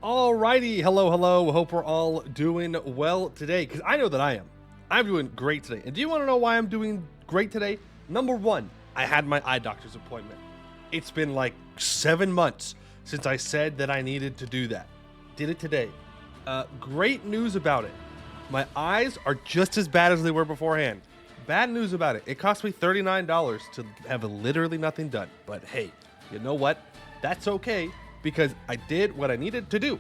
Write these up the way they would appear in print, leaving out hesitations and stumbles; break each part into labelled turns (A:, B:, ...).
A: Alrighty, hello. Hope we're all doing well today, because I know that I am. I'm doing great today. And do you want to know why I'm doing great today? Number one, I had my eye doctor's appointment. It's been like 7 months since I said that I needed to do that. Did it today. Great news about it. My eyes are just as bad as they were beforehand. Bad news about it. It cost me $39 to have literally nothing done. But hey, you know what? That's okay, because I did what I needed to do.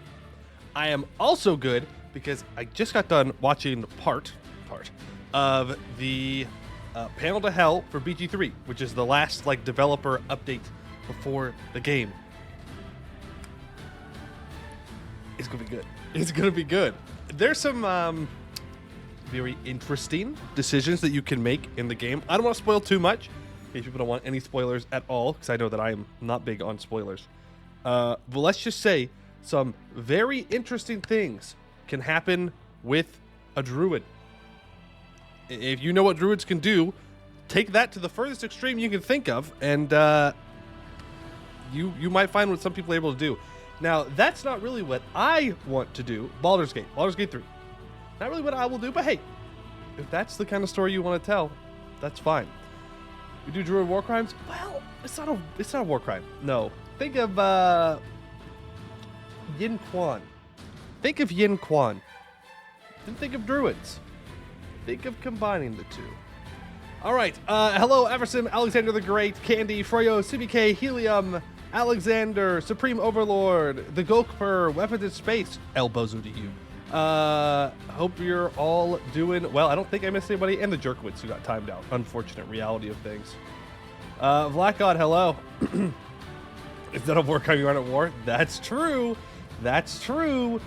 A: I am also good because I just got done watching part of the Panel to Hell for BG3, which is the last developer update before the game. It's gonna be good. It's gonna be good. There's some very interesting decisions that you can make in the game. I don't want to spoil too much, in case people don't want any spoilers at all, because I know that I am not big on spoilers. But let's just say some very interesting things can happen with a druid. If you know what druids can do, take that to the furthest extreme you can think of, and you might find what some people are able to do. Now, that's not really what I want to do. Baldur's Gate 3. Not really what I will do, but hey, if that's the kind of story you want to tell, that's fine. We do druid war crimes? Well, it's not a war crime. No. Think of Yin Quan. Think of Yin Quan. Then think of druids. Think of combining the two. All right. Hello, Everson, Alexander the Great, Candy, Froyo, CBK, Helium, Alexander, Supreme Overlord, the Gokper, Weapons in Space, Elbows to you. Hope you're all doing well. I don't think I missed anybody, and the Jerkowitz who got timed out. Unfortunate reality of things. Black God, hello. Is that a war crime you aren't at war? That's true. That's true.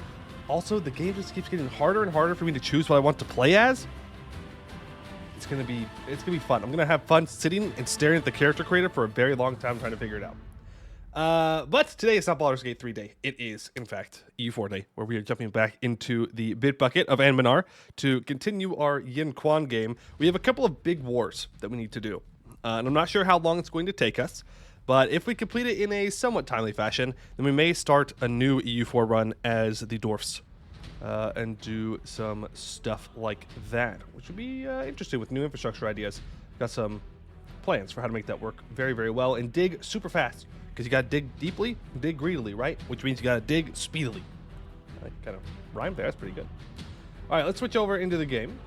A: Also, the game just keeps getting harder and harder for me to choose what I want to play as. It's gonna be fun. I'm gonna have fun sitting and staring at the character creator for a very long time trying to figure it out. But today is not Baldur's Gate 3 day. It is, in fact, EU4 day, where we are jumping back into the bit bucket of Anmanar to continue our Yin Quan game. We have a couple of big wars that we need to do. And I'm not sure how long it's going to take us, but if we complete it in a somewhat timely fashion, then we may start a new EU4 run as the dwarfs and do some stuff like that, which would be interesting with new infrastructure ideas. Got some plans for how to make that work very, very well and dig super fast. Because you got to dig deeply, dig greedily, right? Which means you got to dig speedily. I kind of rhymed there. That's pretty good. All right, let's switch over into the game.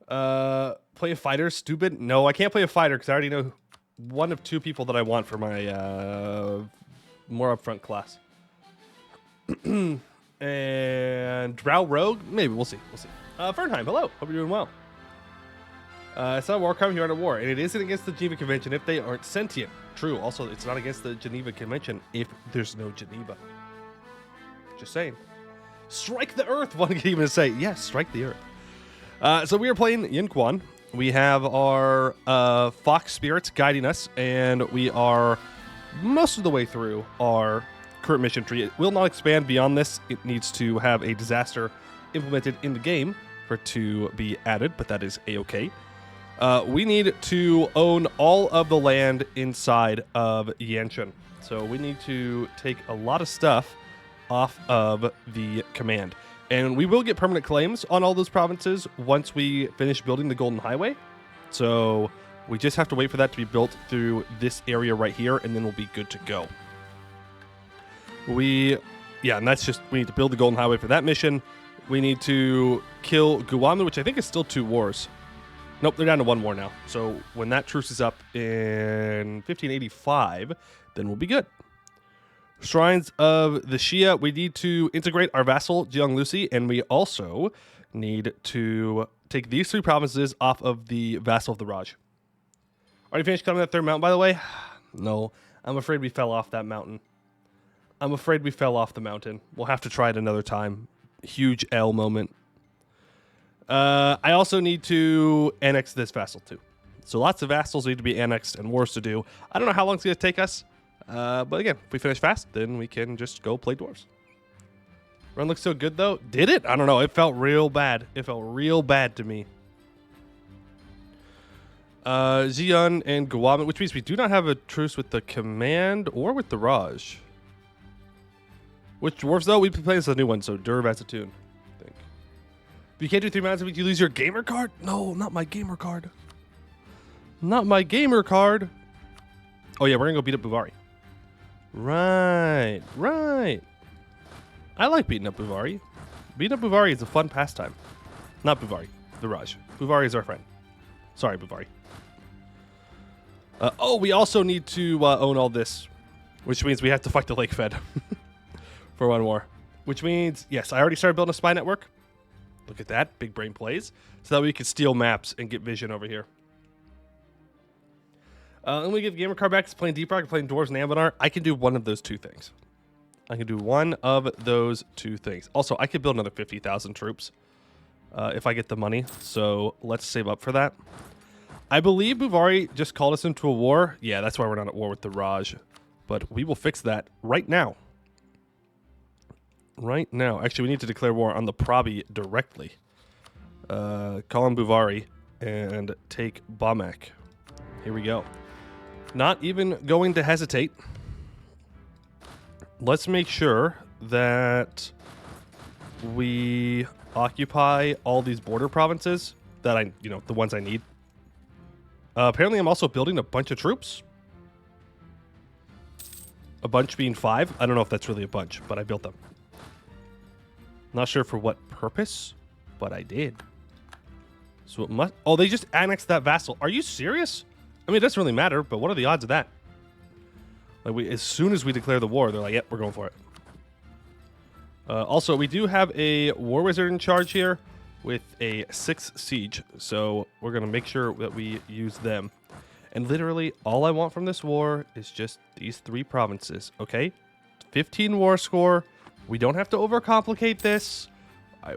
A: Play a fighter, stupid? No, I can't play a fighter because I already know one of two people that I want for my more upfront class. And Drow Rogue? Maybe, we'll see. Fernheim, hello. Hope you're doing well. It's not a war crime, you aren't at war, and it isn't against the Geneva Convention if they aren't sentient. True, also, it's not against the Geneva Convention if there's no Geneva. Just saying. Strike the earth, one can even say. Yes, strike the earth. So we are playing Yin Quan. We have our fox spirits guiding us, and we are most of the way through our current mission tree. It will not expand beyond this. It needs to have a disaster implemented in the game for it to be added, but that is A-okay. We need to own all of the land inside of Yanshan. So we need to take a lot of stuff off of the command. And we will get permanent claims on all those provinces once we finish building the Golden Highway. So we just have to wait for that to be built through this area right here, and then we'll be good to go. And that's just, we need to build the Golden Highway for that mission. We need to kill Guamu, which I think is still 2 wars. Nope, they're down to 1 war now. So when that truce is up in 1585, then we'll be good. Shrines of the Shia, we need to integrate our vassal, Jiang Lucy, and we also need to take these 3 provinces off of the vassal of the Raj. Already finished climbing that 3rd mountain, by the way? No, I'm afraid we fell off that mountain. I'm afraid we fell off the mountain. We'll have to try it another time. Huge L moment. I also need to annex this vassal too. So lots of vassals need to be annexed and wars to do. I don't know how long it's going to take us. But again, if we finish fast, then we can just go play dwarves. Run looks so good though. Did it? I don't know. It felt real bad. It felt real bad to me. Xi'an and Guaman, which means we do not have a truce with the command or with the Raj. Which dwarves though? We've been playing this as a new one, so Dûr-Vazhatun, I think. But you can't do 3 mounts a week. You lose your gamer card? No, not my gamer card. Not my gamer card. Oh yeah, we're gonna go beat up Buvari. Right, right. I like beating up Buvari. Beating up Buvari is a fun pastime. Not Buvari, the Raj. Buvari is our friend. Sorry, Buvari. Oh, we also need to own all this, which means we have to fight the Lake Fed for one more. Which means, yes, I already started building a spy network. Look at that, big brain plays. So that we can steal maps and get vision over here. And we give gamer card back. It's playing Deep Rock, playing Dwarves and Ambinar. I can do one of those 2 things. I can do one of those 2 things. Also, I could build another 50,000 troops if I get the money. So let's save up for that. I believe Buvari just called us into a war. Yeah, that's why we're not at war with the Raj. But we will fix that right now. Right now. Actually, we need to declare war on the Prabi directly. Call on Buvari and take Bamek. Here we go. Not even going to hesitate. Let's make sure that we occupy all these border provinces that the ones I need. Apparently, I'm also building a bunch of troops. A bunch being 5. I don't know if that's really a bunch, but I built them. Not sure for what purpose, but I did. So it must... Oh, they just annexed that vassal. Are you serious? I mean, it doesn't really matter, but what are the odds of that? Like as soon as we declare the war, they're like, yep, we're going for it. Also, we do have a war wizard in charge here with a 6 siege, so we're going to make sure that we use them. And literally, all I want from this war is just these 3 provinces, okay? 15 war score. We don't have to overcomplicate this.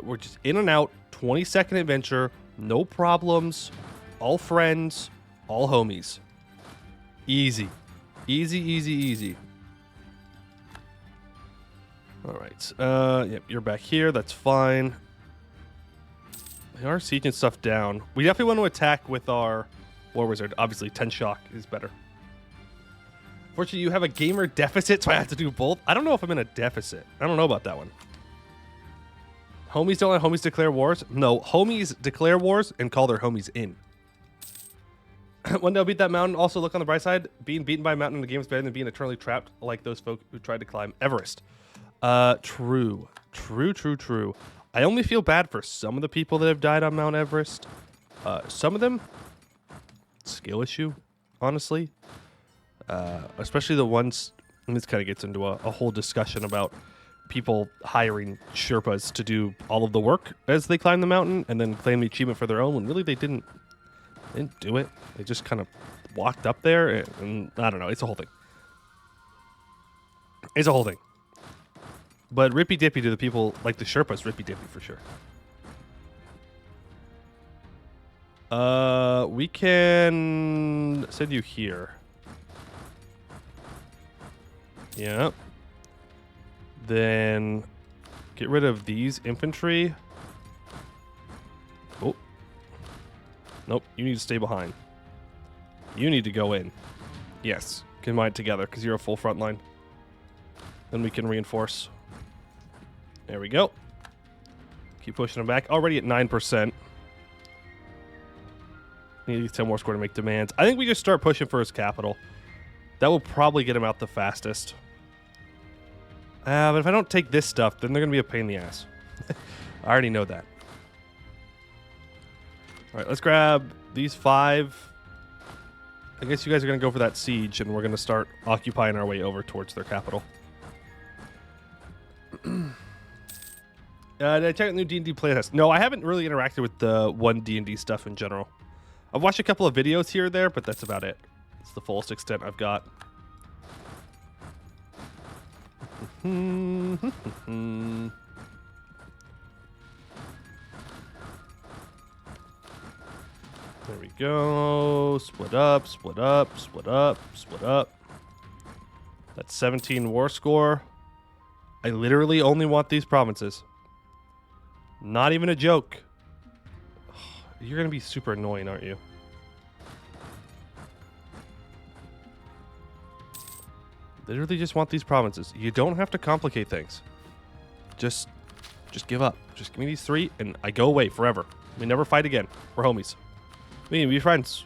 A: We're just in and out, 20-second adventure, no problems, all friends, all homies. Easy. Easy, easy, easy. All right. Yep, you're back here. That's fine. They are sieging stuff down. We definitely want to attack with our war wizard. Obviously, 10 shock is better. Fortunately, you have a gamer deficit, so I have to do both. I don't know if I'm in a deficit. I don't know about that one. Homies don't let homies declare wars? No, homies declare wars and call their homies in. One day I'll beat that mountain. Also, look on the bright side. Being beaten by a mountain in the game is better than being eternally trapped like those folk who tried to climb Everest. True. True, true, true. I only feel bad for some of the people that have died on Mount Everest. Some of them, skill issue, honestly. Especially the ones, and this kind of gets into a whole discussion about people hiring Sherpas to do all of the work as they climb the mountain and then claim the achievement for their own when really they didn't do it. They just kind of walked up there and I don't know. It's a whole thing. It's a whole thing. But rippy dippy to the people like the Sherpas, rippy dippy for sure. We can send you here. Yeah. Then get rid of these infantry. Oh. Nope, you need to stay behind. You need to go in. Yes, combine together because you're a full front line. Then we can reinforce. There we go. Keep pushing them back. Already at 9%. Need 10 more score to make demands. I think we just start pushing for his capital. That will probably get him out the fastest. But if I don't take this stuff, then they're going to be a pain in the ass. I already know that. All right, let's grab these 5. I guess you guys are going to go for that siege, and we're going to start occupying our way over towards their capital. Did I check out new D&D playtest? No, I haven't really interacted with the one D&D stuff in general. I've watched a couple of videos here or there, but that's about it. It's the fullest extent I've got. There we go. Split up, split up, split up, split up. That's 17 war score. I literally only want these provinces. Not even a joke. You're going to be super annoying, aren't you? Literally just want these provinces. You don't have to complicate things. Just give up. Just give me these 3, and I go away forever. We never fight again. We're homies. We can be friends.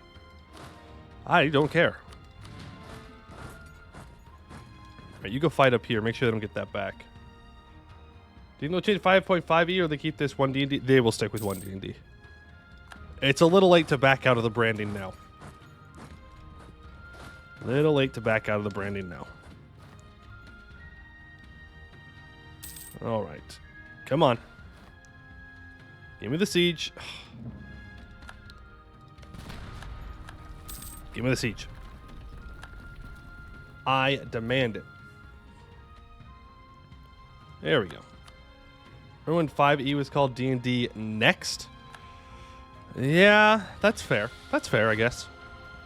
A: I don't care. Alright, you go fight up here. Make sure they don't get that back. Do you think they'll change 5.5e or they keep this 1D&D? They will stick with 1D&D. It's a little late to back out of the branding now. Little late to back out of the branding now. Alright. Come on. Give me the siege. Give me the siege. I demand it. There we go. Remember when 5e was called D&D Next? Yeah, that's fair. That's fair, I guess.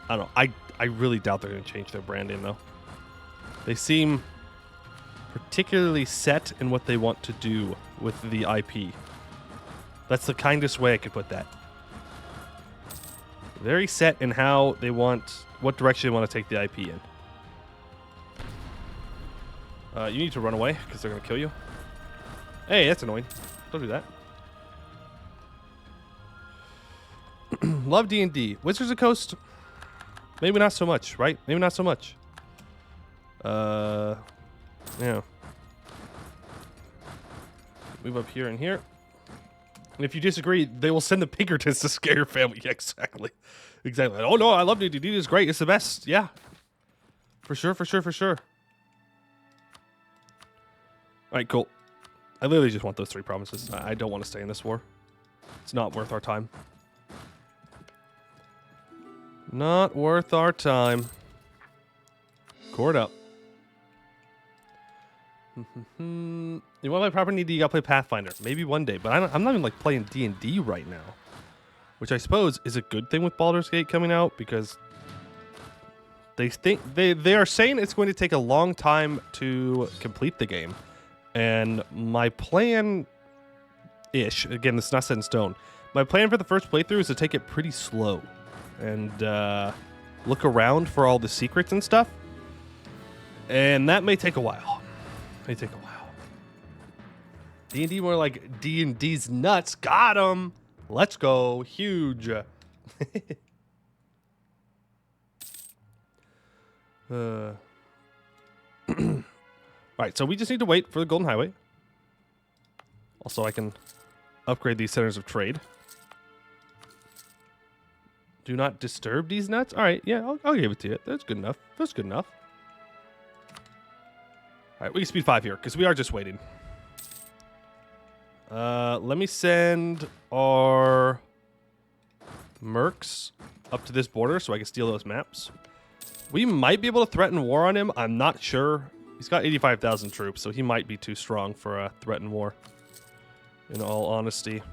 A: I don't know. I really doubt they're going to change their branding, though. They seem particularly set in what they want to do with the IP. That's the kindest way I could put that. Very set in how they want, what direction they want to take the IP in. You need to run away, because they're going to kill you. Hey, that's annoying. Don't do that. Love D&D. Wizards of the Coast, maybe not so much, right? Maybe not so much. Yeah. Move up here and here. And if you disagree, they will send the Pinkertons to scare your family. Yeah, exactly. Exactly. Oh, no, I love D&D. D&D is great. It's the best. Yeah. For sure, for sure, for sure. All right, cool. I literally just want those 3 provinces. I don't want to stay in this war. It's not worth our time. Not worth our time. Cord up. You want to play proper D&D, you gotta play Pathfinder. Maybe one day, but I'm not even like playing D&D right now. Which I suppose is a good thing with Baldur's Gate coming out, because they think they are saying it's going to take a long time to complete the game. And my plan-ish, again, this is not set in stone, my plan for the first playthrough is to take it pretty slow. And look around for all the secrets and stuff. And that may take a while. May take a while. D&D more like D&D's nuts. Got him. Let's go. Huge. All right, so we just need to wait for the Golden Highway. Also, I can upgrade these centers of trade. Do not disturb these nuts? All right, yeah, I'll give it to you. That's good enough. That's good enough. All right, we can speed 5 here, because we are just waiting. Let me send our mercs up to this border so I can steal those maps. We might be able to threaten war on him. I'm not sure. He's got 85,000 troops, so he might be too strong for a threatened war. In all honesty.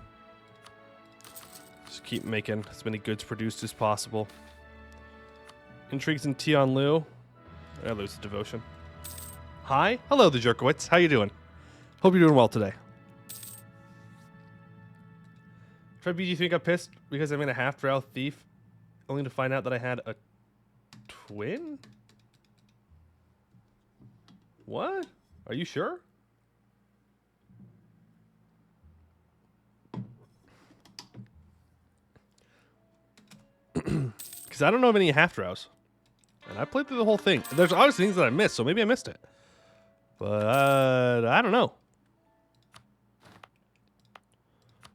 A: Just keep making as many goods produced as possible. Intrigues in Tianlu. I lose the devotion. Hi. Hello, the Jerkowitz. How you doing? Hope you're doing well today. Tried BG3 got pissed because I made a half-drow thief, only to find out that I had a twin? What? Are you sure? Because I don't know of any half-drows. And I played through the whole thing. There's obviously things that I missed, so maybe I missed it. But I don't know.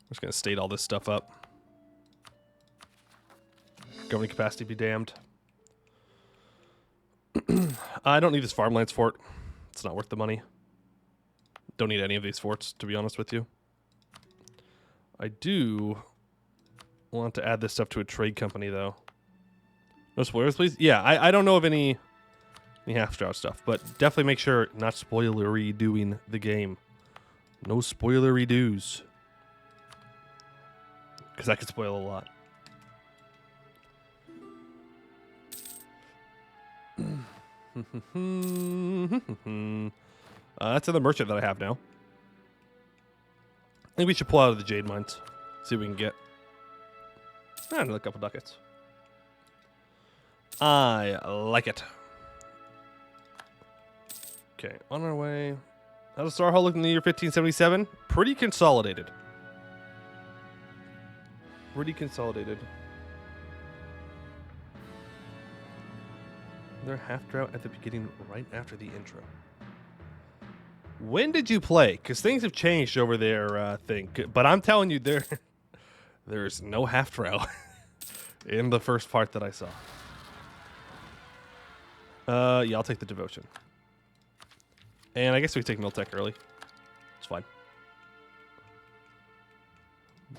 A: I'm just going to state all this stuff up. Governing capacity be damned. I don't need this farmlands fort. It's not worth the money. Don't need any of these forts, to be honest with you. I do want to add this stuff to a trade company, though. No spoilers, please? Yeah, I don't know of any half-drow stuff, but definitely make sure not spoilery doing the game. No spoilery do's. Because that could spoil a lot. That's another merchant that I have now. I think we should pull out of the jade mines. See what we can get. Another couple ducats. I like it. Okay, on our way. How does Starhall look in the year 1577? Pretty consolidated. Pretty consolidated. They're half drought at the beginning, right after the intro. When did you play? Because things have changed over there, But I'm telling you, there's no half drought in the first part that I saw. Yeah, I'll take the devotion. And I guess we can take Miltech early. It's fine.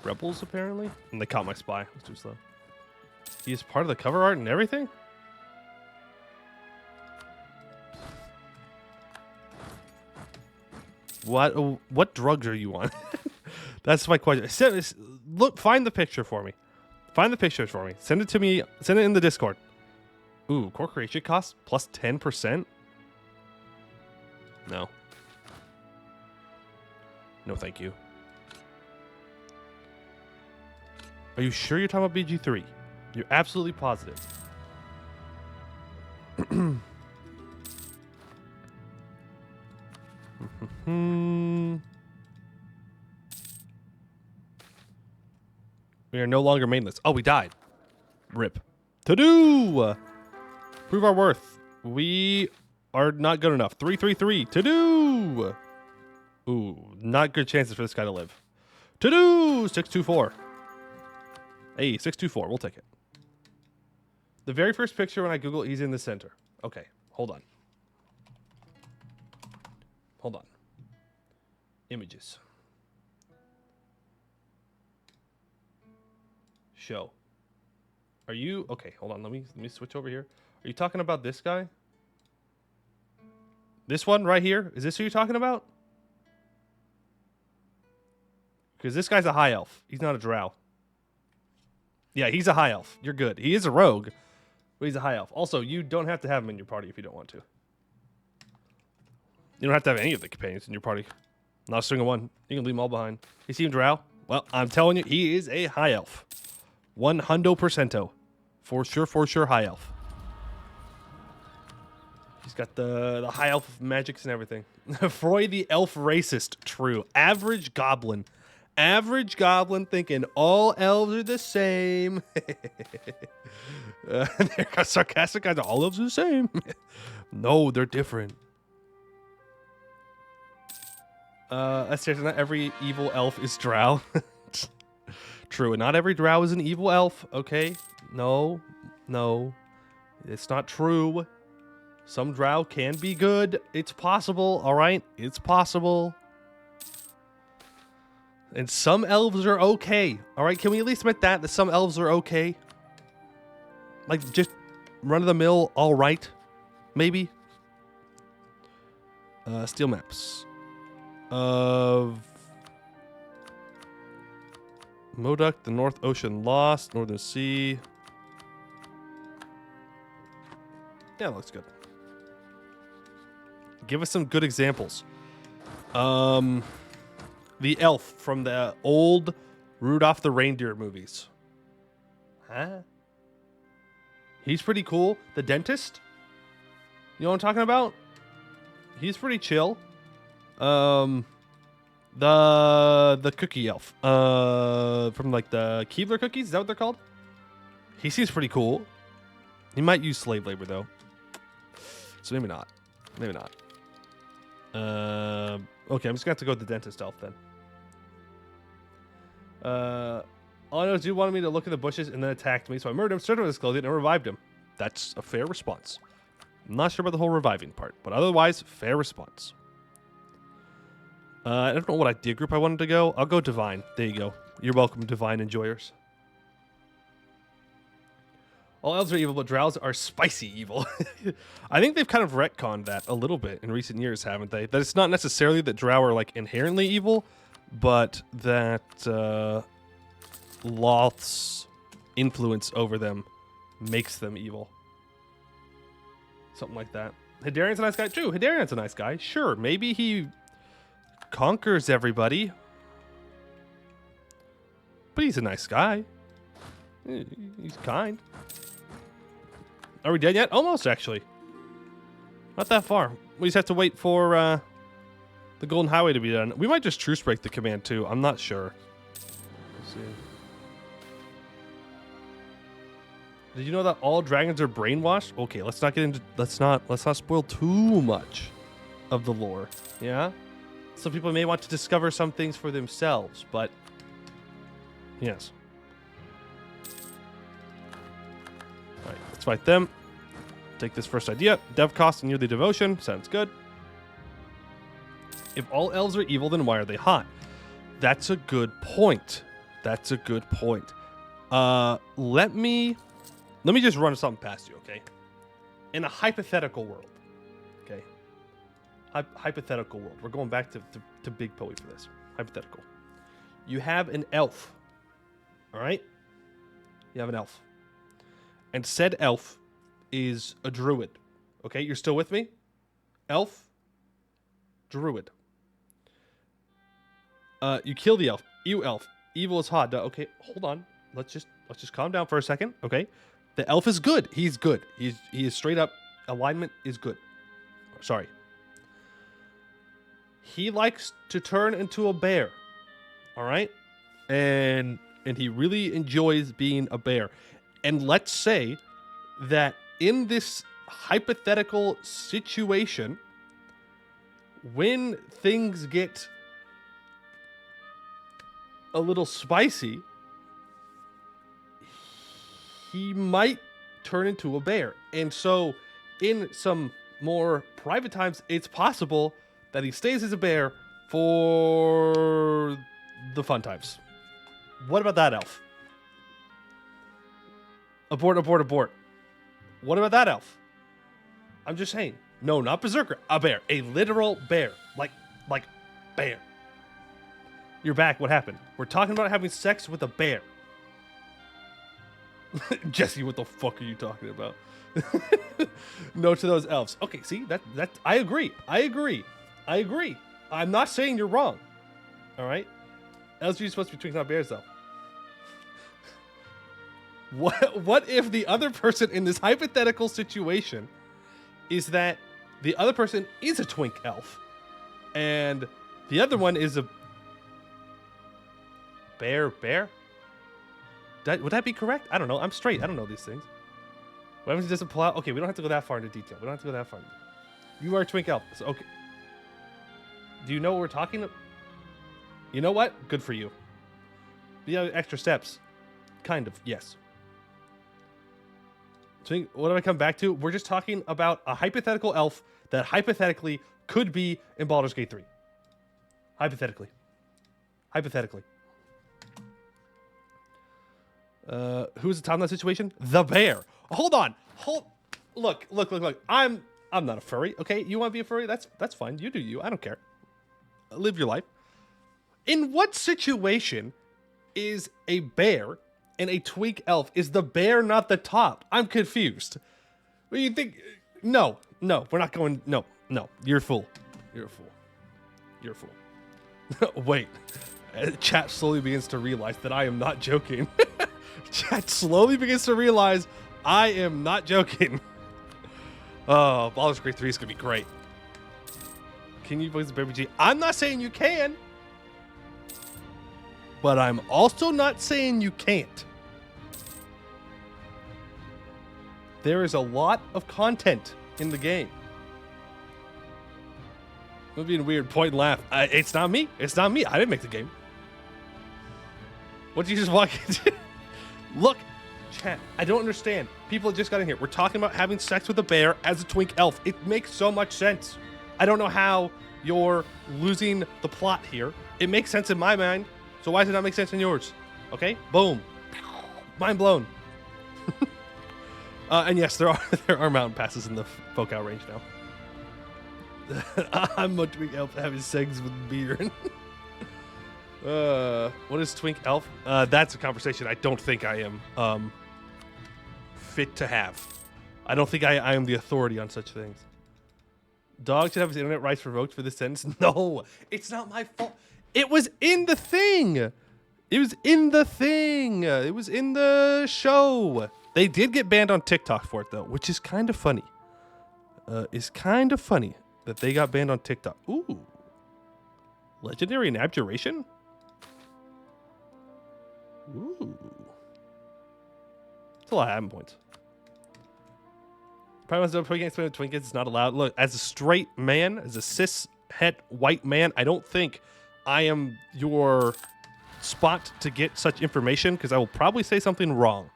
A: Rebels, apparently? And they caught my spy. It's too slow. He is part of the cover art and everything? What drugs are you on? That's my question. Look, find the picture for me. Find the pictures for me. Send it to me. Send it in the Discord. Ooh, core creation cost plus 10%? No. No, thank you. Are you sure you're talking about BG3? You're absolutely positive. We are no longer mainless. Oh, we died. Rip. To do. Prove our worth. We are not good enough. 333. To do. Ooh, not good chances for this guy to live. To do. 624. Hey, 624. We'll take it. The very first picture when I Google, he's in the center. Okay, hold on. Hold on. Images. Show. Are you okay? Hold on. Let me switch over here. Are you talking about this guy? This one right here? Is this who you're talking about? Because this guy's a high elf. He's not a drow. Yeah, he's a high elf. You're good. He is a rogue, but he's a high elf. Also, you don't have to have him in your party if you don't want to. You don't have to have any of the companions in your party. Not a single one. You can leave them all behind. You see him drow? Well, I'm telling you, he is a high elf. 100%. For sure, high elf. He's got the high elf magics and everything. Freud the elf racist. True. Average goblin. Average goblin thinking all elves are the same. They're sarcastic guys. All elves are the same. No, they're different. Astral, not every evil elf is drow. True, and not every drow is an evil elf. Okay, no, it's not true. Some drow can be good. It's possible. All right, it's possible. And some elves are okay. All right, can we at least admit that some elves are okay? Like just run of the mill. All right, maybe. Steel maps. Of Modoc, the North Ocean Lost, Northern Sea. Yeah, looks good. Give us some good examples. The elf from the old Rudolph the Reindeer movies. Huh? He's pretty cool. The dentist? You know what I'm talking about? He's pretty chill. The cookie elf. From like the Keebler cookies, is that what they're called? He seems pretty cool. He might use slave labor though. So maybe not. Maybe not. Okay, I'm just gonna have to go with the dentist elf then. All I know is you wanted me to look in the bushes and then attacked me, so I murdered him, stripped him of his clothing, and revived him. That's a fair response. I'm not sure about the whole reviving part, but otherwise, fair response. I don't know what idea group I wanted to go. I'll go Divine. There you go. You're welcome, Divine enjoyers. All elves are evil, but drows are spicy evil. I think they've kind of retconned that a little bit in recent years, haven't they? That it's not necessarily that drow are like inherently evil, but that Loth's influence over them makes them evil. Something like that. Hidarion's a nice guy. True, Hidarion's a nice guy. Sure, maybe he conquers everybody. But he's a nice guy. He's kind. Are we dead yet? Almost, actually. Not that far. We just have to wait for the Golden Highway to be done. We might just truce break the command too. I'm not sure. Let's see. Did you know that all dragons are brainwashed? Okay, let's not get into let's not spoil too much of the lore. Yeah? Some people may want to discover some things for themselves, but yes. Alright, let's fight them. Take this first idea. Dev cost and yearly devotion. Sounds good. If all elves are evil, then why are they hot? That's a good point. That's a good point. Let me just run something past you, okay? In a hypothetical world, okay? Hypothetical world. We're going back to Big Poey for this. Hypothetical. You have an elf, all right? You have an elf. And said elf is a druid, okay? You're still with me? Elf, druid. You kill the elf. You elf. Evil is hot. Okay, hold on. Let's just calm down for a second, okay? The elf is good. He's good. He is straight up. Alignment is good. Sorry. He likes to turn into a bear. All right? And he really enjoys being a bear. And let's say that in this hypothetical situation, when things get a little spicy, he might turn into a bear. And so in some more private times, it's possible that he stays as a bear for the fun times. What about that elf? Abort, abort, abort. What about that elf? I'm just saying. No, not berserker. A bear. A literal bear. Like bear. You're back. What happened? We're talking about having sex with a bear. Jesse, what the fuck are you talking about? No to those elves. Okay, see, that I agree. I'm not saying you're wrong. All right? Elves are supposed to be twinks, not bears, though. What if the other person in this hypothetical situation is that the other person is a twink elf and the other one is a bear? Would that be correct? I don't know. I'm straight. I don't know these things. What happens if he doesn't pull out? Okay, we don't have to go that far into detail. You are a twink elf. So, okay. Do you know what we're talking about? You know what? Good for you. The other extra steps. Kind of, yes. So what do I come back to? We're just talking about a hypothetical elf that hypothetically could be in Baldur's Gate 3. Hypothetically. Who's the top in that situation? The bear. Hold on. Look. I'm not a furry, okay? You want to be a furry? That's fine. You do you. I don't care. Live your life. In what situation is a bear and a twink elf? Is the bear not the top? I'm confused. What do you think? No, we're not going. No, you're a fool. Wait. Chat slowly begins to realize that I am not joking. Chat slowly begins to realize I am not joking. Oh, Baldur's Gate 3 is going to be great. Can you voice the BG? I'm not saying you can. But I'm also not saying you can't. There is a lot of content in the game. It would be a weird point and laugh. It's not me. I didn't make the game. What did you just walk into? Look, chat, I don't understand. People just got in here. We're talking about having sex with a bear as a twink elf. It makes so much sense. I don't know how you're losing the plot here. It makes sense in my mind. So why does it not make sense in yours? Okay, boom, mind blown. And yes, there are mountain passes in the folk out range now. I'm a twink elf having sex with beer. What is twink elf? That's a conversation I don't think I am fit to have. I don't think I am the authority on such things. Dog should have his internet rights revoked for this sentence. No, it's not my fault. It was in the thing. It was in the show. They did get banned on TikTok for it, though, which is kind of funny. It's kind of funny that they got banned on TikTok. Ooh. Legendary and Abjuration? Ooh. That's a lot of having points. Probably wants to know explain Twinkets. It's not allowed. Look, as a straight man, as a cis-het white man, I don't think I am your spot to get such information because I will probably say something wrong.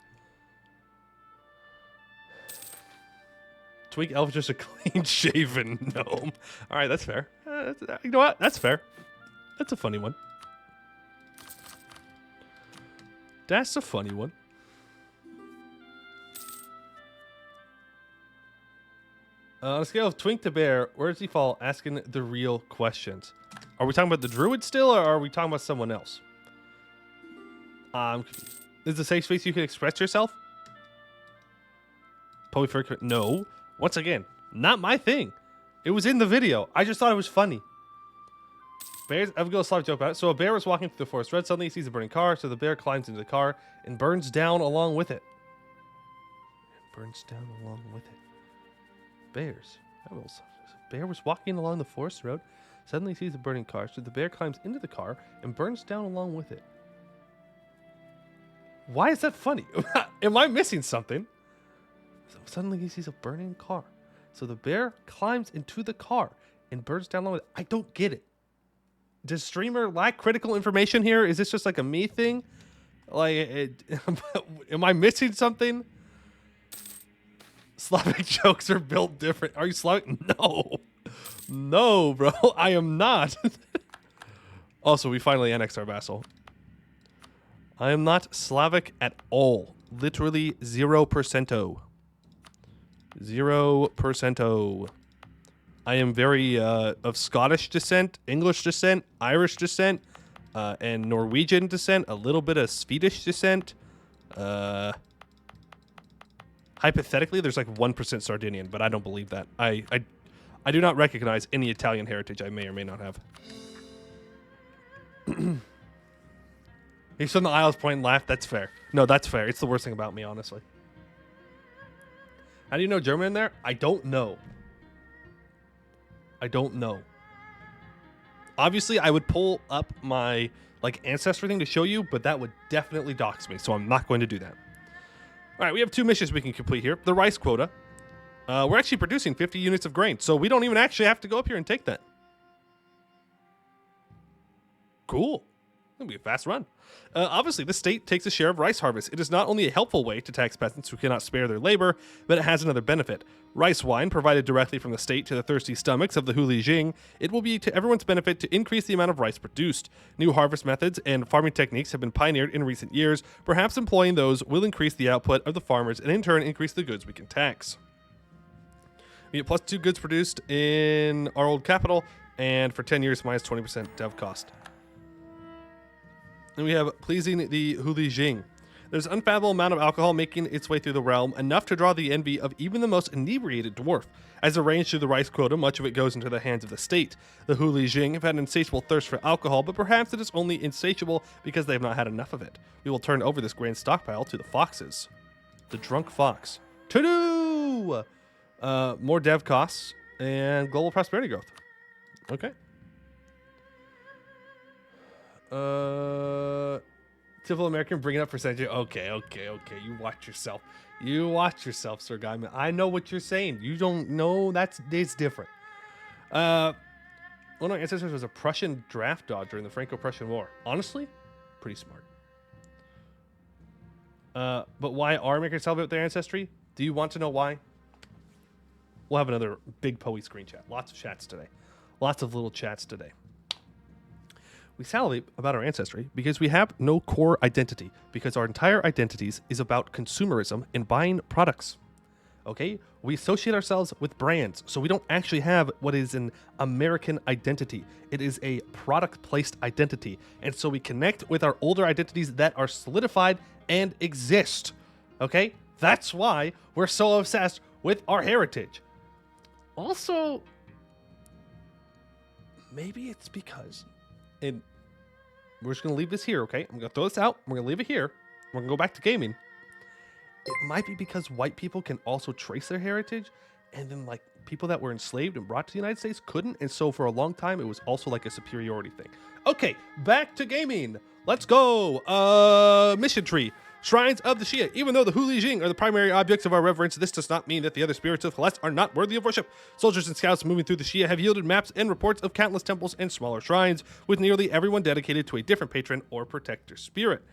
A: Twink elf is just a clean-shaven gnome. All right, that's fair. You know what? That's fair. That's a funny one. That's a funny one. On a scale of twink to bear, where does he fall? Asking the real questions. Are we talking about the druid still, or are we talking about someone else? I'm confused. Is this a safe space you can express yourself? Polyfur? No. Once again, not my thing. It was in the video. I just thought it was funny. Bears, I've got a slight joke about it. So a bear was walking through the forest red. Suddenly he sees a burning car. So the bear climbs into the car and burns down along with it. Burns down along with it. Bears. Bear was walking along the forest road. Suddenly he sees a burning car. So the bear climbs into the car and burns down along with it. Why is that funny? Am I missing something? So suddenly he sees a burning car. So the bear climbs into the car and burns down along with it. I don't get it. Does streamer lack critical information here? Is this just like a me thing? Like, am I missing something? Slavic jokes are built different. Are you Slavic? No. No, bro. I am not. Also, we finally annexed our vassal. I am not Slavic at all. Literally 0%. 0%. I am very of Scottish descent, English descent, Irish descent, and Norwegian descent, a little bit of Swedish descent. Hypothetically, there's like 1% Sardinian, but I don't believe that. I do not recognize any Italian heritage I may or may not have. He's from the Isles Point and laughed. That's fair. No, that's fair. It's the worst thing about me, honestly. How do you know German in there? I don't know. I don't know. Obviously, I would pull up my like ancestry thing to show you, but that would definitely dox me, so I'm not going to do that. All right, we have 2 missions we can complete here. The rice quota. We're actually producing 50 units of grain, so we don't even actually have to go up here and take that. Cool. It'll be a fast run. Obviously, the state takes a share of rice harvest. It is not only a helpful way to tax peasants who cannot spare their labor, but it has another benefit. Rice wine, provided directly from the state to the thirsty stomachs of the Huli Jing, it will be to everyone's benefit to increase the amount of rice produced. New harvest methods and farming techniques have been pioneered in recent years. Perhaps employing those will increase the output of the farmers and in turn increase the goods we can tax. We get plus 2 goods produced in our old capital, and for 10 years, minus 20% dev cost. And we have pleasing the Huli Jing. There's an unfathomable amount of alcohol making its way through the realm, enough to draw the envy of even the most inebriated dwarf. As arranged through the rice quota, much of it goes into the hands of the state. The Huli Jing have had an insatiable thirst for alcohol, but perhaps it is only insatiable because they have not had enough of it. We will turn over this grand stockpile to the foxes. The drunk fox. To-do! More dev costs and global prosperity growth. Okay. Typical American, bring it up for century. Okay. You watch yourself. You watch yourself, Sir Guy. I know what you're saying. You don't know. It's different. One of my ancestors was a Prussian draft dog during the Franco-Prussian War. Honestly, pretty smart. But why are Americans celebrate their ancestry? Do you want to know why? We'll have another big Poe screen chat. Lots of chats today. Lots of little chats today. We salivate about our ancestry because we have no core identity, because our entire identities is about consumerism and buying products. Okay? We associate ourselves with brands, so we don't actually have what is an American identity. It is a product-placed identity. And so we connect with our older identities that are solidified and exist. Okay? That's why we're so obsessed with our heritage. Also, maybe it's because... And we're just going to leave this here, okay? I'm going to throw this out. We're going to leave it here. We're going to go back to gaming. It might be because white people can also trace their heritage, and then, like, people that were enslaved and brought to the United States couldn't, and so for a long time it was also like a superiority thing. Okay, back to gaming. Let's go. Mission tree. Shrines of the Xia. Even though the Huli Jing are the primary objects of our reverence, this does not mean that the other spirits of Celeste are not worthy of worship. Soldiers and scouts moving through the Xia have yielded maps and reports of countless temples and smaller shrines, with nearly everyone dedicated to a different patron or protector spirit.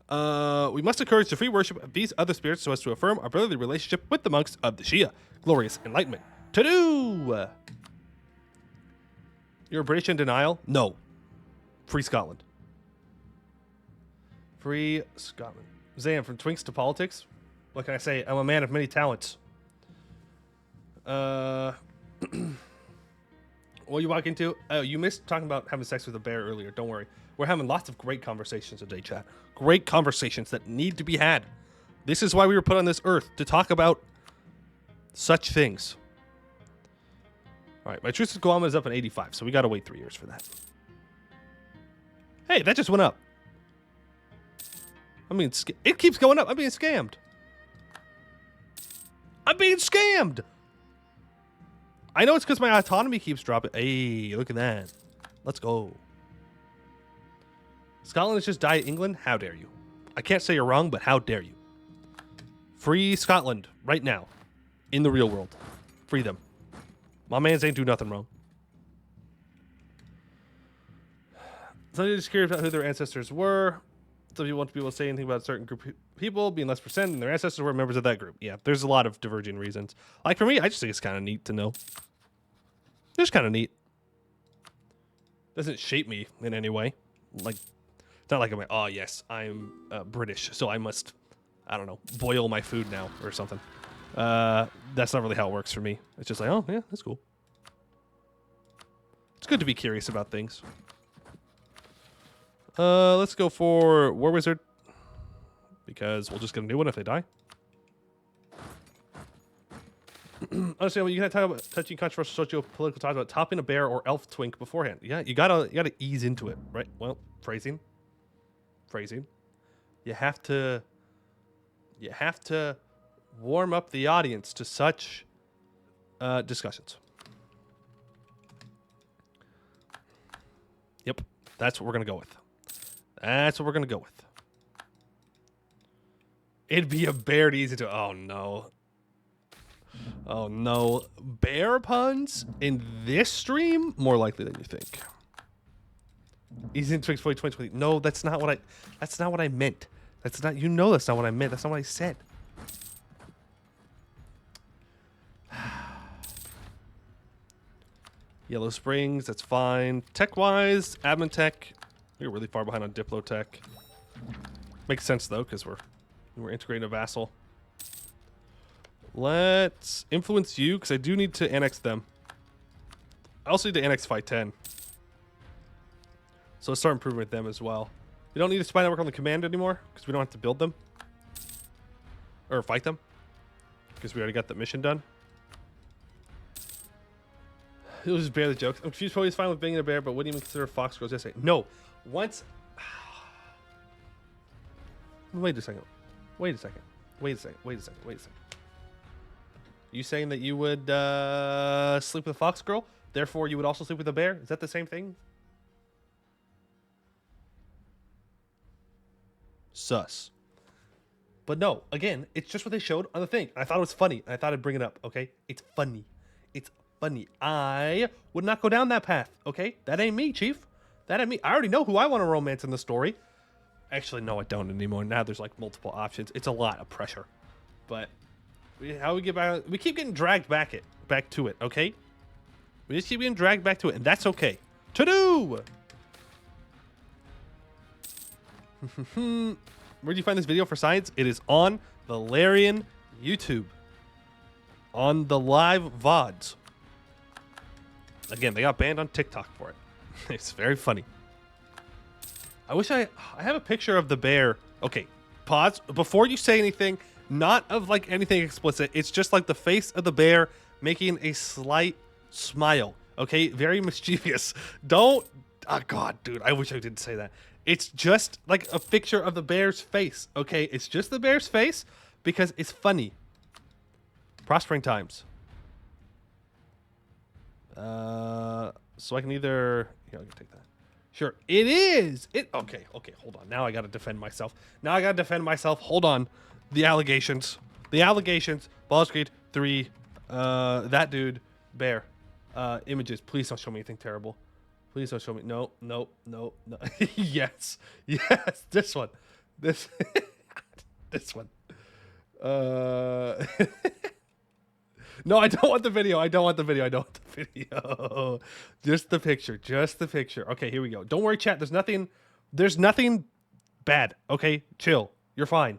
A: We must encourage the free worship of these other spirits so as to affirm our brotherly relationship with the monks of the Xia. Glorious enlightenment. To do! You're British in denial? No. Free Scotland. Free Scotland. Zam, from twinks to politics. What can I say? I'm a man of many talents. What you walk into? Oh, you missed talking about having sex with a bear earlier. Don't worry. We're having lots of great conversations today, chat. Great conversations that need to be had. This is why we were put on this earth, to talk about such things. All right, my truce with Guam is up at 85, so we got to wait 3 years for that. Hey, that just went up. I mean, it keeps going up. I'm being scammed. I'm being scammed. I know it's because my autonomy keeps dropping. Hey, look at that. Let's go. Scotland has just died England? How dare you? I can't say you're wrong, but how dare you? Free Scotland right now. In the real world. Free them. My mans ain't do nothing wrong. Some people are just curious about who their ancestors were. Some people want to be able to say anything about a certain group of people being less percent and their ancestors were members of that group. Yeah, there's a lot of diverging reasons. Like for me, I just think it's kind of neat to know. It's just kind of neat. Doesn't shape me in any way. Like, it's not like I'm like, oh yes, I'm British, so I must, I don't know, boil my food now or something. That's not really how it works for me. It's just like, oh yeah, that's cool. It's good to be curious about things. Let's go for War Wizard, because we'll just get a new one if they die. Understand what you can talk about touching controversial socio-political talks about topping a bear or elf twink beforehand. Yeah, you gotta ease into it, right? Well, phrasing. You have to warm up the audience to such discussions. Yep, that's what we're gonna go with. That's what we're going to go with. It'd be a bear to ease into. Oh, no. Oh, no. Bear puns in this stream? More likely than you think. Easy into 2020. No, that's not what I meant. That's not, you know that's not what I meant. That's not what I said. Yellow Springs, that's fine. Tech-wise, admin tech. We're really far behind on Diplotech. Makes sense though, because we're integrating a vassal. Let's influence you, because I do need to annex them. I also need to annex Fight 10. So let's start improving with them as well. We don't need a spy network on the command anymore, because we don't have to build them. Or fight them. Because we already got the mission done. It was just barely jokes. I'm confused. Probably fine with being a bear, but wouldn't even consider fox girls yesterday. No. Once. Wait a second. You saying that you would sleep with a fox girl? Therefore, you would also sleep with a bear? Is that the same thing? Sus. But no, again, it's just what they showed on the thing. I thought it was funny, and I thought I'd bring it up, okay? It's funny. It's funny. I would not go down that path, okay? That ain't me, Chief. That ain't me. I already know who I want to romance in the story. Actually, no, I don't anymore. Now there's like multiple options. It's a lot of pressure. But how we get back? We keep getting dragged back to it, okay? We just keep getting dragged back to it, and that's okay. To do. Where do you find this video for science? It is on the Larian YouTube. On the live VODs. Again, they got banned on TikTok for it. It's very funny. I wish I have a picture of the bear. Okay, pause. Before you say anything, not of like anything explicit. It's just like the face of the bear making a slight smile. Okay, very mischievous. Don't. Oh, God, dude. I wish I didn't say that. It's just like a picture of the bear's face. Okay, it's just the bear's face because it's funny. Prospering times. So I can either... Here, I can take that. Sure, it is! Okay, hold on. Now I gotta defend myself. Hold on. The allegations. Baldur's Gate 3. That dude. Bear. Images. Please don't show me anything terrible. Please don't show me... No. Yes. This one. This one. No, I don't want the video. Just the picture. Okay, here we go. Don't worry, chat. There's nothing bad. Okay, chill. You're fine.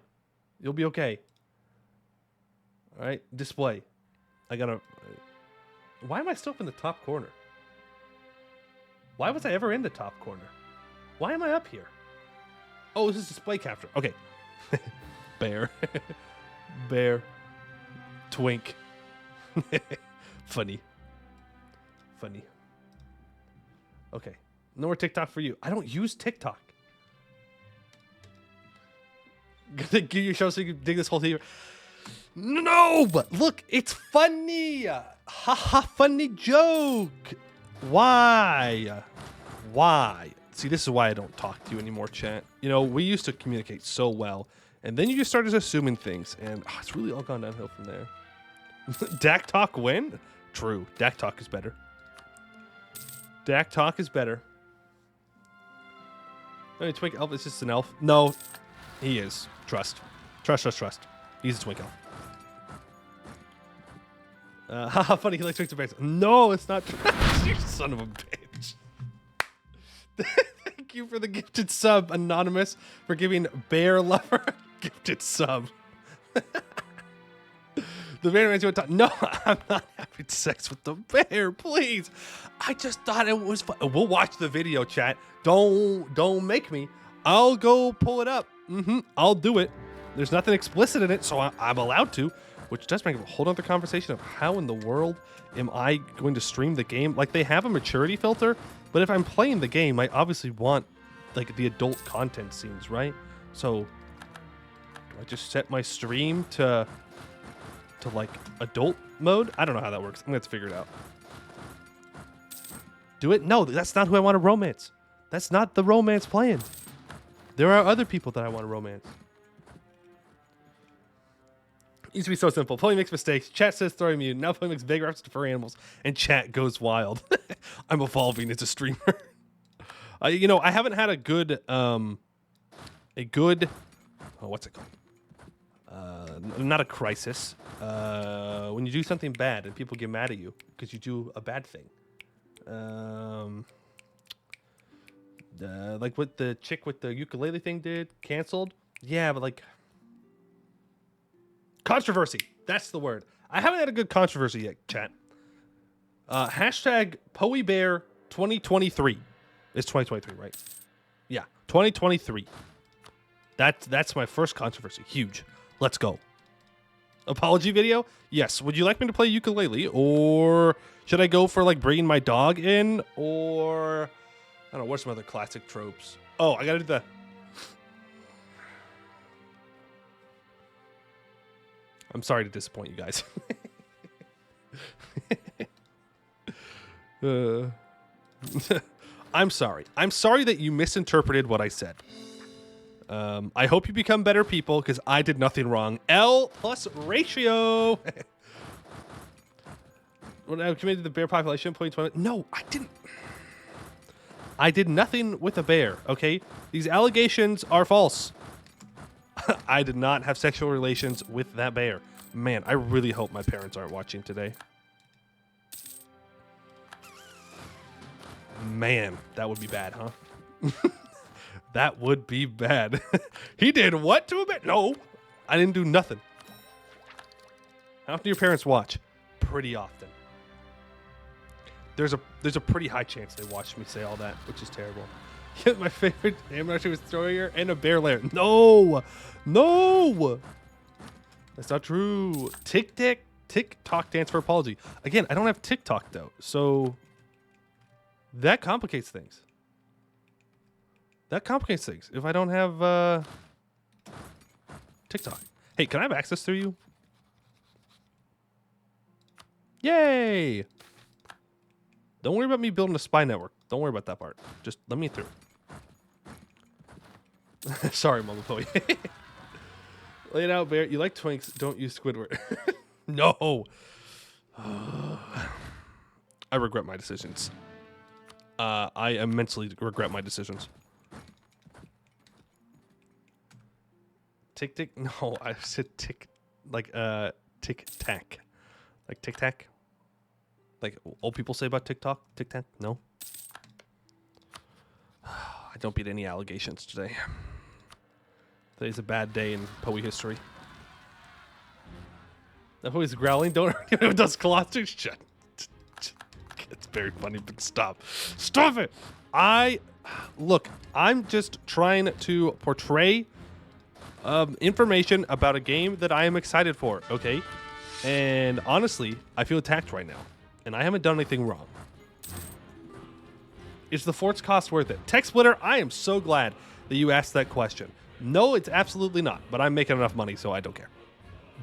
A: You'll be okay. All right, display. Why am I still up in the top corner? Why was I ever in the top corner? Why am I up here? Oh, this is display capture. Okay. Bear. Twink. Funny. Okay. No more TikTok for you. I don't use TikTok. Gonna give you a show so you can dig this whole thing. No, but look, it's funny. Haha, funny joke. Why? See, this is why I don't talk to you anymore, chat. You know, we used to communicate so well, and then you just started assuming things, and it's really all gone downhill from there. Dak Talk win? True. Dak Talk is better. No, Twink Elf is just an elf. No, he is. Trust. He's a Twink Elf. Haha, funny. He likes Twinks and bears. No, it's not true. You son of a bitch. Thank you for the gifted sub, Anonymous, for giving Bear Lover a gifted sub. The bear reminds you of time. No, I'm not having sex with the bear, please. I just thought it was fun. We'll watch the video, chat. Don't make me. I'll go pull it up. I'll do it. There's nothing explicit in it, so I'm allowed to, which does make a whole other conversation of how in the world am I going to stream the game. Like, they have a maturity filter, but if I'm playing the game, I obviously want like the adult content scenes, right? So do I just set my stream to like adult mode? I don't know how that works. I'm gonna have to figure it out. Do it? No, that's not who I want to romance. That's not the romance playing. There are other people that I want to romance. It used to be so simple. Play makes mistakes. Chat says throw immune. Now play makes big reference to furry animals, and chat goes wild. I'm evolving as a streamer. You know, I haven't had a good, what's it called? Not a crisis. When you do something bad and people get mad at you because you do a bad thing. Like what the chick with the ukulele thing did, canceled. Yeah, but like controversy. That's the word. I haven't had a good controversy yet, chat. Hashtag PoeBear 2023. It's 2023, right? Yeah, 2023. That's my first controversy. Huge. Let's go. Apology video? Yes. Would you like me to play ukulele? Or should I go for like bringing my dog in? Or I don't know, what's some other classic tropes? Oh, I gotta do the... I'm sorry to disappoint you guys. I'm sorry. I'm sorry that you misinterpreted what I said. I hope you become better people, because I did nothing wrong. L plus ratio. When I committed to the bear population, 2020. No, I didn't. I did nothing with a bear, okay? These allegations are false. I did not have sexual relations with that bear. Man, I really hope my parents aren't watching today. Man, that would be bad, huh? That would be bad. He did what to a bear? No, I didn't do nothing. How often do your parents watch? Pretty often. There's a pretty high chance they watched me say all that, which is terrible. My favorite amateur was Thrower and a bear lair. No, no, that's not true. TikTok dance for apology. Again, I don't have TikTok though, so that complicates things. That complicates things if I don't have TikTok. Hey, can I have access through you? Yay! Don't worry about me building a spy network. Don't worry about that part. Just let me through. Sorry, Momopoe. Lay it out, Bear. You like twinks. Don't use Squidward. No. I regret my decisions. I immensely regret my decisions. Tick tick. No, I said tick. Like tic tac. Like tic tac. Like old people say about TikTok. Tic tac. No. I don't beat any allegations today. Today's a bad day in Poe history. That Poe's growling. Don't hurt him. Does Colossus shut. It's very funny, but stop. Stop it! Look, I'm just trying to portray information about a game that I am excited for, okay? And honestly, I feel attacked right now. And I haven't done anything wrong. Is the fort's cost worth it? Tech Splitter, I am so glad that you asked that question. No, it's absolutely not. But I'm making enough money, so I don't care.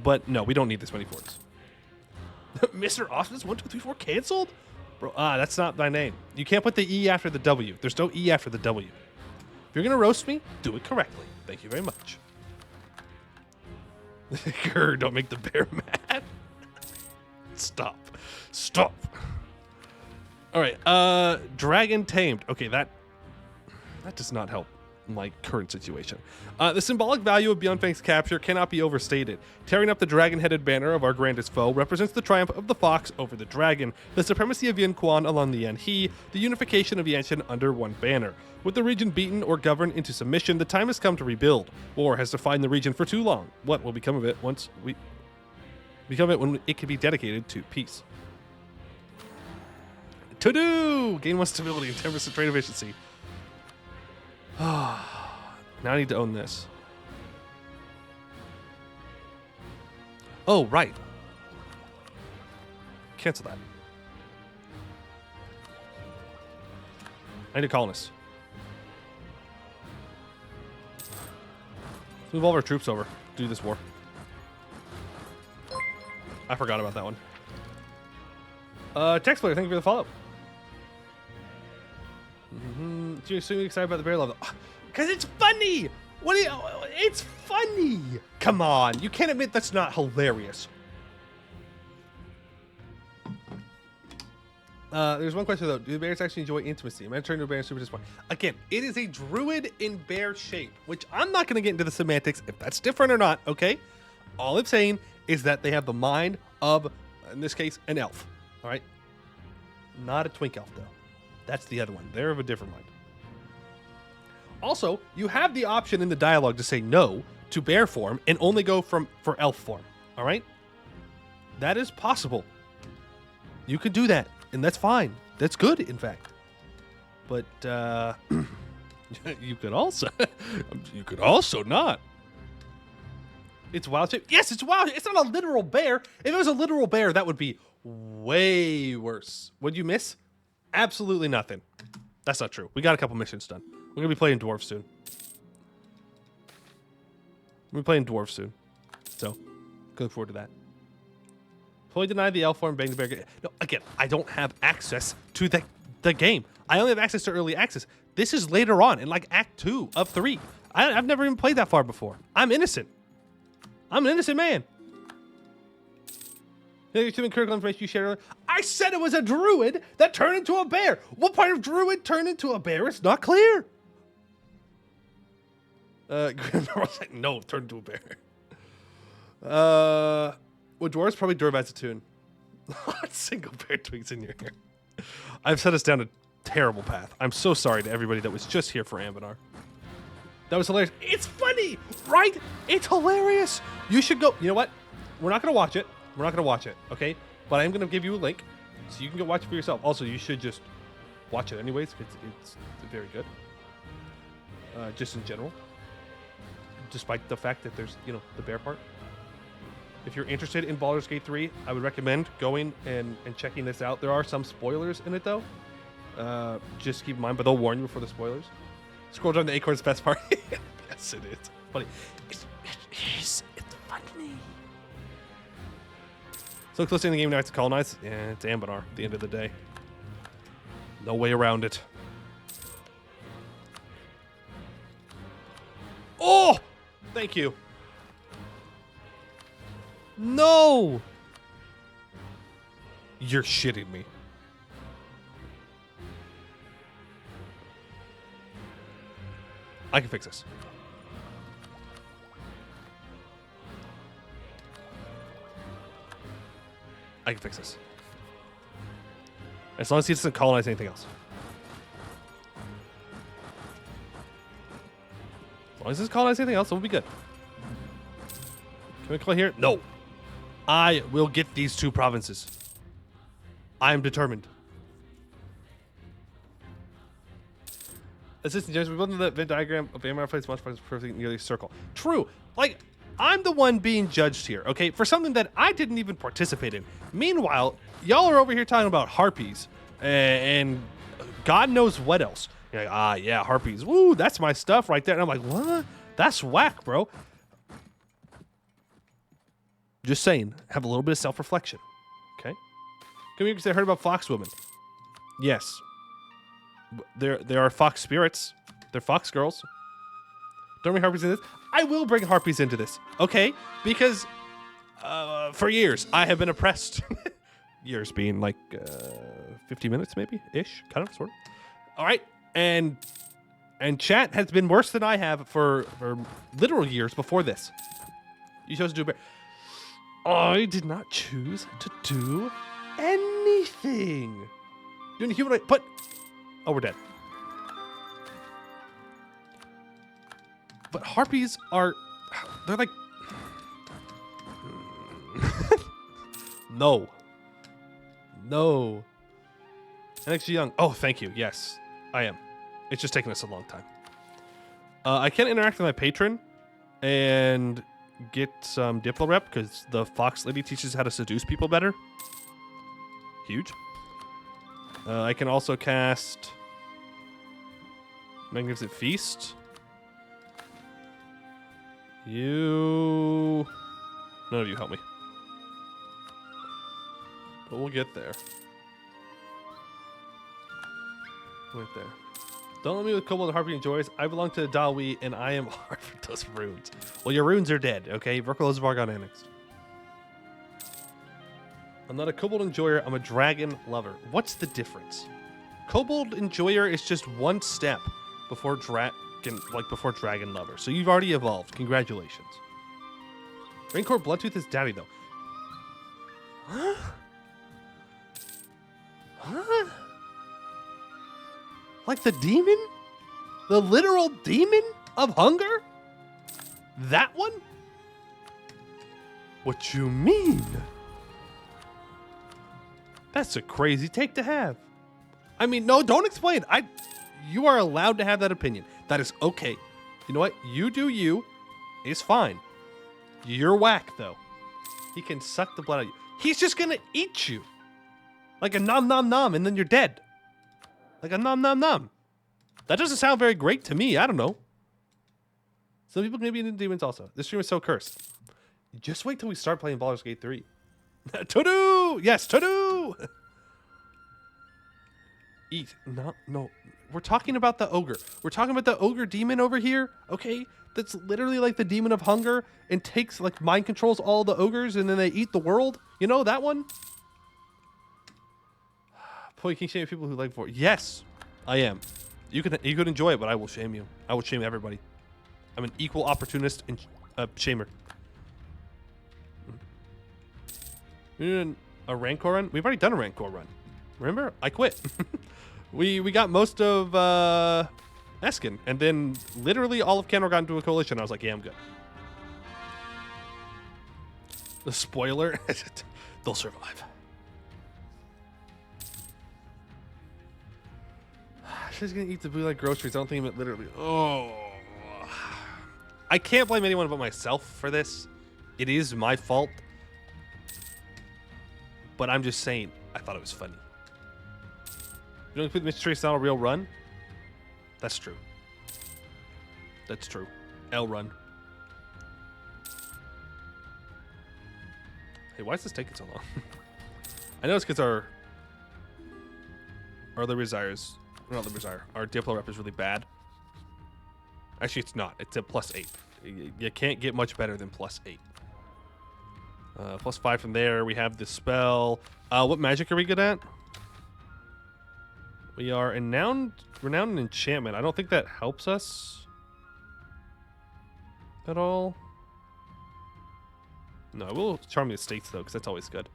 A: But no, we don't need this many forts. Mr. Austin's 1, 2, 3, 4 canceled? Bro, that's not my name. You can't put the E after the W. There's no E after the W. If you're going to roast me, do it correctly. Thank you very much. Grr, don't make the bear mad. Stop. Stop. All right. Dragon tamed. Okay, that does not help my current situation. The symbolic value of Beyond Fang's capture cannot be overstated. Tearing up the dragon-headed banner of our grandest foe represents the triumph of the fox over the dragon, the supremacy of Yin Quan along the Yanhe, the unification of Yanshan under one banner. With the region beaten or governed into submission, the time has come to rebuild. War has defined the region for too long. What will become of it once we become it when it can be dedicated to peace? To do! Gain 1 stability and 10% trade efficiency. Now I need to own this. Oh, right. Cancel that. I need a colonist. Let's move all of our troops over. Do this war. I forgot about that one. Text player, thank you for the follow. You're so excited about the bear level. Because it's funny! What do you... It's funny! Come on, you can't admit that's not hilarious. There's one question though. Do the bears actually enjoy intimacy? Am I turning to a bear in super disappointed? Again, it is a druid in bear shape, which I'm not going to get into the semantics if that's different or not, okay? All I'm saying is that they have the mind of, in this case, an elf. All right? Not a twink elf, though. That's the other one. They're of a different mind. Also, you have the option in the dialogue to say no to bear form and only go for elf form. All right? That is possible. You can do that, and that's fine. That's good, in fact. But you could also not. It's wild shape. Yes, it's wild. It's not a literal bear. If it was a literal bear, that would be way worse. What'd you miss? Absolutely nothing. That's not true. We got a couple missions done. We're going to be playing dwarves soon. We're playing dwarves soon. So, look forward to that. Fully deny the elf form, bang the bear. No, again, I don't have access to the game. I only have access to early access. This is later on in like Act 2 of 3. I've never even played that far before. I'm innocent. I'm an innocent man. You're too critical information you shared earlier. I said it was a druid that turned into a bear. What part of druid turned into a bear? It's not clear. No, turned into a bear. Well, dwarves probably Dûr-Vazhatun. Single bear twigs in your hair. I've set us down a terrible path. I'm so sorry to everybody that was just here for Ambinar. That was hilarious. It's funny, right? It's hilarious. You should go. You know what? We're not going to watch it. We're not going to watch it, okay? But I'm going to give you a link so you can go watch it for yourself. Also, you should just watch it anyways. It's very good. Just in general. Despite the fact that there's, you know, the bear part. If you're interested in Baldur's Gate 3, I would recommend going and checking this out. There are some spoilers in it, though. Just keep in mind, but they'll warn you before the spoilers. Scroll down the Acorn's best part. Yes, it is. Funny. It's funny. So close to the game now to colonize. Yeah, it's Ambinar at the end of the day. No way around it. Oh! Thank you. No! You're shitting me. I can fix this. I can fix this. As long as he doesn't colonize anything else. As long as he doesn't colonize anything else, we'll be good. Can we call here? No. I will get these 2 provinces. I am determined. Assistant James, we built the Venn diagram of Amar plays much perfect nearly circle. True. Like, I'm the one being judged here, okay, for something that I didn't even participate in. Meanwhile, y'all are over here talking about harpies and God knows what else. You're like, yeah, harpies. Woo, that's my stuff right there. And I'm like, what? That's whack, bro. Just saying, have a little bit of self-reflection, okay? Come here because I heard about fox women. Yes. There are fox spirits. They're fox girls. Don't bring harpies into this. I will bring harpies into this, okay? Because for years, I have been oppressed. Years being like 50 minutes maybe, ish, kind of, sort of. All right, and chat has been worse than I have for literal years before this. You chose to do bear. I did not choose to do anything. Doing human, but oh, we're dead. But harpies are, they're like, no. NXG Young. Oh, thank you. Yes, I am. It's just taking us a long time. I can't interact with my patron and get some Diplo rep because the Fox Lady teaches how to seduce people better. Huge. I can also cast Magnificent Feast. None of you help me. But we'll get there. Right there. Don't let me with Kobold and Harpy and Joys. I belong to Dalwi, and I am hard for those runes. Well, your runes are dead, okay? Verkalozavar got annexed. I'm not a Kobold Enjoyer. I'm a Dragon Lover. What's the difference? Kobold Enjoyer is just one step before Dragon Lover. So you've already evolved. Congratulations. Raincore Bloodtooth is daddy, though. Huh? Huh? Like the demon? The literal demon of hunger? That one? What you mean? That's a crazy take to have. I mean, no, don't explain. You are allowed to have that opinion. That is okay. You know what? You do you. It's fine. You're whack, though. He can suck the blood out of you. He's just gonna eat you. Like a nom nom nom, and then you're dead. Like a nom nom nom. That doesn't sound very great to me. I don't know. Some people can be into demons also. This stream is so cursed. Just wait till we start playing Baldur's Gate 3. To-do! Yes, to-do! Eat. No. We're talking about the ogre. We're talking about the ogre demon over here, okay? That's literally like the demon of hunger and takes, like, mind controls all the ogres and then they eat the world. You know that one? Boy, you can shame people who like for yes, I am. You could enjoy it, but I will shame you. I will shame everybody. I'm an equal opportunist and shamer. We did a Rancor run. We've already done a Rancor run. Remember? I quit. we got most of Eskin, and then literally all of Canor got into a coalition. I was like, yeah, I'm good. The spoiler, they'll survive. She's gonna eat the blue like groceries. I don't think it literally. Oh, I can't blame anyone but myself for this. It is my fault. But I'm just saying, I thought it was funny. You don't put Mr. Trace not a real run? That's true. That's true. L run. Hey, why is this taking so long? I know it's because our Our Liberty Desires, not Liberty Desire, our Diplo rep is really bad. Actually, it's not. It's a +8. You can't get much better than +8. +5 from there. We have the spell. What magic are we good at? We are renowned in enchantment. I don't think that helps us at all. No, we'll charm the estates though, because that's always good.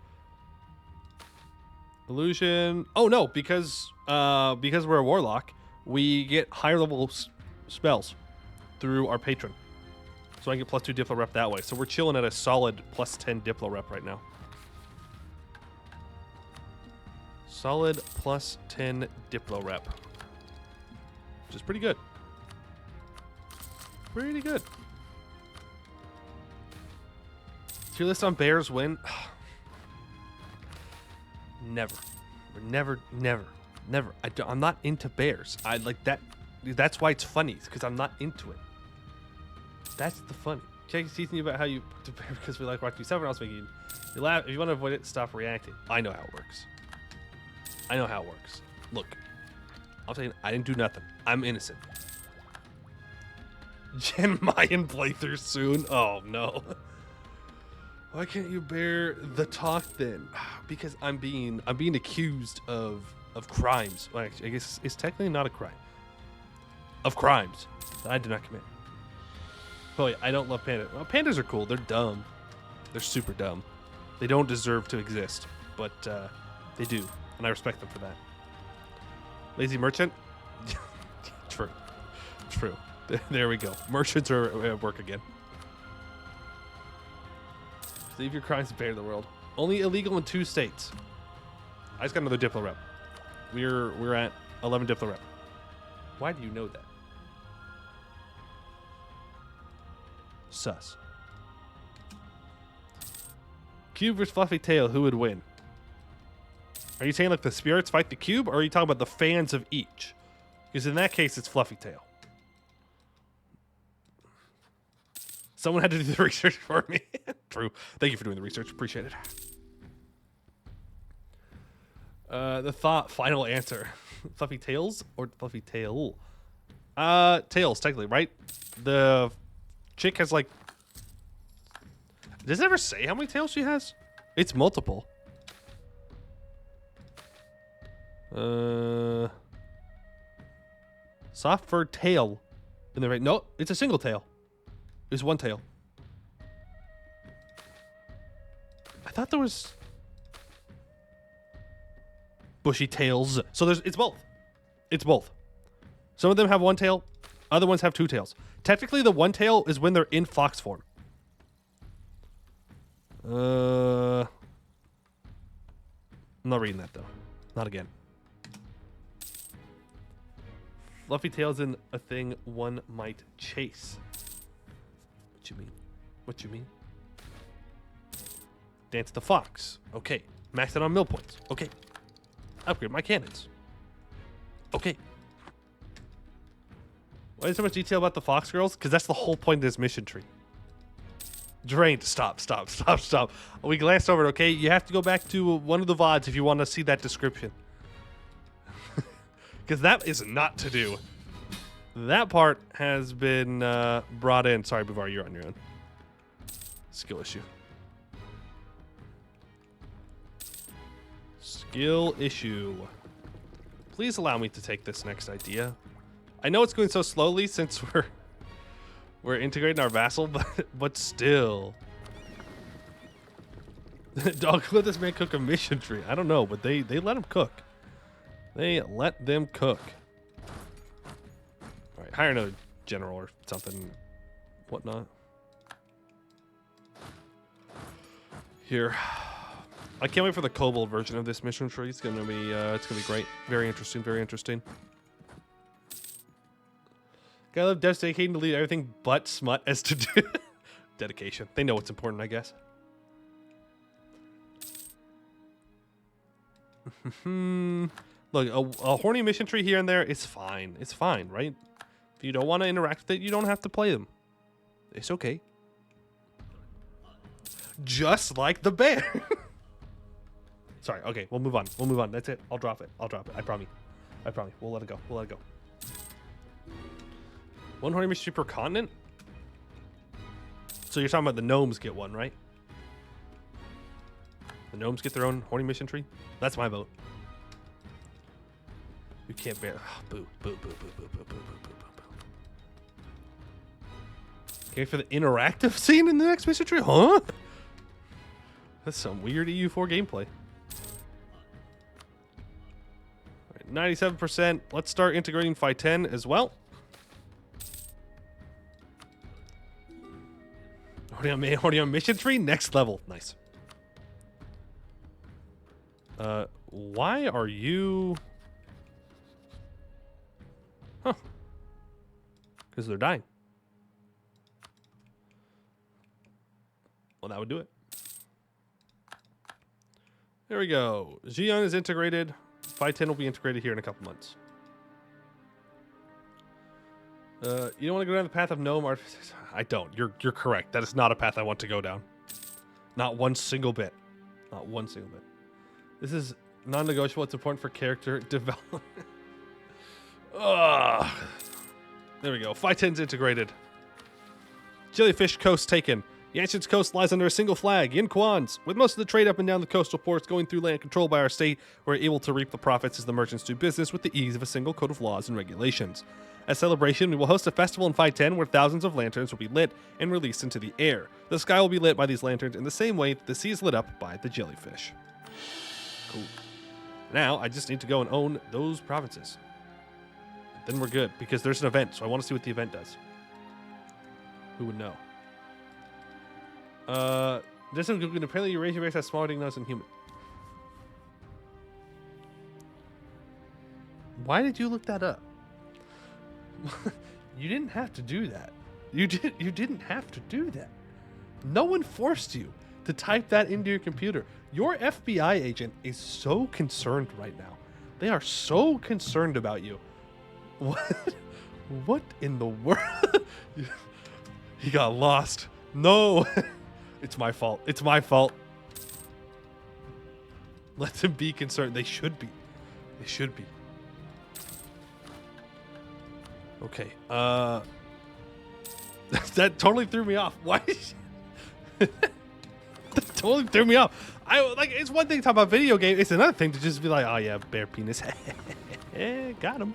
A: Illusion. Oh no, because we're a warlock, we get higher level spells through our patron. So I can get +2 Diplo rep that way. So we're chilling at a solid +10 Diplo rep right now. Solid +10 Diplo rep, which is pretty good. Pretty good. Tier list on bears win. Never. I'm not into bears. I like that. That's why it's funny. It's because I'm not into it. That's the funny. Jake's teaching you about how you do bear because we like watching someone else making you laugh. If you want to avoid it, stop reacting. I know how it works. Look, I'm saying I didn't do nothing. I'm innocent. Gen Mayan playthrough soon. Oh no. Why can't you bear the talk then? Because I'm being accused of crimes. Well, actually, I guess it's technically not a crime. Of crimes that I did not commit. Oh yeah, I don't love pandas. Well, pandas are cool. They're dumb. They're super dumb. They don't deserve to exist, but they do, and I respect them for that. Lazy merchant. True. There we go. Merchants are at work again. Leave your crimes to bear the world. Only illegal in 2 states. I just got another Diplo rep. We're at 11 Diplo rep. Why do you know that? Sus. Cube versus Fluffy Tail, who would win? Are you saying like the spirits fight the cube, or are you talking about the fans of each? Because in that case, it's Fluffy Tail. Someone had to do the research for me. True. Thank you for doing the research. Appreciate it. The final answer. Fluffy Tails or Fluffy Tail? Tails, technically, right? The chick has like... Does it ever say how many tails she has? It's multiple. Soft fur tail. In the right? No, it's a single tail. There's one tail. I thought there was bushy tails. So it's both. It's both. Some of them have one tail. Other ones have 2 tails. Technically, the one tail is when they're in fox form. I'm not reading that though. Not again. Fluffy tails in a thing one might chase. What you mean? Dance the fox. Okay. Max it on mill points. Okay. Upgrade my cannons. Okay. Why is so much detail about the fox girls? Because that's the whole point of this mission tree. Drained. Stop. We glanced over it, okay? You have to go back to one of the VODs if you want to see that description. Because that is not to do. That part has been brought in. Sorry, Buvar, you're on your own. Skill issue. Skill issue. Please allow me to take this next idea. I know it's going so slowly since we're integrating our vassal, but still. Dog, let this man cook a mission tree. I don't know, but they let him cook. They let them cook. All right, hire another general or something, whatnot. Here, I can't wait for the kobold version of this mission tree. It's gonna be great. Very interesting. Very interesting. Gotta love devs dedicating to leave everything but smut as to do. Dedication. They know what's important, I guess. Look, a horny mission tree here and there is fine. It's fine, right? If you don't want to interact with it, you don't have to play them. It's okay. Just like the bear. Sorry, okay, we'll move on. That's it. I'll drop it. I promise. I promise. We'll let it go. We'll let it go. 1 horny mission tree per continent? So you're talking about the gnomes get one, right? The gnomes get their own horny mission tree? That's my vote. You can't bear. Oh, boo, boo, boo, boo, boo, boo, boo, boo, boo, boo. Okay, for the interactive scene in the next mission tree? Huh? That's some weird EU4 gameplay. All right, 97%. Let's start integrating Phi 10 as well. Already on mission tree? Next level. Nice. Why are you... Huh. Because they're dying. Well, that would do it. There we go. Xion is integrated. Phi 10 will be integrated here in a couple months. You don't want to go down the path of gnome artifice. I don't. You're correct. That is not a path I want to go down. Not one single bit. Not one single bit. This is non-negotiable. It's important for character development. Ugh. There we go. Phi 10's integrated. Jellyfish Coast taken. Yanshin's coast lies under a single flag, Yin Quan's. With most of the trade up and down the coastal ports going through land controlled by our state, we're able to reap the profits as the merchants do business with the ease of a single code of laws and regulations. As celebration, we will host a festival in Phi 10 where thousands of lanterns will be lit and released into the air. The sky will be lit by these lanterns in the same way that the sea is lit up by the jellyfish. Cool. Now, I just need to go and own those provinces. Then we're good, because there's an event, so I want to see what the event does. Who would know? This is going to apparently Eurasian race has smaller nose than human. Why did you look that up? You didn't have to do that. You didn't have to do that. No one forced you to type that into your computer. Your FBI agent is so concerned right now. They are so concerned about you. What in the world? He got lost. No. It's my fault. It's my fault. Let them be concerned. They should be. They should be. Okay. That totally threw me off. Why? That totally threw me off. It's one thing to talk about video game. It's another thing to just be like, oh yeah, bear penis. Got him.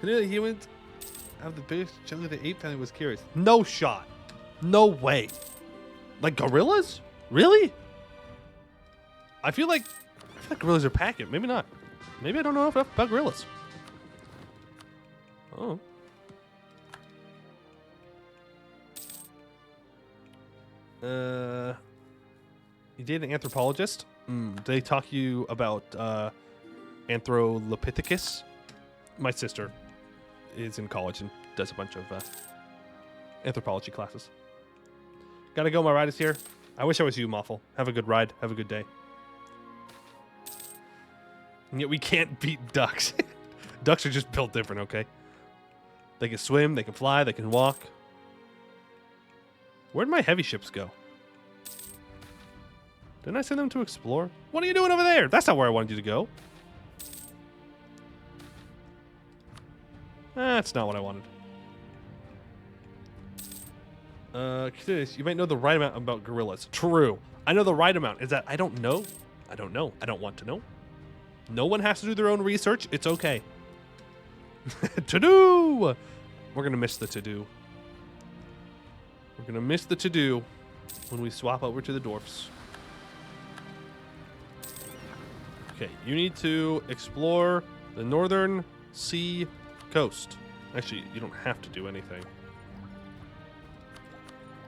A: You know the humans have the biggest chunk of the ape family was curious. No shot. No way. Like gorillas? Really? I feel like gorillas are packing. Maybe not. Maybe I don't know enough about gorillas. Oh. You date an anthropologist? Did they talk to you about Anthropithecus? My sister is in college and does a bunch of anthropology classes. Gotta go, my ride is here. I wish I was you, Moffle. Have a good ride. Have a good day. And yet we can't beat ducks. Ducks are just built different, okay? They can swim, they can fly, they can walk. Where'd my heavy ships go? Didn't I send them to explore? What are you doing over there? That's not where I wanted you to go. That's not what I wanted. You might know the right amount about gorillas. True. I know the right amount. Is that I don't know? I don't know. I don't want to know. No one has to do their own research. It's okay. To-do! We're going to miss the to-do. We're going to miss the to-do when we swap over to the dwarfs. Okay, you need to explore the northern sea coast. Actually, you don't have to do anything.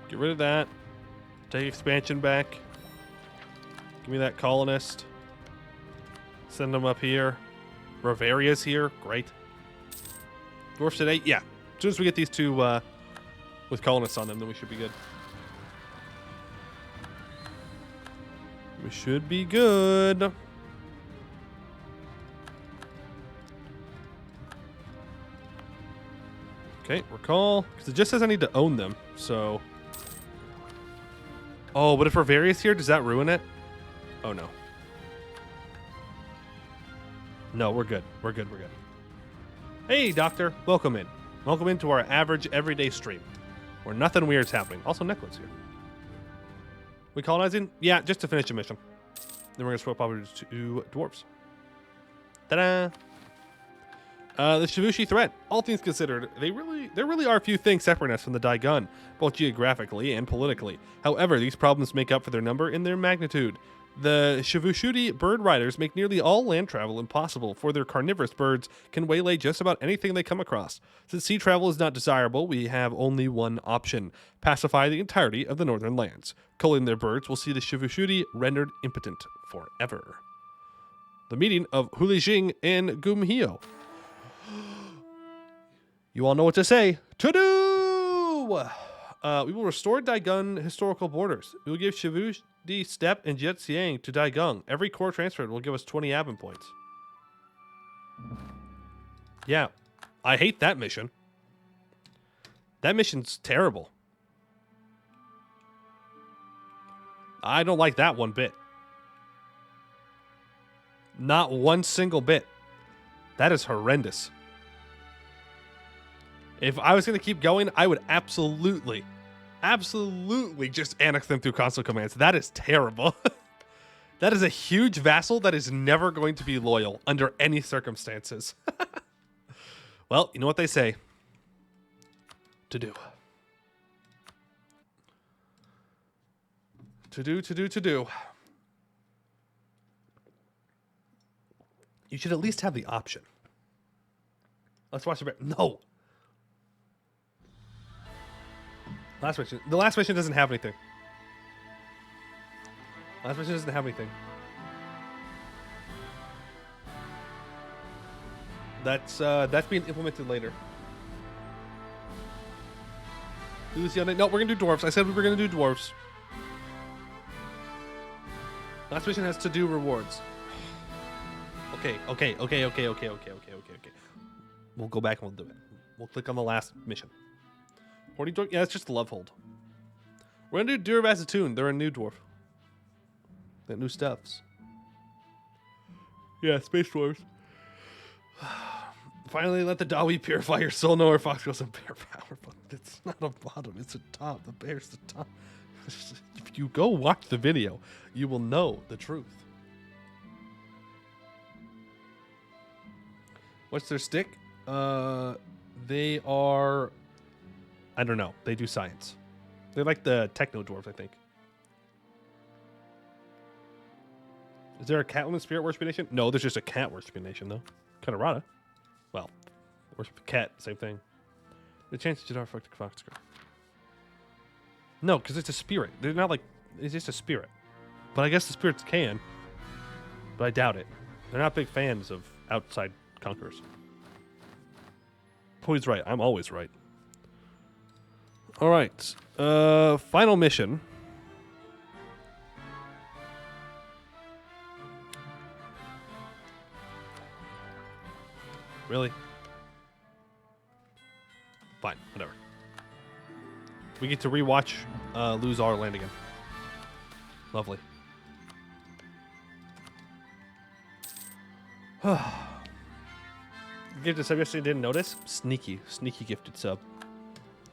A: Get rid of that. Take expansion back. Give me that colonist. Send them up here. Bavaria's here. Great. Dwarfs at 8. Yeah. As soon as we get these two with colonists on them, then we should be good. We should be good. Okay, recall. Because it just says I need to own them, so... Oh, but if Bavaria's here, does that ruin it? Oh, no. No, we're good. We're good. We're good. Hey, Doctor. Welcome in. Welcome into our average everyday stream where nothing weird's happening. Also, Necklace here. We colonizing? Yeah, just to finish a mission. Then we're going to swap over to dwarves. Ta-da! The Shivushi threat. All things considered, there really are few things separating us from the Daigun, both geographically and politically. However, these problems make up for their number in their magnitude. The Shivushudi bird riders make nearly all land travel impossible, for their carnivorous birds can waylay just about anything they come across. Since sea travel is not desirable, we have only one option: pacify the entirety of the northern lands. Culling their birds will see the Shivushudi rendered impotent forever. The meeting of Hulijing and Gumhio. You all know what to say. To do! We will restore Daigun historical borders. We will give Shivushdi Steppe and Jetsiang to Daigung. Every core transferred will give us 20 admin points. Yeah, I hate that mission. That mission's terrible. I don't like that one bit. Not one single bit. That is horrendous. If I was going to keep going, I would absolutely just annex them through console commands. That is terrible. That is a huge vassal that is never going to be loyal under any circumstances. Well, you know what they say. To do. To do. You should at least have the option. Let's watch the... No! Last mission. The last mission doesn't have anything. Last mission doesn't have anything. That's being implemented later. No, we're gonna do dwarves. I said we were gonna do dwarves. Last mission has to do rewards. Okay. We'll go back and we'll do it. We'll click on the last mission. Yeah, it's just the love hold. We're gonna do Dûr-Vazhatun. They're a new dwarf. They got new stuffs. Yeah, space dwarves. Finally, let the Dawi purify your soul. No, or Fox goes in bear power, but it's not a bottom, it's a top. The bear's the top. If you go watch the video, you will know the truth. What's their stick? They are... I don't know. They do science. They're like the techno dwarves, I think. Is there a Catwoman spirit worshiping nation? No, there's just a cat worshiping nation, though. Katarata. Well, worship a cat, same thing. The chance to Jadar fucked Fox girl. No, because it's a spirit. They're not like... It's just a spirit. But I guess the spirits can. But I doubt it. They're not big fans of outside conquerors. Always right. I'm always right. All right. Final mission. Really? Fine. Whatever. We get to rewatch lose our land again. Lovely. Gifted sub yesterday, didn't notice. Sneaky gifted sub.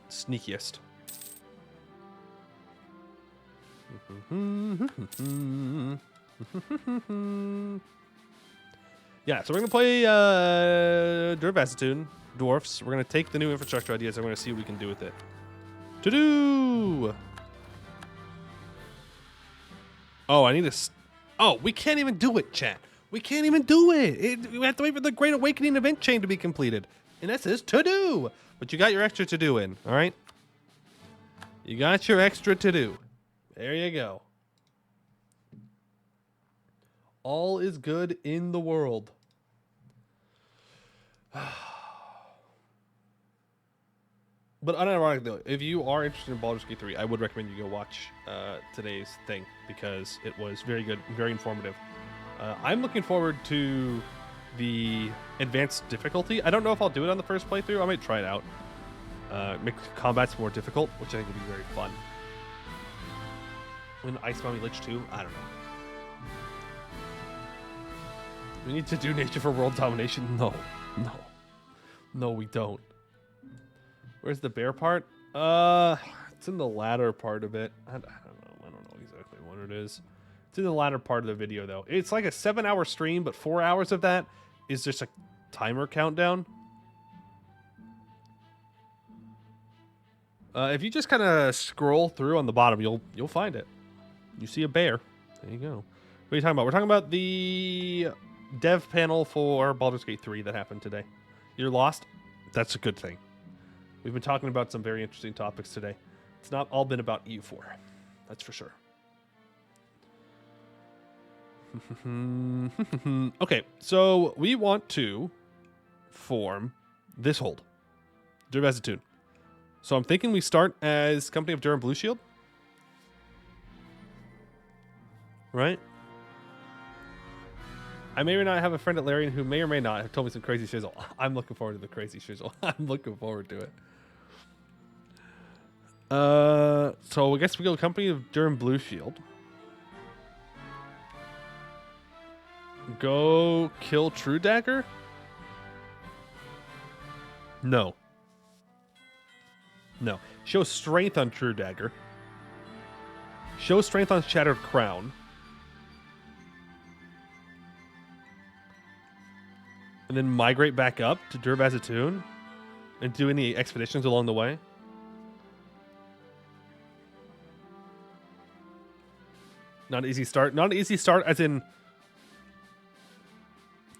A: Sneakiest. Yeah, so we're gonna play Dûr-Vazhatun, dwarfs. We're gonna take the new infrastructure ideas. And we're gonna see what we can do with it. To do. Oh, I need to. Oh, we can't even do it, chat. We can't even do it. We have to wait for the Great Awakening event chain to be completed. And that says to do. But you got your extra to do in, all right? You got your extra to do. There you go. All is good in the world. But unironically, though, if you are interested in Baldur's Gate 3, I would recommend you go watch today's thing because it was very good, very informative. I'm looking forward to the advanced difficulty. I don't know if I'll do it on the first playthrough. I might try it out. Make combats more difficult, which I think would be very fun. When Ice Mommy Lich 2? I don't know. We need to do nature for world domination. No. No. No, we don't. Where's the bear part? It's in the latter part of it. I don't know exactly what it is. It's in the latter part of the video, though. It's like a 7-hour stream, but 4 hours of that is just a timer countdown. If you just kind of scroll through on the bottom, you'll find it. You see a bear. There you go. What are you talking about? We're talking about the dev panel for Baldur's Gate 3 that happened today. You're lost? That's a good thing. We've been talking about some very interesting topics today. It's not all been about EU4. That's for sure. Okay, so we want to form this hold. Dûr-Vazhatun. So I'm thinking we start as Company of Dûr and Blue Shield. Right? I may or not have a friend at Larian who may or may not have told me some crazy shizzle. I'm looking forward to the crazy shizzle. I'm looking forward to it. So I guess we go Company of Dûr and Blue Shield. Go kill True Dagger? No. No. Show strength on True Dagger. Show strength on Shattered Crown. And then migrate back up to Dûr-Vazhatun and do any expeditions along the way. Not an easy start. Not an easy start as in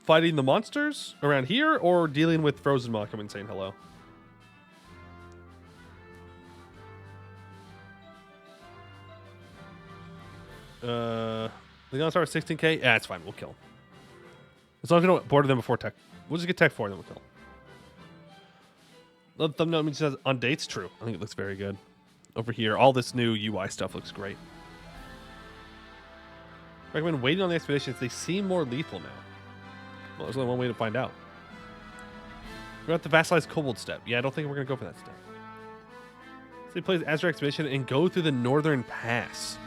A: fighting the monsters around here or dealing with Frozen Maw coming saying hello. They're gonna start with 16k? Yeah, it's fine. We'll kill them. As long as we don't border them before tech. We'll just get tech for them, we'll kill them. The thumbnail means it says on dates. True. I think it looks very good. Over here, all this new UI stuff looks great. Recommend waiting on the expeditions. They seem more lethal now. Well, there's only one way to find out. We're at the vassalized kobold step. Yeah, I don't think we're going to go for that step. So he plays Azure Expedition and go through the northern pass.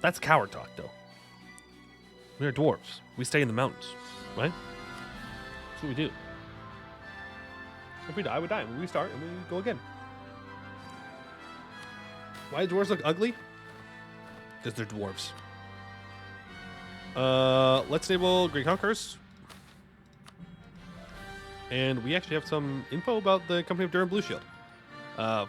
A: That's coward talk, though. We are dwarves. We stay in the mountains, right? That's what we do. If we die, we die. We restart and we go again. Why do dwarves look ugly? Because they're dwarves. Let's enable Great Conquerors. And we actually have some info about the Company of Dûr and Blue Shield.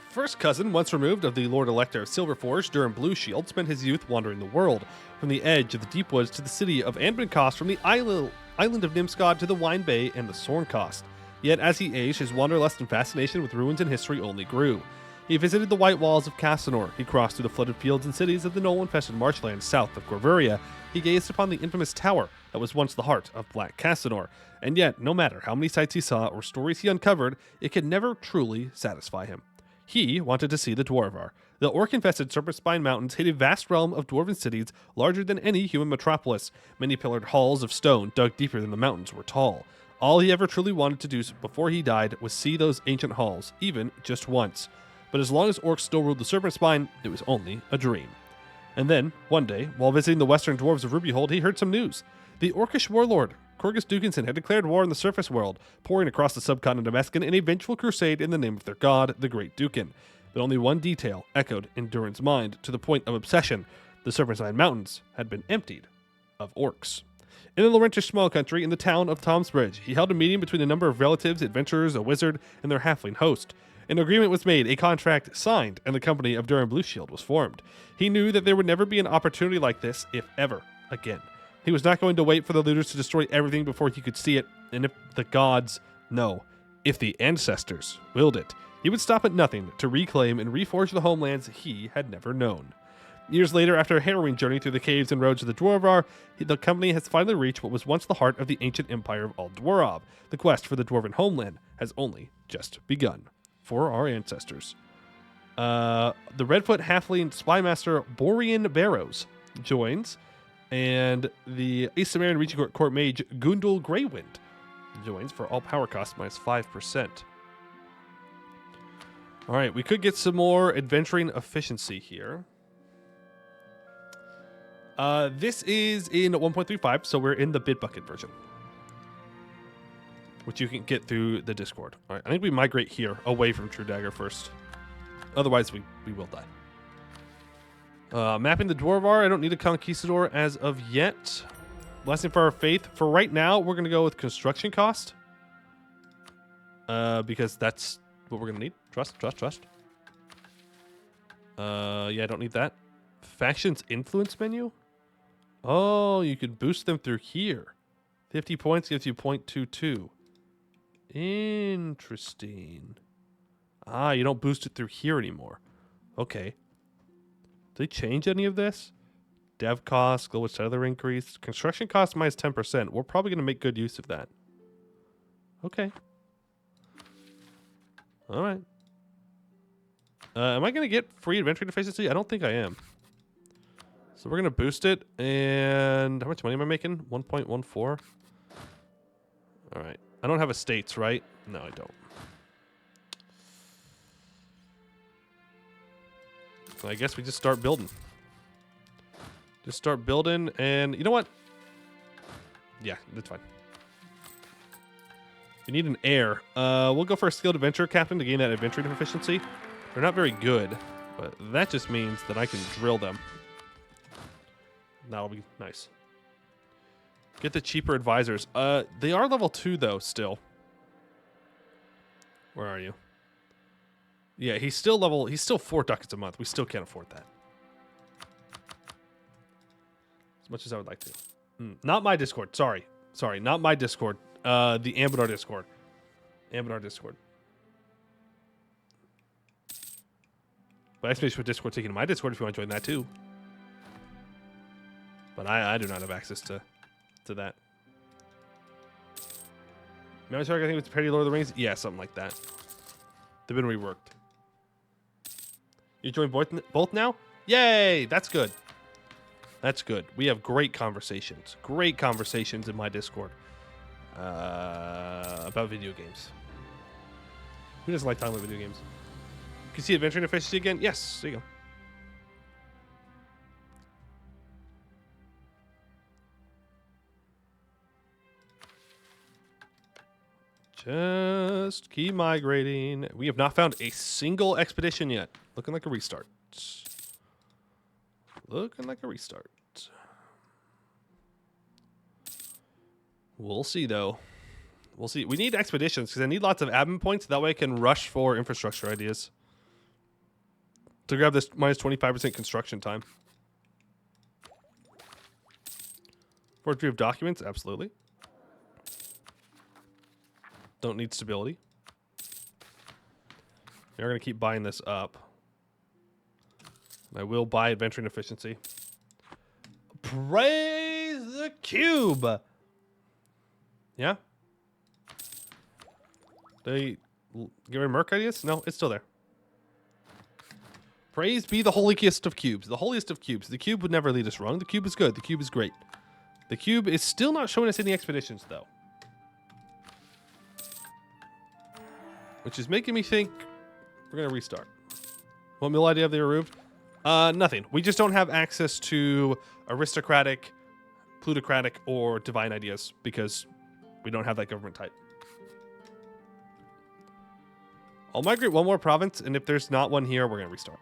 A: First cousin, once removed of the Lord Elector of Silverforge, Dûr and Blue Shield, spent his youth wandering the world, from the edge of the deep woods to the city of Anbenkost, from the island of Nimskod to the Wine Bay and the Sornkost. Yet as he aged, his wanderlust and fascination with ruins and history only grew. He visited the white walls of Casanor. He crossed through the flooded fields and cities of the gnoll-infested marshlands south of Corvuria. He gazed upon the infamous tower that was once the heart of Black Casanor. And yet, no matter how many sights he saw or stories he uncovered, it could never truly satisfy him. He wanted to see the Dwarvar. The orc-infested Serpent Spine Mountains hid a vast realm of dwarven cities larger than any human metropolis. Many pillared halls of stone dug deeper than the mountains were tall. All he ever truly wanted to do before he died was see those ancient halls, even just once. But as long as orcs still ruled the Serpent Spine, it was only a dream. And then, one day, while visiting the western dwarves of Rubyhold, he heard some news. The orcish warlord, Corgus Dukinson, had declared war on the surface world, pouring across the subcontinent of Eskin in a vengeful crusade in the name of their god, the Great Dukin. But only one detail echoed in Durin's mind to the point of obsession. The Serpent Spine Mountains had been emptied of orcs. In the Laurentish small country, in the town of Tomsbridge, he held a meeting between a number of relatives, adventurers, a wizard, and their halfling host. An agreement was made, a contract signed, and the Company of Dûr and Blue Shield was formed. He knew that there would never be an opportunity like this, if ever, again. He was not going to wait for the looters to destroy everything before he could see it, and if the gods, no, if the ancestors willed it, he would stop at nothing to reclaim and reforge the homelands he had never known. Years later, after a harrowing journey through the caves and roads of the Dwarvar, the company has finally reached what was once the heart of the ancient empire of Aldworab. The quest for the dwarven homeland has only just begun. For our ancestors. The Redfoot Halfling Spymaster Borean Barrows joins, and the Asumerian Regent Court Mage Gundul Greywind joins for all power costs minus 5%. All right, we could get some more adventuring efficiency here. This is in 1.35, so we're in the Bitbucket version, which you can get through the Discord. All right, I think we migrate here away from True Dagger first. Otherwise, we will die. Mapping the Dwarf-Orc. I don't need a Conquistador as of yet. Blessing for our faith. For right now, we're going to go with construction cost. Because that's what we're going to need. Trust. Yeah, I don't need that. Factions influence menu? Oh, you could boost them through here. 50 points gives you 0.22. Interesting. Ah, you don't boost it through here anymore. Okay. Did they change any of this? Dev cost, global settler increase. Construction cost minus 10%. We're probably going to make good use of that. Okay. All right. Am I going to get free adventure efficiency? I don't think I am. So we're going to boost it. And how much money am I making? 1.14. All right. I don't have estates, right? No, I don't. So I guess we just start building. Just start building, and you know what? Yeah, that's fine. We need an heir. We'll go for a skilled adventure captain to gain that adventure proficiency. They're not very good, but that just means that I can drill them. That'll be nice. Get the cheaper advisors. They are level 2 though, still. Where are you? Yeah, he's still 4 ducats a month. We still can't afford that. As much as I would like to. Not my Discord. Sorry, not my Discord. The Ambadar Discord. But exclamation for Discord taking my Discord if you want to join that too. But I do not have access to that. Memory Shark, I think it's Parody Lord of the Rings. Yeah, something like that. They've been reworked. You join both now? Yay! That's good. That's good. We have great conversations. Great conversations in my Discord. About video games. Who doesn't like talking about video games? You can see adventure and efficiency again? Yes, there you go. Just keep migrating. We have not found a single expedition yet. Looking like a restart. We'll see, though. We'll see. We need expeditions because I need lots of admin points. That way I can rush for infrastructure ideas. To grab this minus 25% construction time. Forgery of documents? Absolutely. Don't need stability. We're going to keep buying this up. I will buy adventure and efficiency. Praise the cube! Yeah? They get rid of Merc ideas? No, it's still there. Praise be the holiest of cubes. The holiest of cubes. The cube would never lead us wrong. The cube is good. The cube is great. The cube is still not showing us any expeditions, though. Which is making me think we're going to restart. What mill idea have they removed? Nothing. We just don't have access to aristocratic, plutocratic, or divine ideas because we don't have that government type. I'll migrate one more province, and if there's not one here, we're going to restart.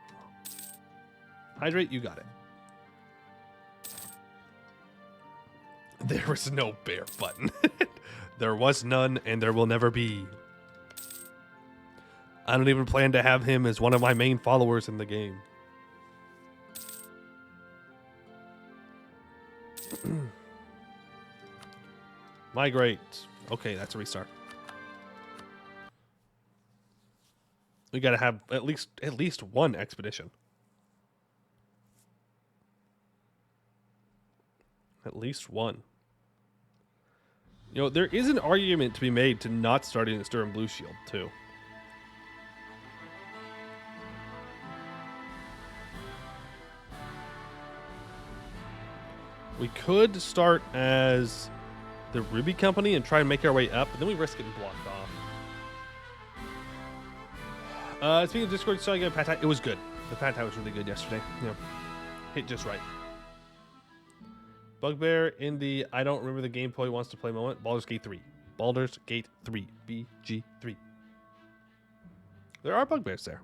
A: Hydrate, you got it. There was no bear button. There was none, and there will never be. I don't even plan to have him as one of my main followers in the game. Migrate. Okay, that's a restart. We gotta have at least one expedition. At least one. You know, there is an argument to be made to not starting a Stir and Blue Shield, too. We could start as the Ruby Company and try and make our way up, but then we risk getting blocked off. Speaking of Discord, so I got Pad Thai. It was good. The Pad Thai was really good yesterday. You know, hit just right. Bugbear in the I don't remember the gameplay wants to play moment. Baldur's Gate 3. Baldur's Gate 3. BG3. There are bugbears there.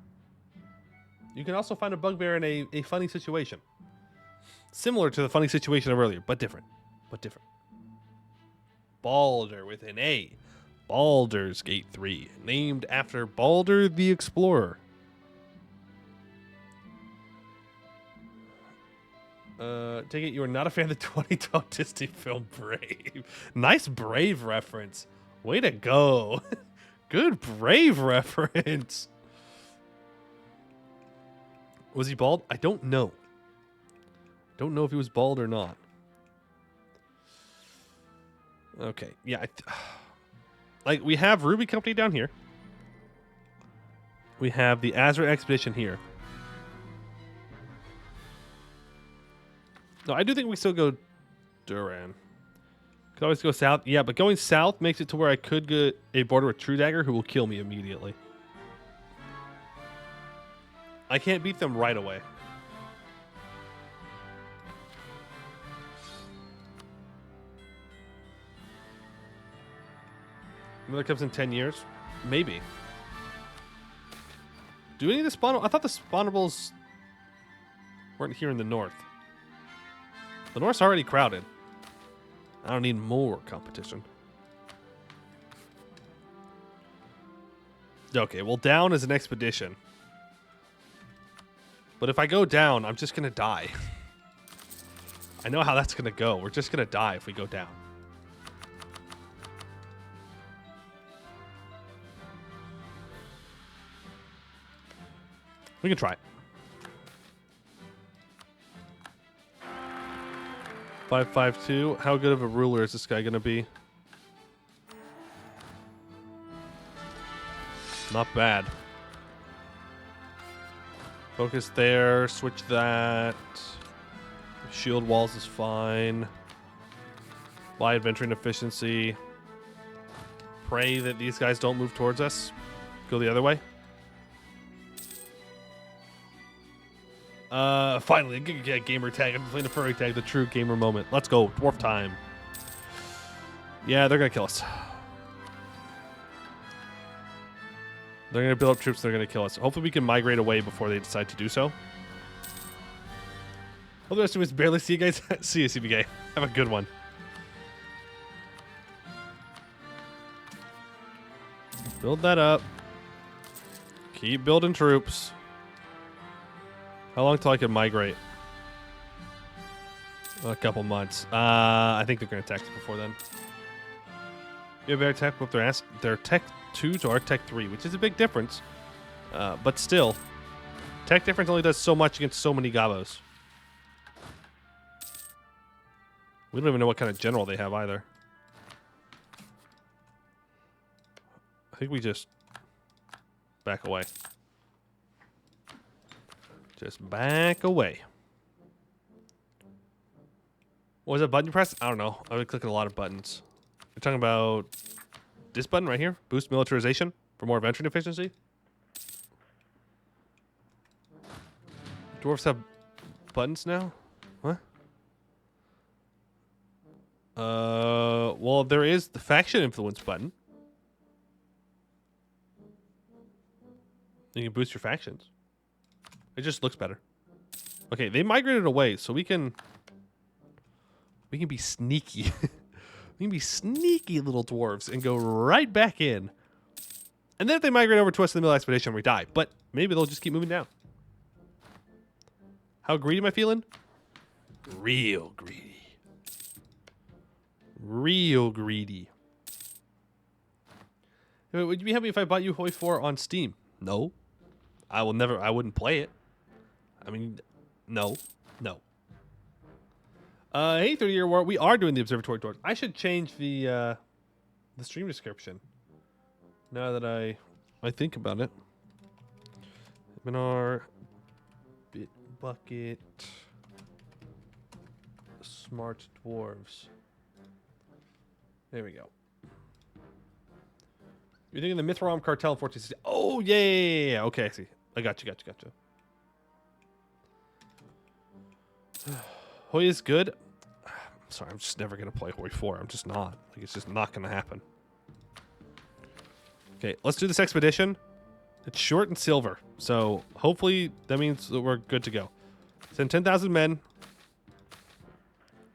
A: You can also find a bugbear in a funny situation. Similar to the funny situation of earlier, but different. But different. Baldur with an A. Baldur's Gate 3. Named after Baldur the Explorer. Take it you are not a fan of the 2012 Disney film Brave. Nice Brave reference. Way to go. Good Brave reference. Was he bald? I don't know. Don't know if he was bald or not. Okay. Yeah. Like, we have Ruby Company down here. We have the Azra Expedition here. No, I do think we still go Duran. Could always go south. Yeah, but going south makes it to where I could get a border with True Dagger who will kill me immediately. I can't beat them right away. Maybe that comes in 10 years? Maybe. Do any of the spawn... I thought the spawnables weren't here in the north. The north's already crowded. I don't need more competition. Okay, well, down is an expedition. But if I go down, I'm just going to die. I know how that's going to go. We're just going to die if we go down. We can try it. 552. How good of a ruler is this guy going to be? Not bad. Focus there. Switch that. Shield walls is fine. Fly adventuring efficiency. Pray that these guys don't move towards us. Go the other way. Finally, a gamer tag. I'm playing a furry tag, the true gamer moment. Let's go. Dwarf time. Yeah, they're going to kill us. They're going to build up troops. They're going to kill us. Hopefully we can migrate away before they decide to do so. Well, the rest of us barely see you guys. See you, CBK. Have a good one. Build that up. Keep building troops. How long till I can migrate? A couple months. I think they're going to attack us before then. You have better attack with their Tech 2 to our Tech 3, which is a big difference. But still, Tech difference only does so much against so many Gabos. We don't even know what kind of general they have either. I think we just back away. Just back away. What was that button you pressed? I don't know. I've been clicking a lot of buttons. You're talking about this button right here? Boost militarization for more adventuring efficiency? Dwarves have buttons now? What? Well, there is the faction influence button. You can boost your factions. It just looks better. Okay, they migrated away, so we can be sneaky. We can be sneaky little dwarves and go right back in. And then if they migrate over to us in the middle of the expedition, we die. But maybe they'll just keep moving down. How greedy am I feeling? Real greedy. Real greedy. Would you be happy if I bought you Hoi 4 on Steam? No. I wouldn't play it. I mean, no. Hey, 30-year war. We are doing the observatory tours. I should change the stream description. Now that I think about it. Webinar, Bitbucket, Smart Dwarves. There we go. You're thinking the Mithram Cartel 1460. Oh, yeah. Okay, I see. I got you. Hoi is good. sorry, I'm just never going to play Hoi 4. I'm just not. Like, it's just not going to happen. Okay, let's do this expedition. It's short and silver, so hopefully that means that we're good to go. Send 10,000 men.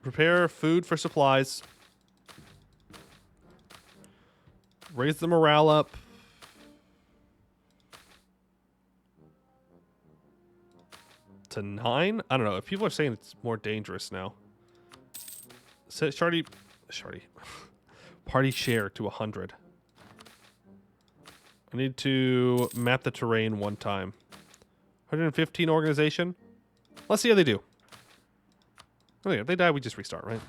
A: Prepare food for supplies. Raise the morale up. To 9? I don't know. If people are saying it's more dangerous now. Set party share to 100. I need to map the terrain one time. 115 organization. Let's see how they do. Oh yeah, if they die, we just restart, right?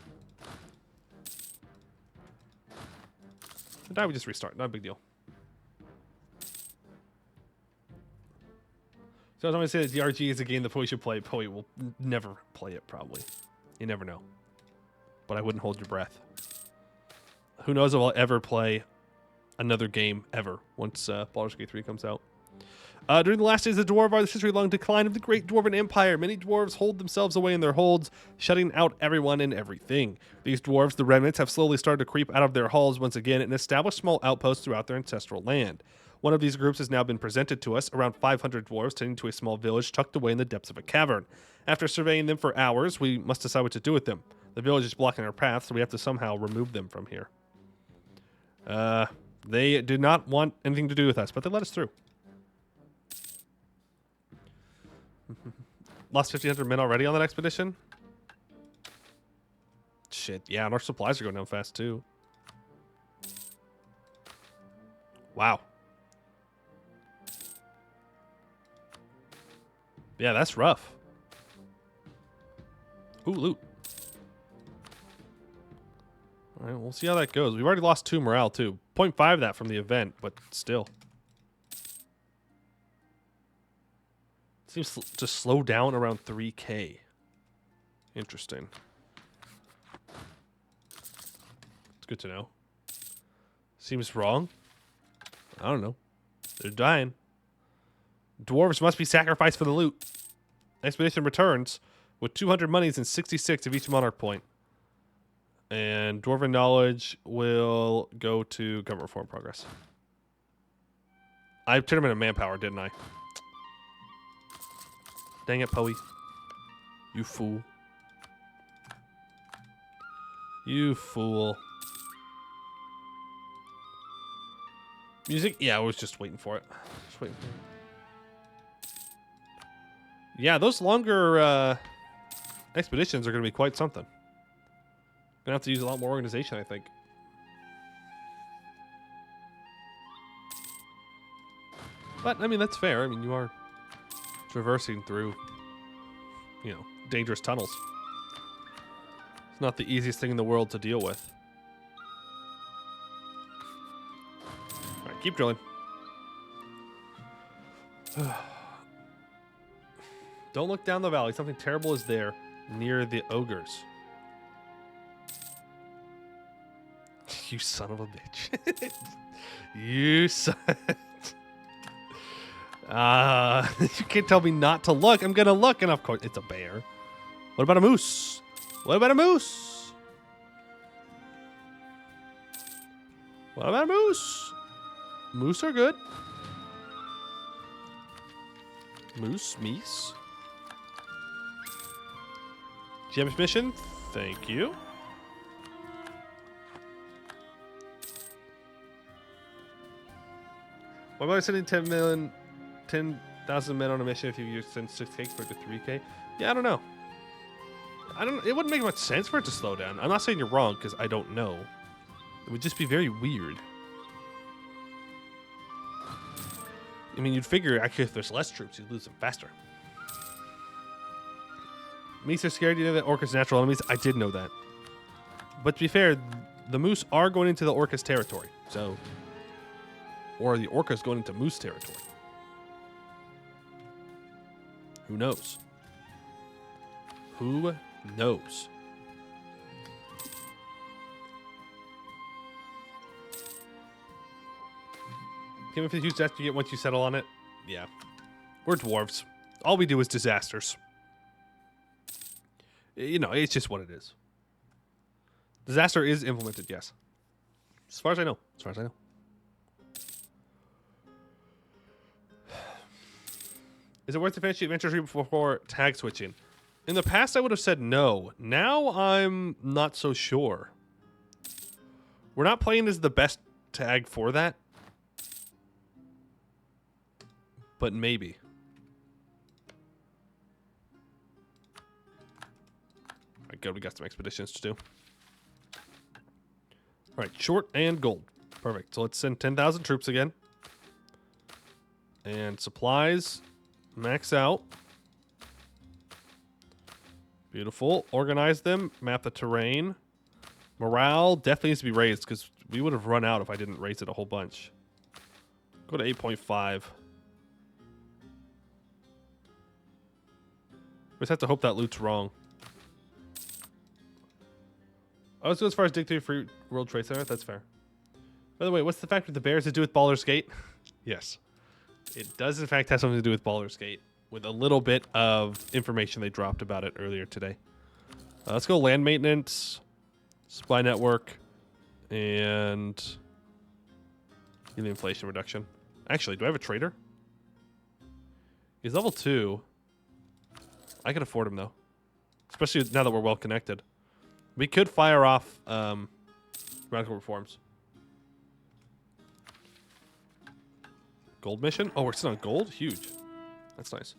A: If they die, we just restart. Not a big deal. So I was going to say that DRG is a game that Poi should play. Poi will never play it, probably. You never know. But I wouldn't hold your breath. Who knows if I'll ever play another game ever once Baldur's Gate 3 comes out. During the last days of the Dwarf, century-long decline of the great Dwarven Empire, many dwarves hold themselves away in their holds, shutting out everyone and everything. These dwarves, the remnants, have slowly started to creep out of their halls once again and establish small outposts throughout their ancestral land. One of these groups has now been presented to us, around 500 dwarves tending to a small village tucked away in the depths of a cavern. After surveying them for hours, we must decide what to do with them. The village is blocking our path, so we have to somehow remove them from here. They did not want anything to do with us, but they let us through. Lost 1,500 men already on that expedition? Shit, yeah, and our supplies are going down fast, too. Wow. Yeah, that's rough. Ooh, loot. All right, we'll see how that goes. We've already lost 2 morale, too. 0.5 of that from the event, but still. Seems to slow down around 3K. Interesting. It's good to know. Seems wrong. I don't know. They're dying. Dwarves must be sacrificed for the loot. Expedition returns with 200 monies and 66 of each monarch point. And Dwarven knowledge will go to government reform progress. I turned him into manpower, didn't I? Dang it, Poey. You fool. You fool. Music? Yeah, I was just waiting for it. Just waiting for it. Yeah, those longer expeditions are going to be quite something. Gonna have to use a lot more organization, I think. But, I mean, that's fair. I mean, you are traversing through, you know, dangerous tunnels. It's not the easiest thing in the world to deal with. Alright, keep drilling. Don't look down the valley. Something terrible is there near the ogres. You son of a bitch. You son. You can't tell me not to look. I'm gonna look, and of course, it's a bear. What about a moose? What about a moose? What about a moose? Moose are good. Moose, meese. Gem mission. Thank you. What about sending 10,000 men on a mission if you send 6K for it to 3K? Yeah, I don't know. It wouldn't make much sense for it to slow down. I'm not saying you're wrong because I don't know. It would just be very weird. I mean, you'd figure actually if there's less troops, you'd lose them faster. Meese are scared. You know that Orcas natural enemies? I did know that. But to be fair, the moose are going into the Orcas territory, so. Or the Orcas going into moose territory. Who knows? Who knows? Give me 50 huge death you get once you settle on it. Yeah. We're dwarves. All we do is disasters. You know, it's just what it is. Disaster is implemented, yes. As far as I know. As far as I know. Is it worth to finish the adventure tree before tag switching? In the past, I would have said no. Now, I'm not so sure. We're not playing as the best tag for that. But maybe. Alright, good. We got some expeditions to do. Alright, short and gold. Perfect. So let's send 10,000 troops again. And supplies. Max out. Beautiful. Organize them. Map the terrain. Morale definitely needs to be raised because we would have run out if I didn't raise it a whole bunch. Go to 8.5. We just have to hope that loot's wrong. I was go as far as dig through Free World Trade Center. That's fair. By the way, what's the fact with the bears to do with Baldur's Gate? Yes. It does, in fact, have something to do with Baldur's Gate, with a little bit of information they dropped about it earlier today. Let's go land maintenance, supply network, and the inflation reduction. Actually, do I have a trader? He's level 2. I can afford him, though. Especially now that we're well connected. We could fire off radical reforms. Gold mission? Oh, we're still on gold? Huge. That's nice.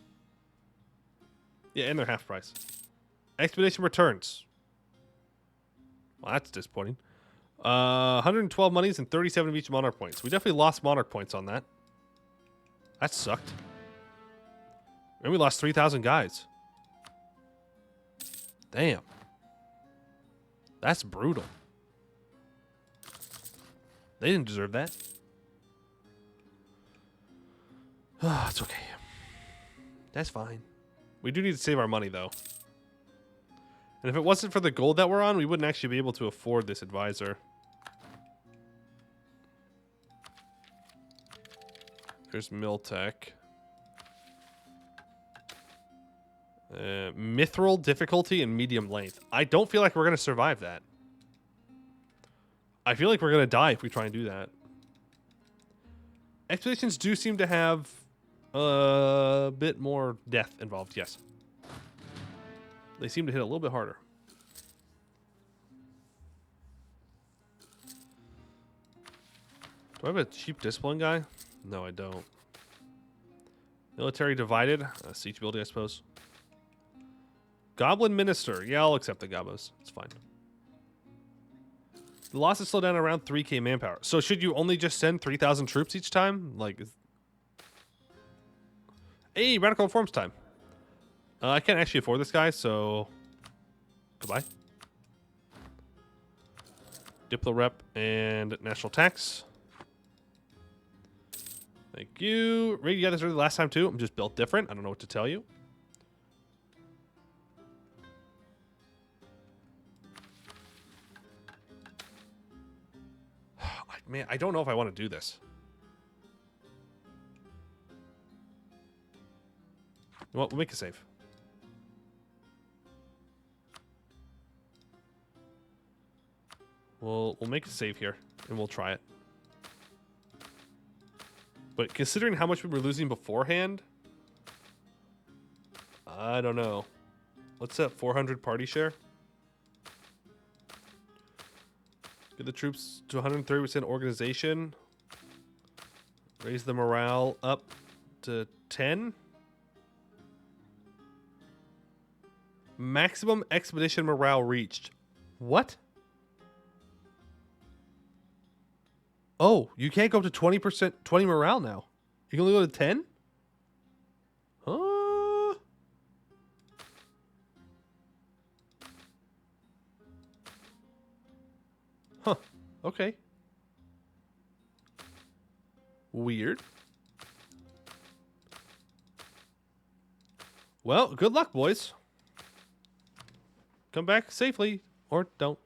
A: Yeah, and they're half price. Expedition returns. Well, that's disappointing. 112 monies and 37 of each monarch points. We definitely lost monarch points on that. That sucked. And we lost 3,000 guys. Damn. That's brutal. They didn't deserve that. It's okay. That's fine. We do need to save our money, though. And if it wasn't for the gold that we're on, we wouldn't actually be able to afford this advisor. There's Miltech. Mithril difficulty and medium length. I don't feel like we're going to survive that. I feel like we're going to die if we try and do that. Expeditions do seem to have a bit more death involved, yes. They seem to hit a little bit harder. Do I have a cheap discipline guy? No, I don't. Military divided. Siege building, I suppose. Goblin Minister. Yeah, I'll accept the Gobos. It's fine. The losses slow down around 3k manpower. So should you only just send 3,000 troops each time? Like, hey, radical reforms time. I can't actually afford this guy, so goodbye. Diplo rep and national tax. Thank you. Raid, you got this early last time too. I'm just built different. I don't know what to tell you. Man, I don't know if I want to do this. You know what? We'll make a save. We'll make a save here, and we'll try it. But considering how much we were losing beforehand, I don't know. Let's set 400 party share. Get the troops to 130% organization. Raise the morale up to 10. Maximum expedition morale reached. What? Oh, you can't go up to 20%, 20 morale now. You can only go to 10? Huh? Huh. Okay. Weird. Well, good luck, boys. Come back safely, or don't.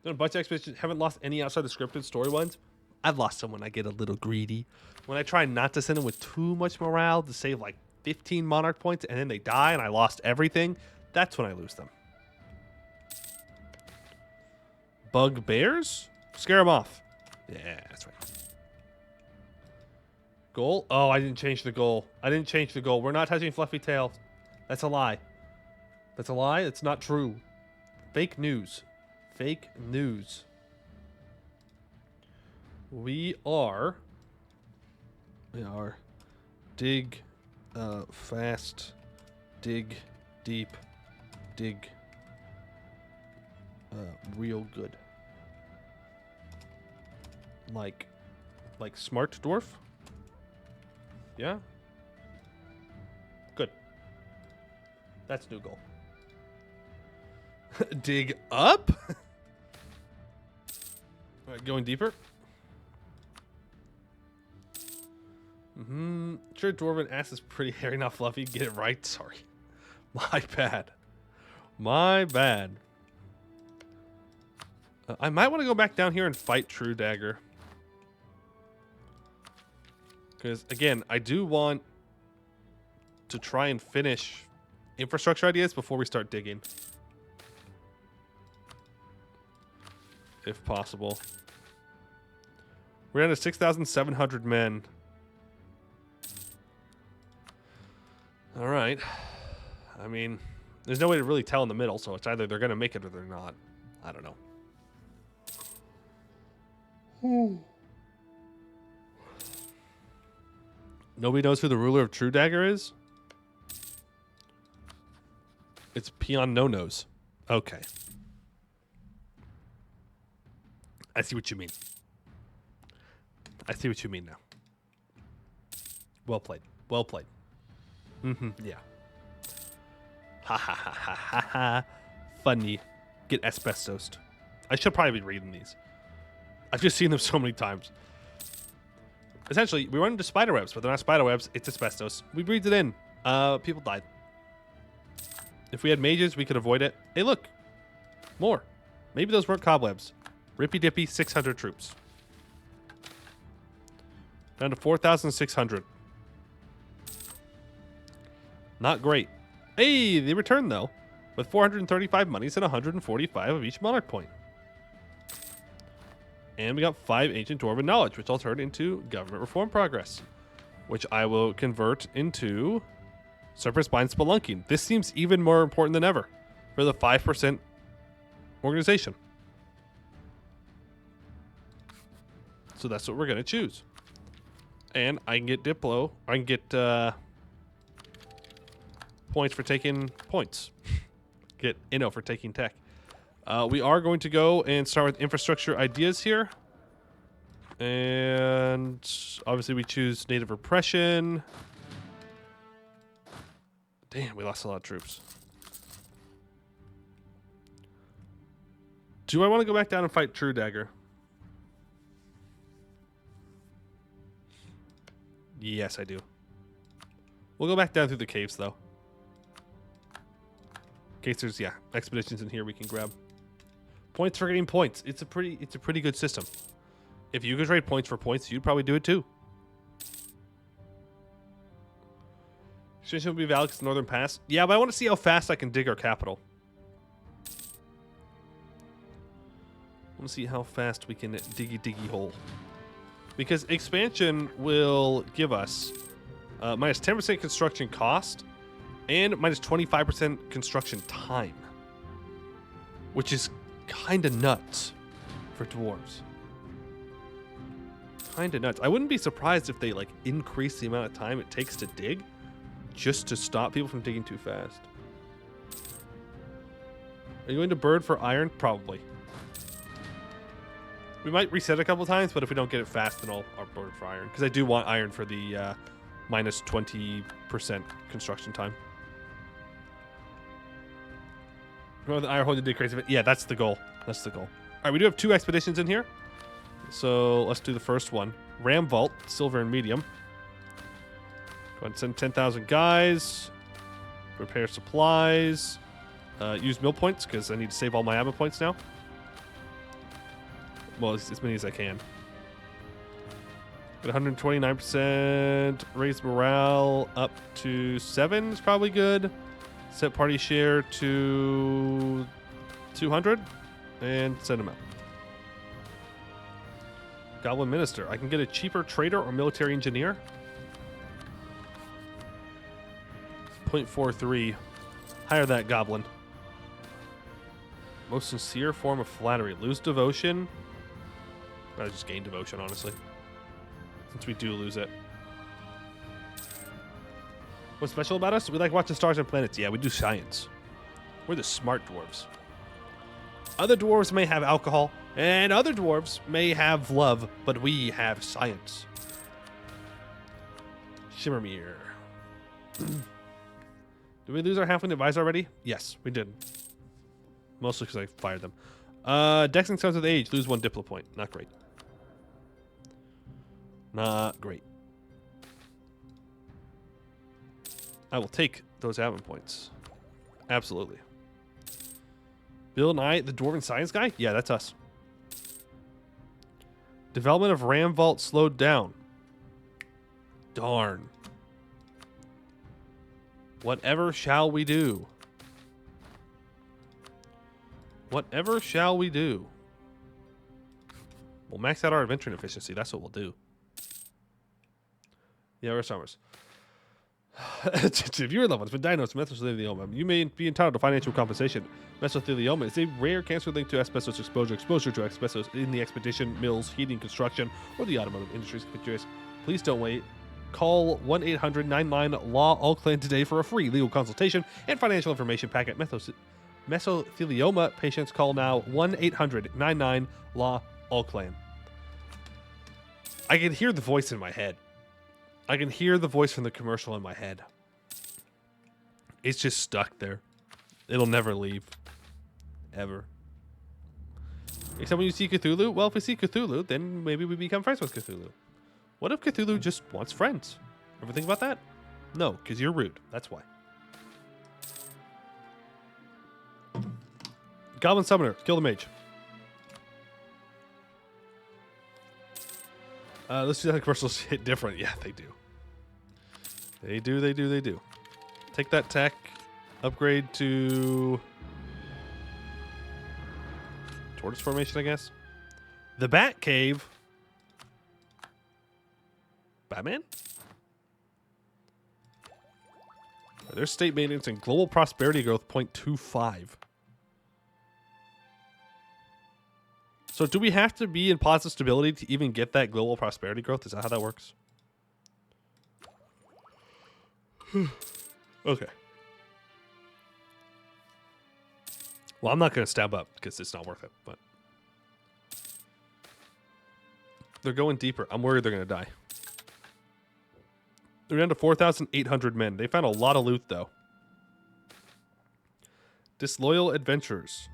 A: Done a bunch of expeditions. Haven't lost any outside the scripted story ones. I've lost some when I get a little greedy. When I try not to send them with too much morale to save like 15 monarch points, and then they die, and I lost everything. That's when I lose them. Bugbears? Scare them off. Yeah, that's right. Goal? Oh, I didn't change the goal. I didn't change the goal. We're not touching Fluffy Tail. That's a lie. That's a lie. It's not true. Fake news. Fake news. We are dig fast, dig deep, dig real good. Like smart dwarf? Yeah? Good. That's new goal. Dig up? Alright, going deeper. Sure, dwarven ass is pretty hairy, not fluffy. Get it right. Sorry. My bad. My bad. I might want to go back down here and fight True Dagger. Because, again, I do want to try and finish infrastructure ideas before we start digging. If possible. We're down to 6,700 men. All right. I mean, there's no way to really tell in the middle, so it's either they're going to make it or they're not. I don't know. Nobody knows who the ruler of True Dagger is? It's Peon No-Nos. Okay. I see what you mean. I see what you mean now. Well played. Well played. Yeah. Ha ha ha ha ha ha. Funny. Get asbestos. I should probably be reading these. I've just seen them so many times. Essentially, we run into spider webs, but they're not spider webs. It's asbestos. We breathed it in. People died. If we had mages, we could avoid it. Hey, look. More. Maybe those weren't cobwebs. Rippy dippy, 600 troops. Down to 4,600. Not great. Hey, they returned, though, with 435 monies and 145 of each monarch point. And we got 5 ancient dwarven knowledge, which I'll turn into government reform progress, which I will convert into Serpent Spine Spelunking. This seems even more important than ever for the 5% organization. So that's what we're going to choose. And I can get Diplo. I can get points for taking points. Get Inno for taking tech. We are going to go and start with infrastructure ideas here. And obviously we choose native repression. Damn, we lost a lot of troops. Do I want to go back down and fight True Dagger? Yes, I do. We'll go back down through the caves, though. In case there's, yeah, expeditions in here we can grab. Points for getting points. It's a pretty good system. If you could trade points for points, you'd probably do it too. Extension would be valid because Northern Pass. Yeah, but I want to see how fast I can dig our capital. I want to see how fast we can diggy hole. Because expansion will give us minus 10% construction cost and minus 25% construction time. Which is kind of nuts for dwarves. Kind of nuts. I wouldn't be surprised if they like increase the amount of time it takes to dig just to stop people from digging too fast. Are you going to bird for iron? Probably. We might reset a couple times, but if we don't get it fast, then I'll bird for iron. Because I do want iron for the minus 20% construction time. Remember the iron hole to dig crazy. Yeah, that's the goal. That's the goal. All right, we do have 2 expeditions in here. So let's do the first one. Ram Vault, silver and medium. Go ahead and send 10,000 guys. Repair supplies. Use mill points because I need to save all my ammo points now. Well, as many as I can. Get 129%. Raise morale up to 7 is probably good. Set party share to 200 and send them out. Goblin Minister. I can get a cheaper trader or military engineer. 0.43. Hire that goblin. Most sincere form of flattery. Lose devotion. I just gain devotion, honestly. Since we do lose it. What's special about us? We like watching stars and planets. Yeah, we do science. We're the smart dwarves. Other dwarves may have alcohol, and other dwarves may have love, but we have science. Shimmermere. Did we lose our halfling advisor already? Yes, we did. Mostly because I fired them. Dexing comes with age. Lose 1 diplo point. Not great. Not great. I will take those admin points. Absolutely. Bill Nye, the Dwarven Science guy? Yeah, that's us. Development of Ram Vault slowed down. Darn. Whatever shall we do? Whatever shall we do? We'll max out our adventuring efficiency. That's what we'll do. Yeah, we're Summers. If you're loved one's been diagnosed with mesothelioma, you may be entitled to financial compensation. Mesothelioma is a rare cancer linked to asbestos exposure. Exposure to asbestos in the expedition, mills, heating, construction, or the automotive industries. Please don't wait. Call 1-800-99-LAW-ALL-CLAN today for a free legal consultation and financial information packet. Mesothelioma patients call now 1-800-99-LAW-ALL-CLAN. I can hear the voice in my head. I can hear the voice from the commercial in my head. It's just stuck there. It'll never leave. Ever. Except when you see Cthulhu. Well, if we see Cthulhu, then maybe we become friends with Cthulhu. What if Cthulhu just wants friends? Ever think about that? No, because you're rude. That's why. Goblin Summoner. Kill the mage. Let's see how the commercials hit different. Yeah, they do. They do. Take that tech. Upgrade to Tortoise Formation, I guess. The Bat Cave. Batman? There's state maintenance and global prosperity growth 0.25. So do we have to be in positive stability to even get that global prosperity growth? Is that how that works? Okay. Well, I'm not going to stab up because it's not worth it, but they're going deeper. I'm worried they're going to die. They're down to 4,800 men. They found a lot of loot, though. Disloyal adventurers.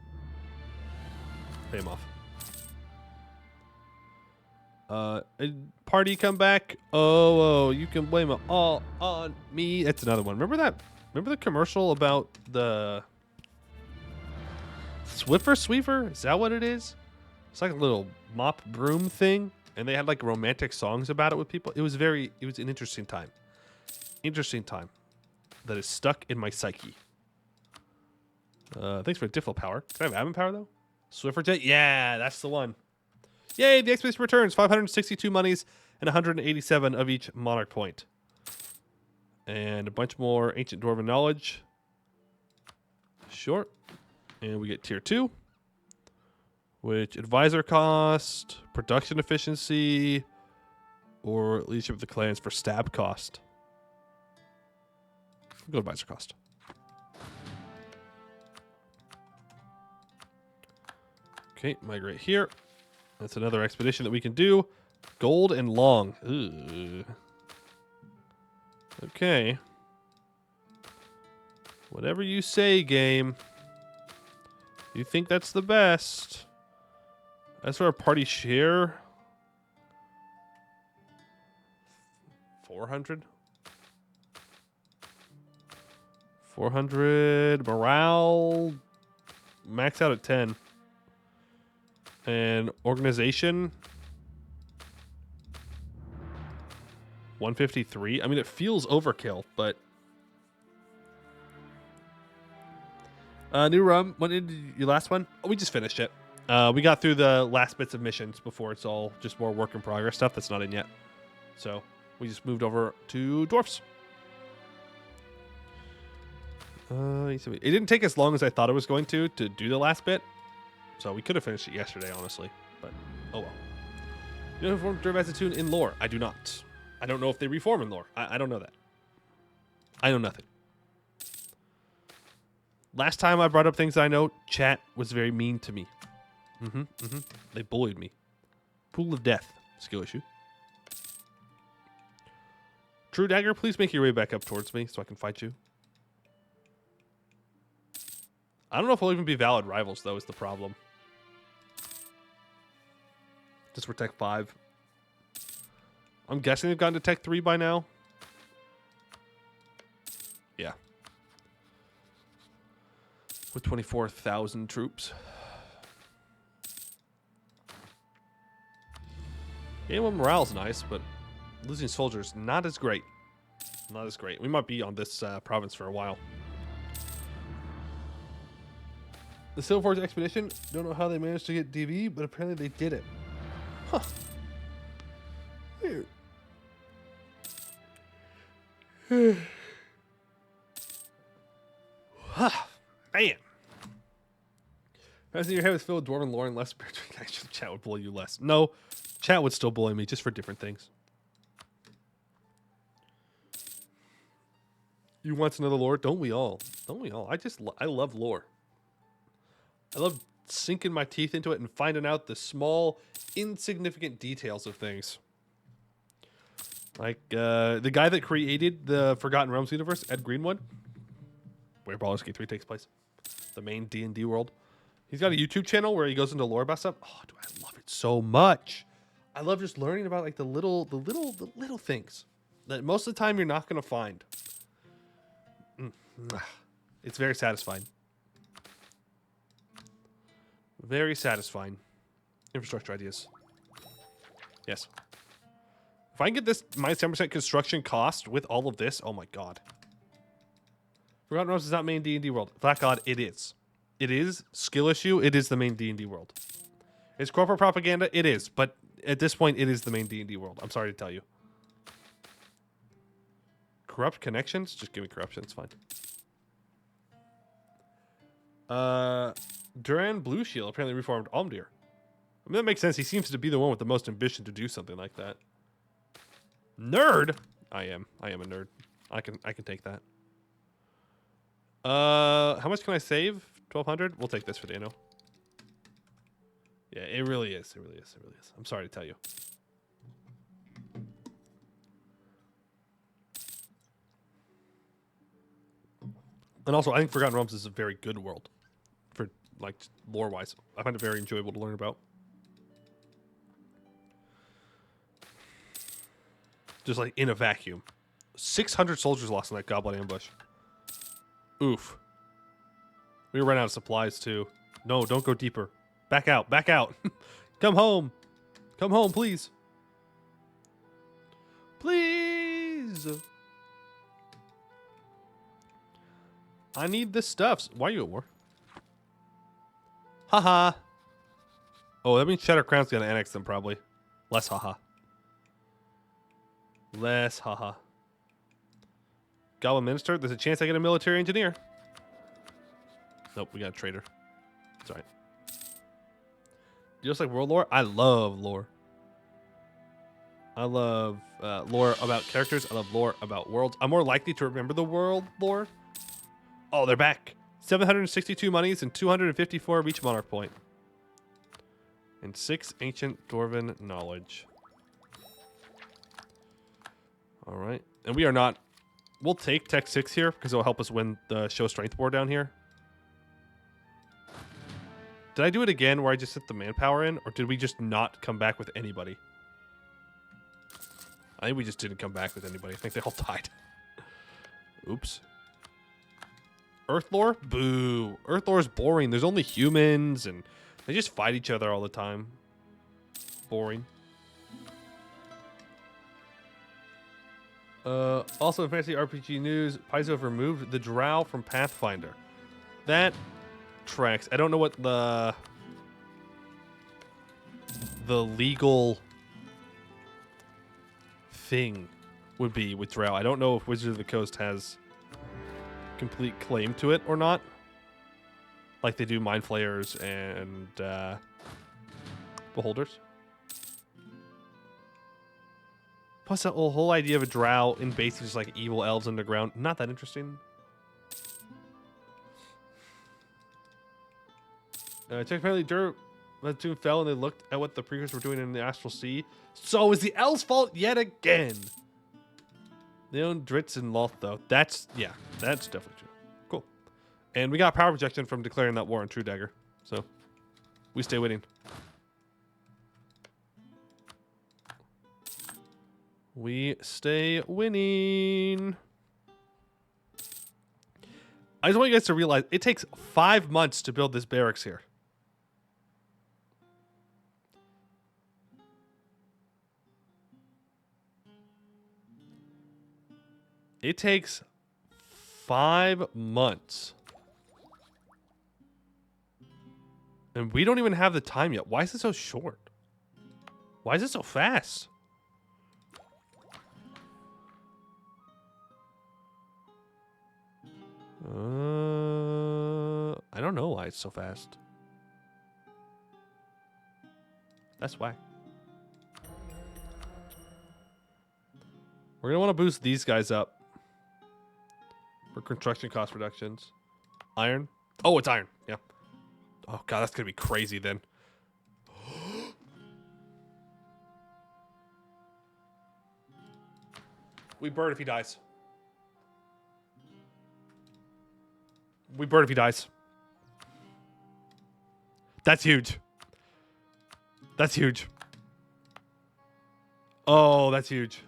A: Pay them off. Party come back. Oh, you can blame it all on me. That's another one. Remember that? Remember the commercial about the Swiffer Sweeper? Is that what it is? It's like a little mop broom thing, and they had like romantic songs about it with people. It was an interesting time. Interesting time that is stuck in my psyche. Thanks for Diffle power. Can I have admin power though? Swiffer Jet? Yeah, that's the one. Yay, the expedition returns. 562 monies and 187 of each monarch point. And a bunch more ancient dwarven knowledge. Sure. And we get tier 2. Which advisor cost, production efficiency, or leadership of the clans for stab cost. Go advisor cost. Okay, migrate here. That's another expedition that we can do. Gold and long. Ugh. Okay. Whatever you say, game. You think that's the best. That's our party share. 400? 400. Morale. Max out at 10. And organization 153. I mean, it feels overkill, but new rum. When did your last one? Oh, we just finished it. We got through the last bits of missions before it's all just more work in progress stuff that's not in yet. So we just moved over to dwarfs. It didn't take as long as I thought it was going to do the last bit. So we could have finished it yesterday, honestly. But, oh well. You know who formed Dûr-Vazhatun in lore? I do not. I don't know if they reform in lore. I don't know that. I know nothing. Last time I brought up things I know, chat was very mean to me. They bullied me. Pool of death. Skill issue. True Dagger, please make your way back up towards me so I can fight you. I don't know if we'll even be valid rivals, though, is the problem. Just for Tech 5. I'm guessing they've gotten to Tech 3 by now. Yeah. With 24,000 troops. Yeah, well, morale's nice, but losing soldiers, not as great. Not as great. We might be on this province for a while. The Silver Forge Expedition, don't know how they managed to get DV, but apparently they did it. Huh. Weird. Man. Imagine your head was filled with dwarven lore and less spiritual connection. Chat would bully you less. No, chat would still bully me, just for different things. You want another lore? Don't we all? Don't we all? I love lore. I love sinking my teeth into it and finding out the small, insignificant details of things. Like the guy that created the Forgotten Realms universe, Ed Greenwood, where Baldur's Gate 3 takes place, the main D&D world. He's got a YouTube channel where he goes into lore about stuff. Oh, dude, I love it so much. I love just learning about like the little things that most of the time you're not going to find. It's very satisfying. Very satisfying. Infrastructure ideas. Yes. If I can get this minus 10% construction cost with all of this, oh my god. Forgotten Realms is not main D&D world. Black God, it is. It is. Skill issue, it is the main D&D world. It's corporate propaganda, it is. But at this point, it is the main D&D world. I'm sorry to tell you. Corrupt connections? Just give me corruption, it's fine. Duran Blue Shield apparently reformed Almdir. I mean, that makes sense. He seems to be the one with the most ambition to do something like that. Nerd? I am a nerd. I can take that. How much can I save? 1,200? We'll take this for Dano. Yeah, it really is. It really is. It really is. I'm sorry to tell you. And also, I think Forgotten Realms is a very good world. For, like, lore-wise. I find it very enjoyable to learn about. Just, like, in a vacuum. 600 soldiers lost in that goblin ambush. Oof. We ran out of supplies, too. No, don't go deeper. Back out. Back out. Come home. Come home, please. Please. I need this stuff. Why are you at war? Haha. Oh, that means Shadow Crown's gonna annex them, probably. Less haha. Less haha. Goblin Minister, there's a chance I get a military engineer. Nope, we got a traitor. It's alright. You just like world lore? I love lore. I love lore about characters. I love lore about worlds. I'm more likely to remember the world lore. Oh, they're back. 762 monies and 254 of each monarch point. And 6 ancient dwarven knowledge. Alright. And we are not... We'll take Tech 6 here because it'll help us win the show strength war down here. Did I do it again where I just set the manpower in? Or did we just not come back with anybody? I think we just didn't come back with anybody. I think they all died. Oops. Earth lore? Boo. Earth lore is boring. There's only humans and they just fight each other all the time. Boring. Also in fantasy RPG news, Paizo have removed the drow from Pathfinder. That tracks. I don't know what the the legal thing would be with Drow. I don't know if Wizard of the Coast has complete claim to it or not. Like they do Mind Flayers and Beholders. Plus, the whole idea of a drow in basically just like evil elves underground, not that interesting. Apparently, Dûr-Vazhatun fell and they looked at what the precursors were doing in the Astral Sea. So is the elves' fault yet again. They own Dritz and Loth, though. That's definitely true. Cool. And we got power projection from declaring that war on True Dagger. So we stay winning. We stay winning. I just want you guys to realize it takes 5 months to build this barracks here. It takes 5 months. And we don't even have the time yet. Why is it so short? Why is it so fast? I don't know why it's so fast. That's why. We're going to want to boost these guys up for construction cost reductions. Iron. Oh, it's iron. Yeah. Oh, God, that's going to be crazy then. We burn if he dies. We burn if he dies. That's huge. That's huge. Oh, that's huge.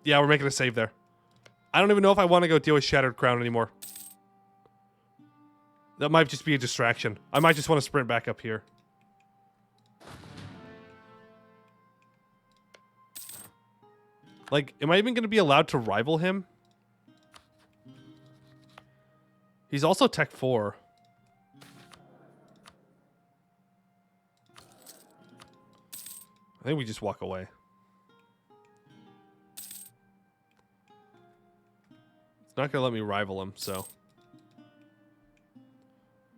A: Yeah, we're making a save there. I don't even know if I want to go deal with Shattered Crown anymore. That might just be a distraction. I might just want to sprint back up here. Like, am I even going to be allowed to rival him? He's also Tech 4. I think we just walk away. It's not going to let me rival him, so.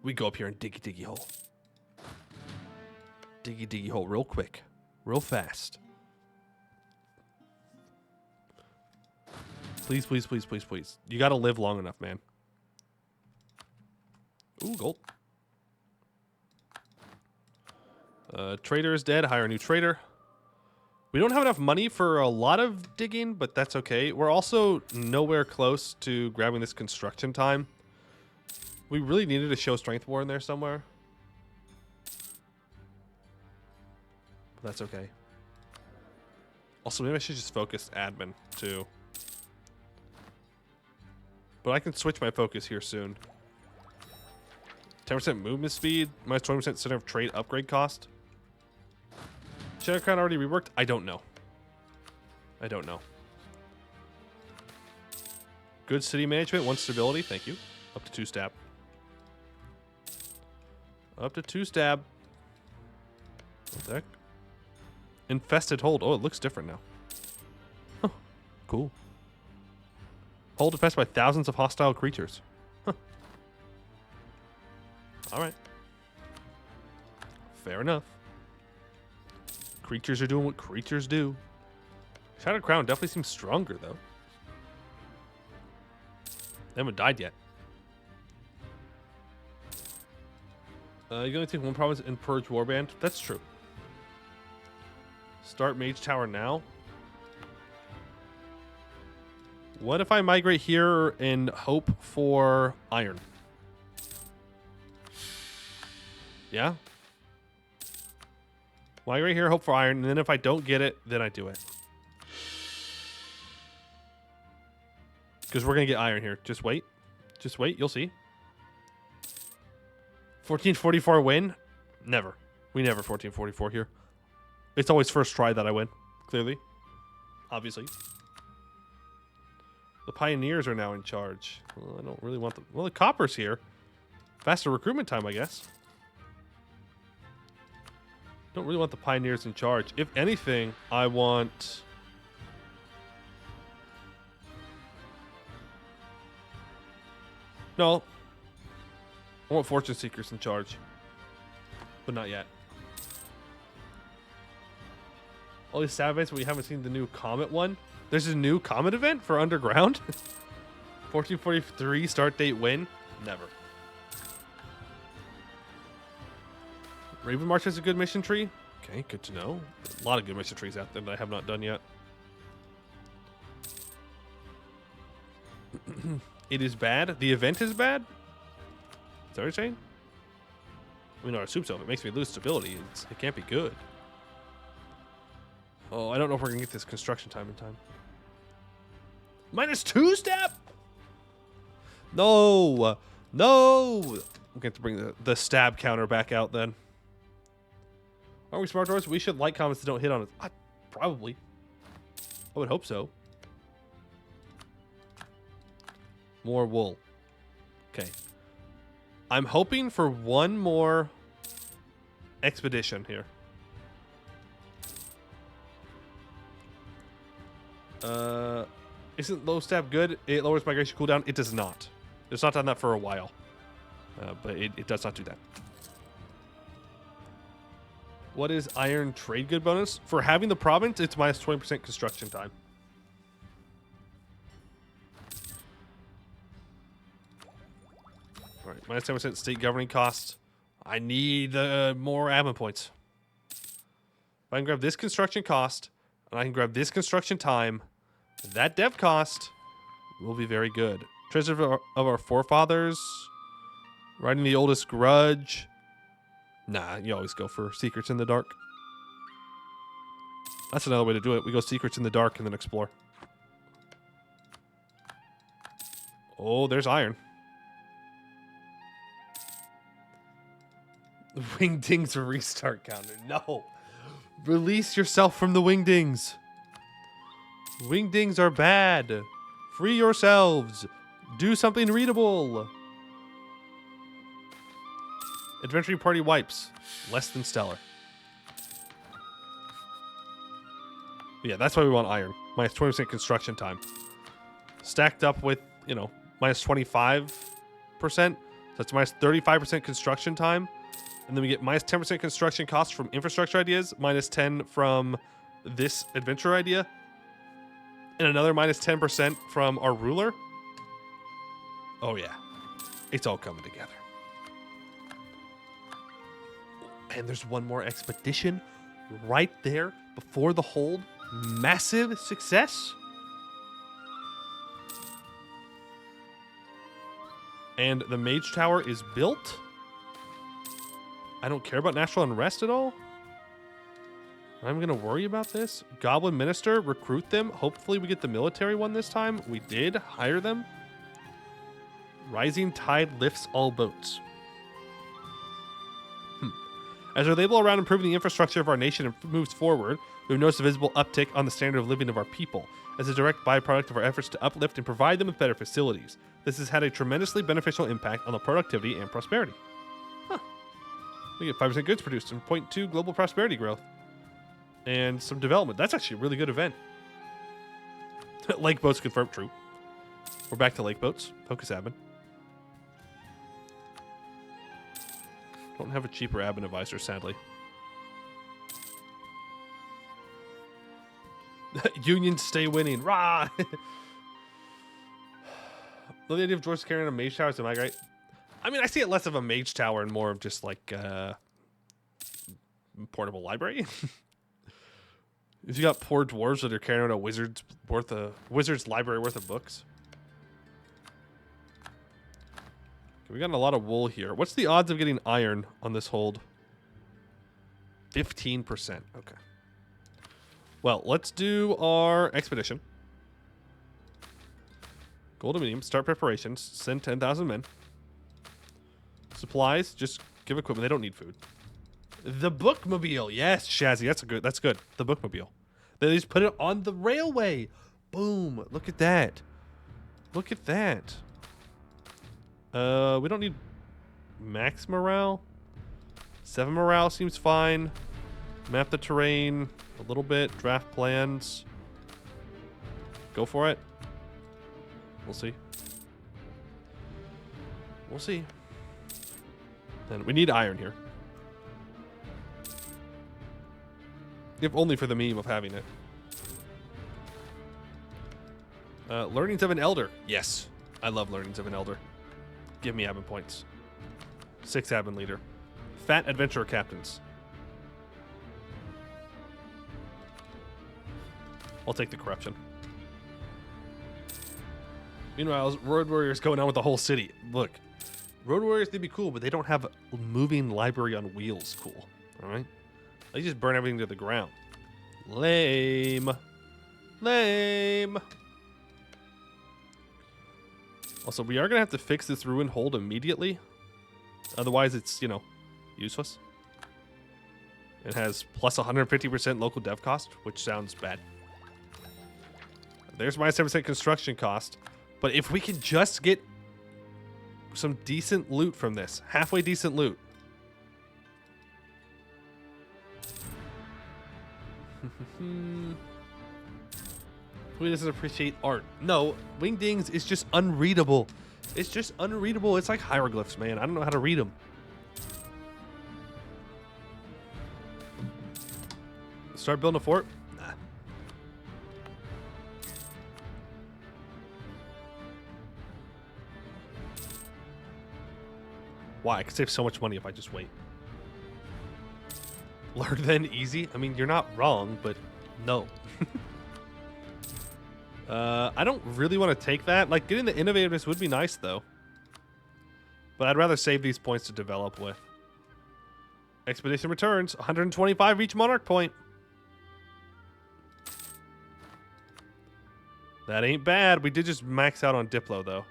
A: We go up here and diggy diggy hole. Diggy diggy hole real quick. Real fast. Please, please, please, please, please. You got to live long enough, man. Ooh, gold. Trader is dead. Hire a new trader. We don't have enough money for a lot of digging, but that's okay. We're also nowhere close to grabbing this construction time. We really needed a show strength war in there somewhere. But that's okay. Also, maybe I should just focus admin, too. But I can switch my focus here soon. 10% movement speed, minus 20% center of trade upgrade cost. Shadow Crown already reworked? I don't know. I don't know. Good city management, 1 stability, thank you. Up to 2 stab. Up to 2 stab. What the heck? Infested hold. Oh, it looks different now. Huh. Cool. Hold infested by thousands of hostile creatures. Huh. Alright. Fair enough. Creatures are doing what creatures do. Shattered Crown definitely seems stronger, though. They haven't died yet. You can only take 1 province and purge Warband. That's true. Start Mage Tower now. What if I migrate here and hope for iron? Yeah? Migrate here, hope for iron, and then if I don't get it, then I do it. Because we're going to get iron here. Just wait. Just wait. You'll see. 1444 win? Never. We never 1444 here. It's always first try that I win. Clearly. Obviously. The Pioneers are now in charge. Well, I don't really want them. Well, the Copper's here. Faster recruitment time, I guess. Don't really want the pioneers in charge. If anything, I want... No. I want fortune seekers in charge. But not yet. All these stab events, but we haven't seen the new Comet one. There's a new Comet event for Underground. 1443 start date win. Never. Raven March has a good mission tree. Okay, good to know. There's a lot of good mission trees out there that I have not done yet. It is bad. The event is bad? Is that what you're saying? I mean, I assume so. If it makes me lose stability, it can't be good. Oh, I don't know if we're going to get this construction time in time. -2 step? No. No. We're going to have to bring the stab counter back out then. Are we smart dwarves? We should like comments that don't hit on us. Probably. I would hope so. More wool. Okay. I'm hoping for one more expedition here. Isn't low stab good? It lowers migration cooldown. It does not. It's not done that for a while. But it does not do that. What is iron trade good bonus? For having the province, it's -20% construction time. All right, -10% state governing cost. I need more admin points. If I can grab this construction cost, and I can grab this construction time, that dev cost will be very good. Treasure of our forefathers. Riding the oldest grudge. Nah, you always go for secrets in the dark. That's another way to do it. We go secrets in the dark and then explore. Oh, there's iron. The Wingdings restart counter. No. Release yourself from the Wingdings. Wingdings are bad. Free yourselves. Do something readable. Adventuring party wipes. Less than stellar. Yeah, that's why we want iron. -20% construction time. Stacked up with, you know, -25%. So that's -35% construction time. And then we get -10% construction costs from infrastructure ideas, -10 from this adventure idea, and another -10% from our ruler. Oh yeah, it's all coming together. And there's one more expedition right there before the hold. Massive success. And the mage tower is built. I don't care about natural unrest at all. I'm going to worry about this. Goblin Minister, recruit them. Hopefully we get the military one this time. We did hire them. Rising tide lifts all boats. As our label around improving the infrastructure of our nation moves forward, we've noticed a visible uptick on the standard of living of our people, as a direct byproduct of our efforts to uplift and provide them with better facilities. This has had a tremendously beneficial impact on the productivity and prosperity. Huh. We get 5% goods produced and 0.2 global prosperity growth. And some development. That's actually a really good event. Lake boats confirmed. True. We're back to lake boats. Focus admin. Don't have a cheaper admin advisor, sadly. Unions stay winning. Rah! Well, the idea of dwarves carrying a mage tower is migrate. I mean, I see it less of a mage tower and more of just like portable library. If you got poor dwarves that are carrying a wizard's library worth of books. Okay, we got a lot of wool here. What's the odds of getting iron on this hold? 15%. Okay. Well, let's do our expedition. Gold and medium. Start preparations. Send 10,000 men. Supplies. Just give equipment. They don't need food. The bookmobile. Yes, Shazzy. That's good. The bookmobile. They just put it on the railway. Boom. Look at that. Look at that. We don't need max morale. 7 morale seems fine. Map the terrain a little bit. Draft plans. Go for it. We'll see. We'll see. And we need iron here. If only for the meme of having it. Learnings of an Elder. Yes. I love Learnings of an Elder. Give me admin points. 6 admin leader. Fat adventurer captains. I'll take the corruption. Meanwhile, Road Warriors going on with the whole city. Look, Road Warriors, they'd be cool, but they don't have a moving library on wheels cool. Alright? They just burn everything to the ground. Lame. Lame. Also, we are going to have to fix this ruin hold immediately. Otherwise, it's, you know, useless. It has plus 150% local dev cost, which sounds bad. There's my 7% construction cost. But if we can just get some decent loot from this, halfway decent loot. Who doesn't appreciate art? No, Wingdings is just unreadable. It's just unreadable. It's like hieroglyphs, man. I don't know how to read them. Start building a fort? Nah. Why? I could save so much money if I just wait. Learn then easy? I mean, you're not wrong, but no. I don't really want to take that. Like, getting the innovativeness would be nice, though. But I'd rather save these points to develop with. Expedition returns. 125 each monarch point. That ain't bad. We did just max out on Diplo, though.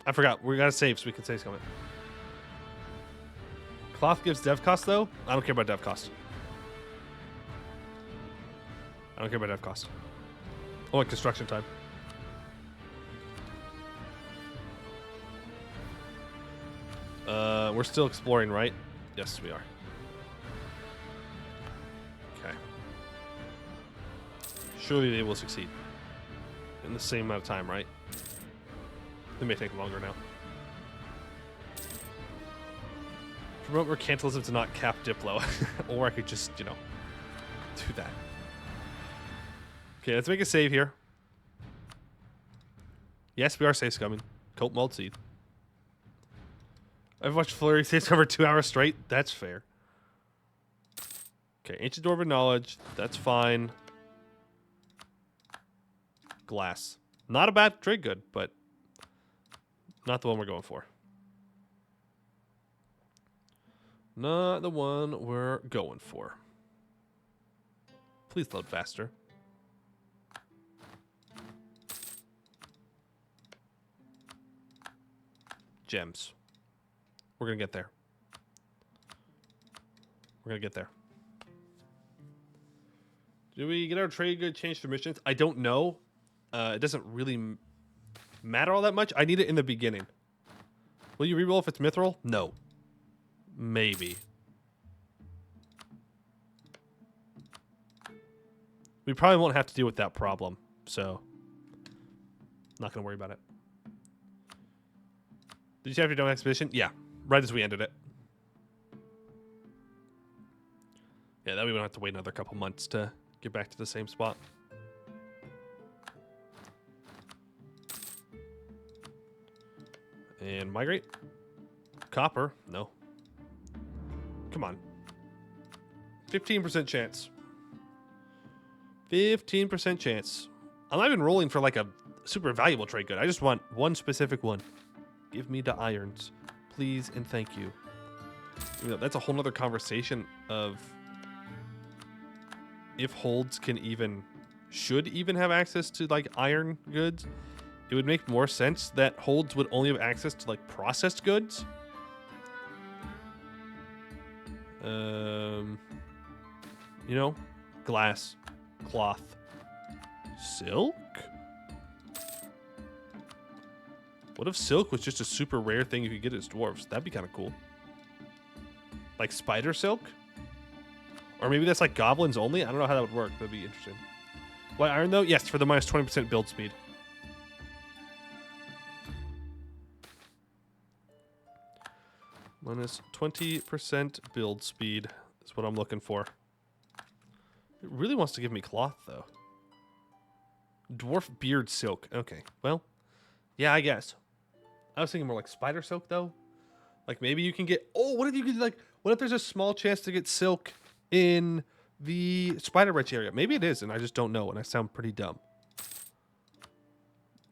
A: I forgot. We gotta save so we can save something. Cloth gives dev cost, though? I don't care about dev cost. I don't care about dev cost. I want construction time. We're still exploring, right? Yes, we are. Okay. Surely they will succeed. In the same amount of time, right? It may take longer now. Promote mercantilism to not cap Diplo. Or I could just, you know, do that. Okay, let's make a save here. Yes, we are safe scumming. Colt Mold Seed. I've watched Flurry saves cover 2 hours straight. That's fair. Okay, Ancient Dwarven Knowledge. That's fine. Glass. Not a bad trade good, but not the one we're going for. Not the one we're going for. Please load faster. Gems. We're going to get there. We're going to get there. Do we get our trade good changed to missions? I don't know. It doesn't really matter all that much. I need it in the beginning. Will you reroll if it's mithril? No. Maybe. We probably won't have to deal with that problem, so not going to worry about it. Did you have your dome expedition? Yeah, right as we ended it. Yeah, that way we don't have to wait another couple months to get back to the same spot. And migrate. Copper. No. Come on. 15% chance. 15% chance. I'm not even rolling for like a super valuable trade good. I just want one specific one. Give me the irons. Please and thank you. You know, that's a whole nother conversation of if holds can even, should even have access to like iron goods. it would make more sense that holds would only have access to like processed goods. You know, glass, cloth, silk. What if silk was just a super rare thing you could get as dwarves? That'd be kind of cool. Like spider silk? Or maybe that's like goblins only? I don't know how that would work. That'd be interesting. White iron though? Yes, for the minus 20% build speed. Minus 20% build speed is what I'm looking for. It really wants to give me cloth though. Dwarf beard silk. Okay, well, yeah, I guess. I was thinking more like spider silk though. Like maybe you can get, oh, what if you could like, what if there's a small chance to get silk in the spider wretch area? Maybe it is and I just don't know and I sound pretty dumb.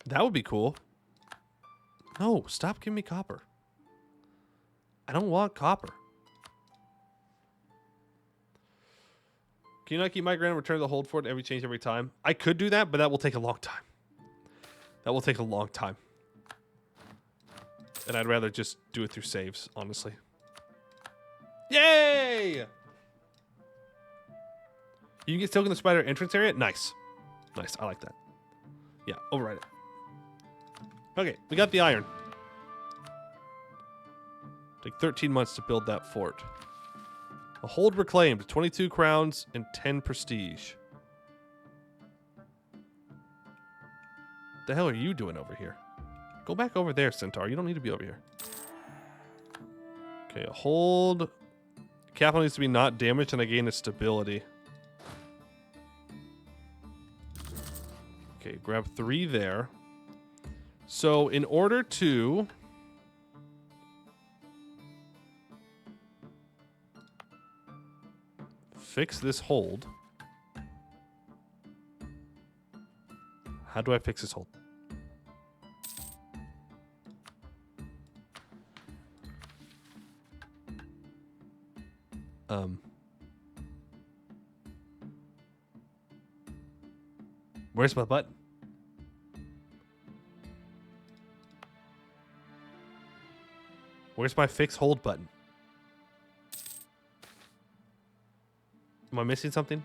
A: That would be cool. No, stop giving me copper. I don't want copper. Can you not keep migraine and return to the hold fort every change every time? I could do that, but that will take a long time. That will take a long time. And I'd rather just do it through saves, honestly. Yay! You can get silk in the spider entrance area? Nice. Nice, I like that. Yeah, override it. Okay, we got the iron. Take 13 months to build that fort. A hold reclaimed, 22 crowns and 10 prestige. The hell are you doing over here? Go back over there, Centaur. You don't need to be over here. Okay, a hold. Capital needs to be not damaged and I gain its stability. Okay, grab 3 there. So in order to fix this hold, how do I fix this hold? Where's my button? Where's my fix hold button? Am I missing something?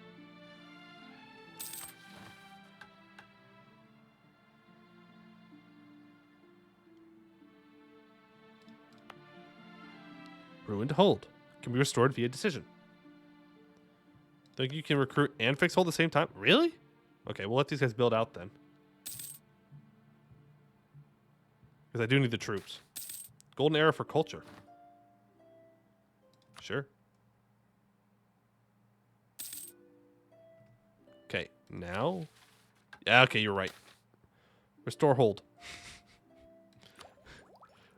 A: Ruined hold. Can be restored via decision. Think you can recruit and fix hold at the same time? Really? Okay, we'll let these guys build out then. Because I do need the troops. Golden arrow for culture. Sure. Okay, now. Yeah, okay, you're right. Restore hold.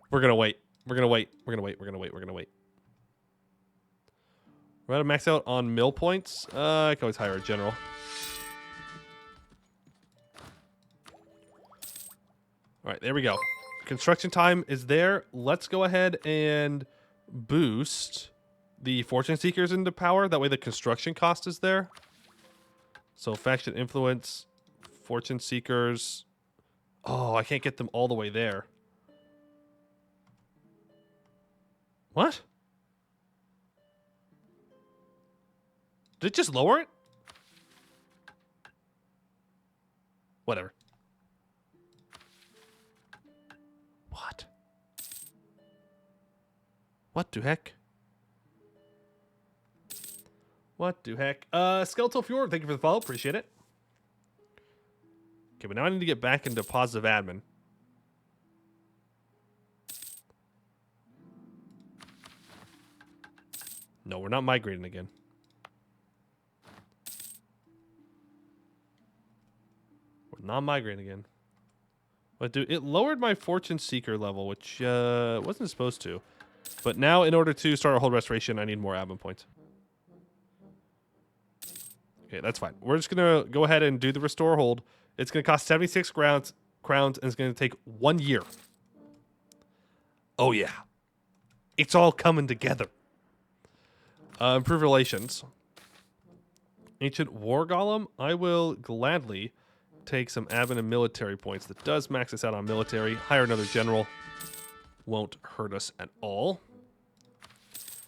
A: We're gonna wait. We're gonna wait. We're gonna wait. We're gonna wait. We're gonna wait. We're gonna max out on mill points. I can always hire a general. All right, there we go. Construction time is there. Let's go ahead and boost the fortune seekers into power. That way the construction cost is there. So faction influence, fortune seekers. Oh, I can't get them all the way there. What? Did it just lower it? Whatever. What? What the heck? What the heck? Skeletal Fjord, thank you for the follow. Appreciate it. Okay, but now I need to get back into positive admin. No, we're not migrating again. We're not migrating again. But dude, it lowered my Fortune Seeker level, which wasn't supposed to. But now, in order to start a hold restoration, I need more admin points. Okay, that's fine. We're just going to go ahead and do the restore hold. It's going to cost 76 crowns, and it's going to take 1 year. Oh, yeah. It's all coming together. Improve relations. Ancient War Golem, I will gladly take some admin and military points. That does max us out on military. Hire another general. Won't hurt us at all.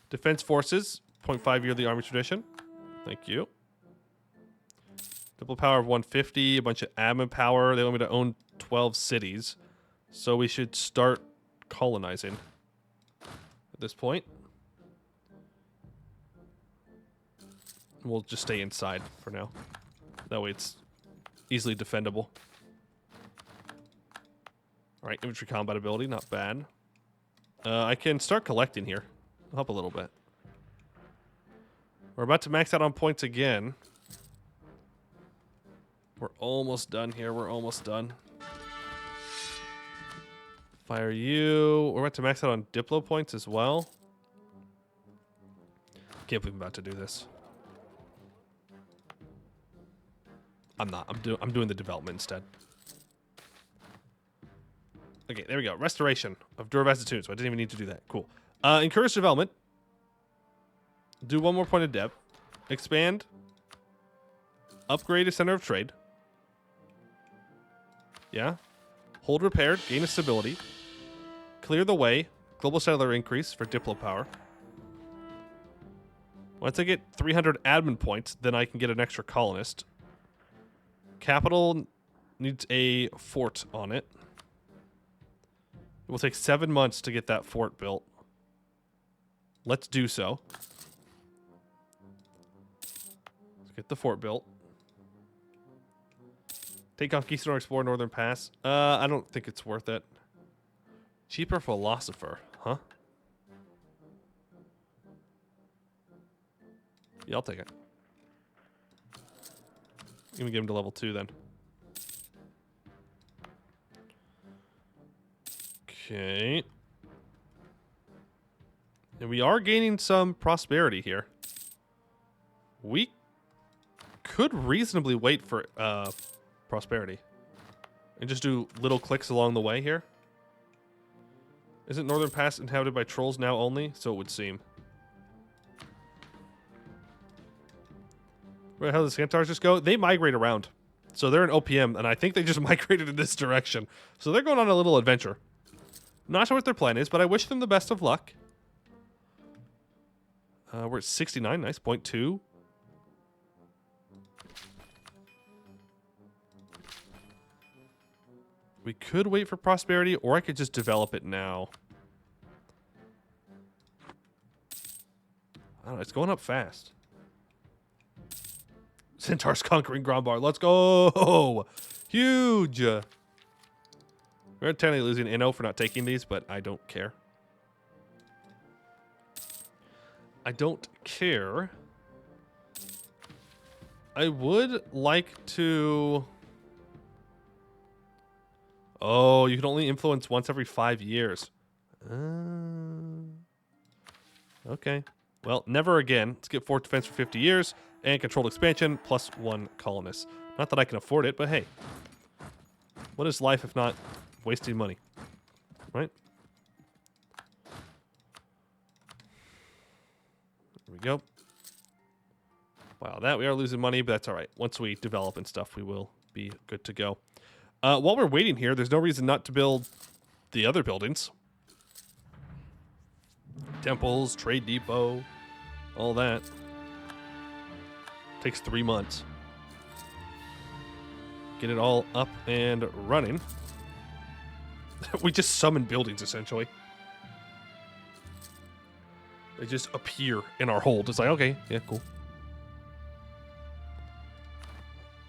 A: Defense forces, 0.5 year of the army tradition. Thank you. Diplo power of 150, a bunch of admin power. They want me to own 12 cities. So we should start colonizing at this point. We'll just stay inside for now. That way it's easily defendable. Alright, infantry combat ability, not bad. I can start collecting here. Help a little bit. We're about to max out on points again. We're almost done here. We're almost done. Fire you. We're about to max out on Diplo points as well. Can't believe I'm about to do this. I'm not. I'm doing the development instead. Okay, there we go. Restoration of Dûr-Vazhatun, so I didn't even need to do that. Cool. Encourage development. Do one more point of depth. Expand. Upgrade a center of trade. Yeah. Hold repaired. Gain a stability. Clear the way. Global settler increase for Diplo power. Once I get 300 admin points, then I can get an extra colonist. Capital needs a fort on it. It will take 7 months to get that fort built. Let's do so. Let's get the fort built. Take Conquistador, explore Northern Pass. I don't think it's worth it. Cheaper philosopher, huh? Yeah, I'll take it. Let me get him to level 2 then. Okay. And we are gaining some prosperity here. We could reasonably wait for prosperity. And just do little clicks along the way here. Isn't Northern Pass inhabited by trolls now only? So it would seem. Where the hell did the Centaurs just go? They migrate around. So they're in OPM, and I think they just migrated in this direction. So they're going on a little adventure. Not sure what their plan is, but I wish them the best of luck. We're at 69. Nice. 0.2. We could wait for prosperity, or I could just develop it now. I don't know. It's going up fast. Centaur's conquering Grombar. Let's go! Huge! We're technically losing Inno for not taking these, but I don't care. I don't care. I would like to... Oh, you can only influence once every 5 years. Okay. Well, never again. Let's get fort defense for 50 years. And controlled expansion, plus 1 colonist. Not that I can afford it, but hey. What is life if not wasting money? Right? There we go. Wow, that we are losing money, but that's all right. Once we develop and stuff, we will be good to go. While we're waiting here, there's no reason not to build the other buildings. Temples, trade depot, all that. Takes 3 months. Get it all up and running. We just summon buildings, essentially. They just appear in our hold. It's like, okay, yeah, cool.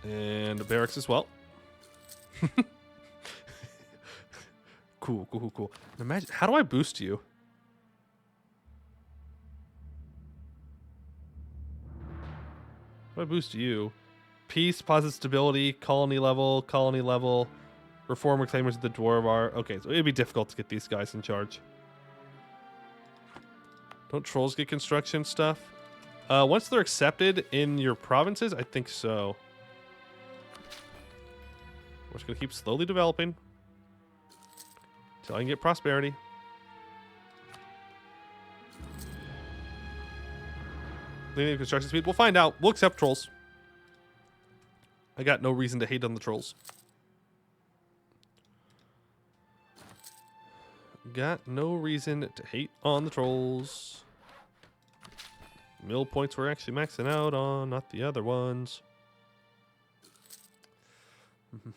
A: And barracks as well. Cool. Imagine, how do I boost you? How do I boost you? Peace, positive stability, colony level, reform reclaimers of the Dwarf-Orc. Okay, so it'd be difficult to get these guys in charge. Don't trolls get construction stuff? Once they're accepted in your provinces, I think so. We're just going to keep slowly developing until I can get prosperity. Linear construction speed. We'll find out. We'll accept trolls. I got no reason to hate on the trolls. Got no reason to hate on the trolls. Mill points we're actually maxing out on, not the other ones.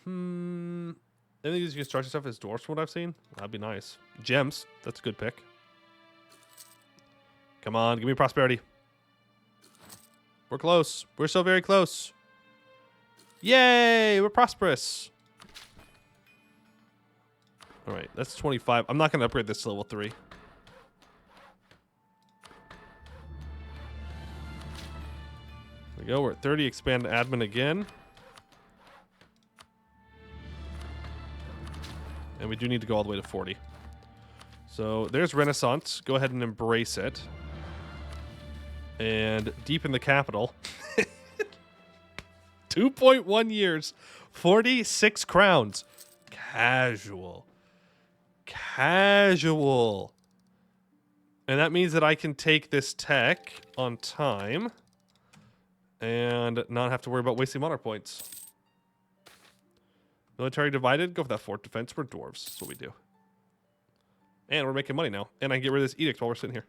A: Any of these construction stuff is dwarfs from what I've seen? That'd be nice. Gems, that's a good pick. Come on, give me prosperity. We're close. We're so very close. Yay, we're prosperous. All right, that's 25. I'm not going to upgrade this to level 3. There we go. We're at 30. Expand admin again. And we do need to go all the way to 40. So there's Renaissance. Go ahead and embrace it. And deepen the capital. 2.1 years. 46 crowns. Casual. Casual. And that means that I can take this tech on time and not have to worry about wasting monarch points. Military divided. Go for that fort defense. We're dwarves. That's what we do. And we're making money now. And I can get rid of this edict while we're sitting here.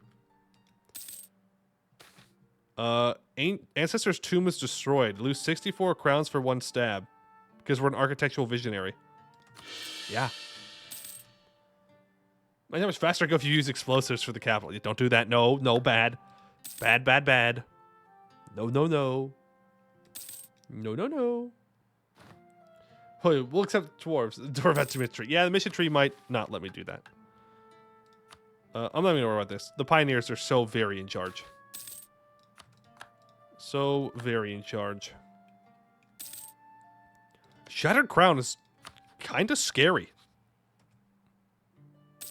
A: Ancestor's tomb is destroyed. Lose 64 crowns for 1 stab. Because we're an architectural visionary. Yeah. How much faster I go if you use explosives for the capital. You don't do that. No, no, bad. Bad, bad, bad. No, no, no. No, no, no. Oh, we'll accept dwarves. Dwarf mission tree. Yeah, the mission tree might not let me do that. I'm not even gonna worry about this. The pioneers are so very in charge. So very in charge. Shattered Crown is kind of scary.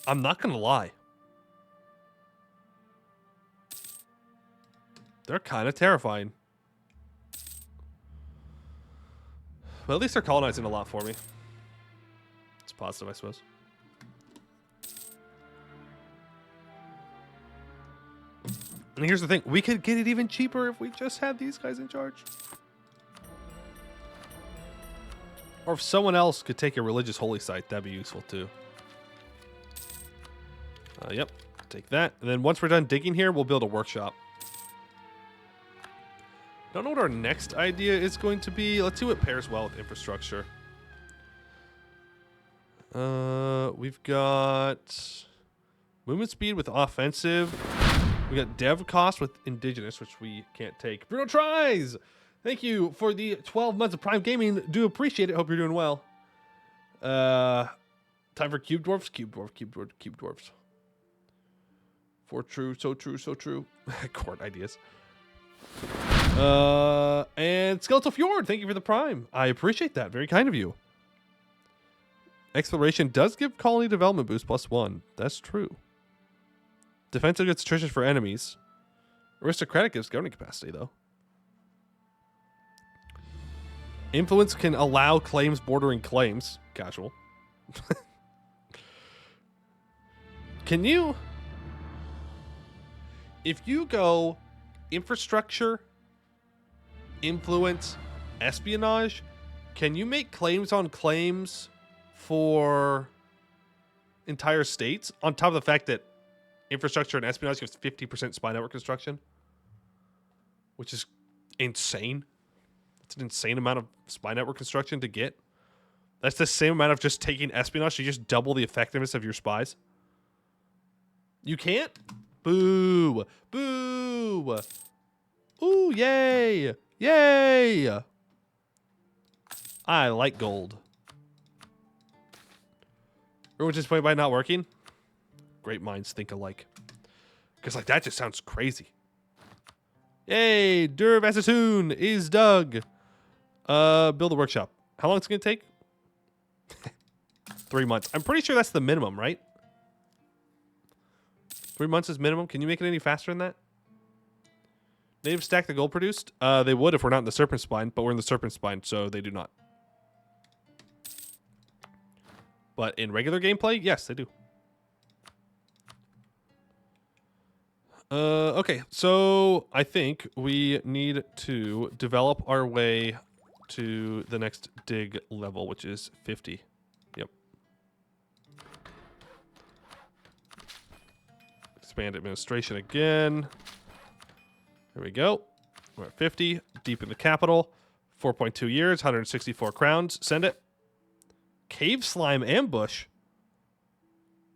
A: I'm not gonna lie. They're kind of terrifying. But at least they're colonizing a lot for me. It's positive, I suppose. And here's the thing. We could get it even cheaper if we just had these guys in charge. Or if someone else could take a religious holy site, that'd be useful too. Yep, take that. And then once we're done digging here, we'll build a workshop. Don't know what our next idea is going to be. Let's see what pairs well with infrastructure. We've got movement speed with offensive. We got dev cost with indigenous, which we can't take. Bruno tries. Thank you for the 12 months of Prime Gaming. Do appreciate it. Hope you're doing well. Time for cube dwarfs. Cube dwarf. Cube dwarf. Cube dwarfs. For true. So true. So true. Court ideas. And Skeletal Fjord, thank you for the Prime. I appreciate that. Very kind of you. Exploration does give colony development boost +1. That's true. Defensive gets attrition for enemies. Aristocratic gives governing capacity, though. Influence can allow claims bordering claims. Casual. Can you... If you go infrastructure, influence, espionage, can you make claims on claims for entire states on top of the fact that infrastructure and espionage gives 50% spy network construction, which is insane. It's an insane amount of spy network construction to get. That's the same amount of just taking espionage. You just double the effectiveness of your spies. You can't? Boo. Boo. Ooh, yay. Yay. I like gold. Everyone's disappointed by not working? Great minds think alike. Because like that just sounds crazy. Yay, Dûr-Vazhatun is dug. Build a workshop. How long is it going to take? 3 months. I'm pretty sure that's the minimum, right? 3 months is minimum. Can you make it any faster than that? Native stack the gold produced? They would if we're not in the Serpent Spine, but we're in the Serpent Spine, so they do not. But in regular gameplay, yes, they do. Okay, so I think we need to develop our way to the next dig level, which is 50. Yep. Expand administration again. There we go. We're at 50. Deep in the capital. 4.2 years, 164 crowns. Send it. Cave slime ambush.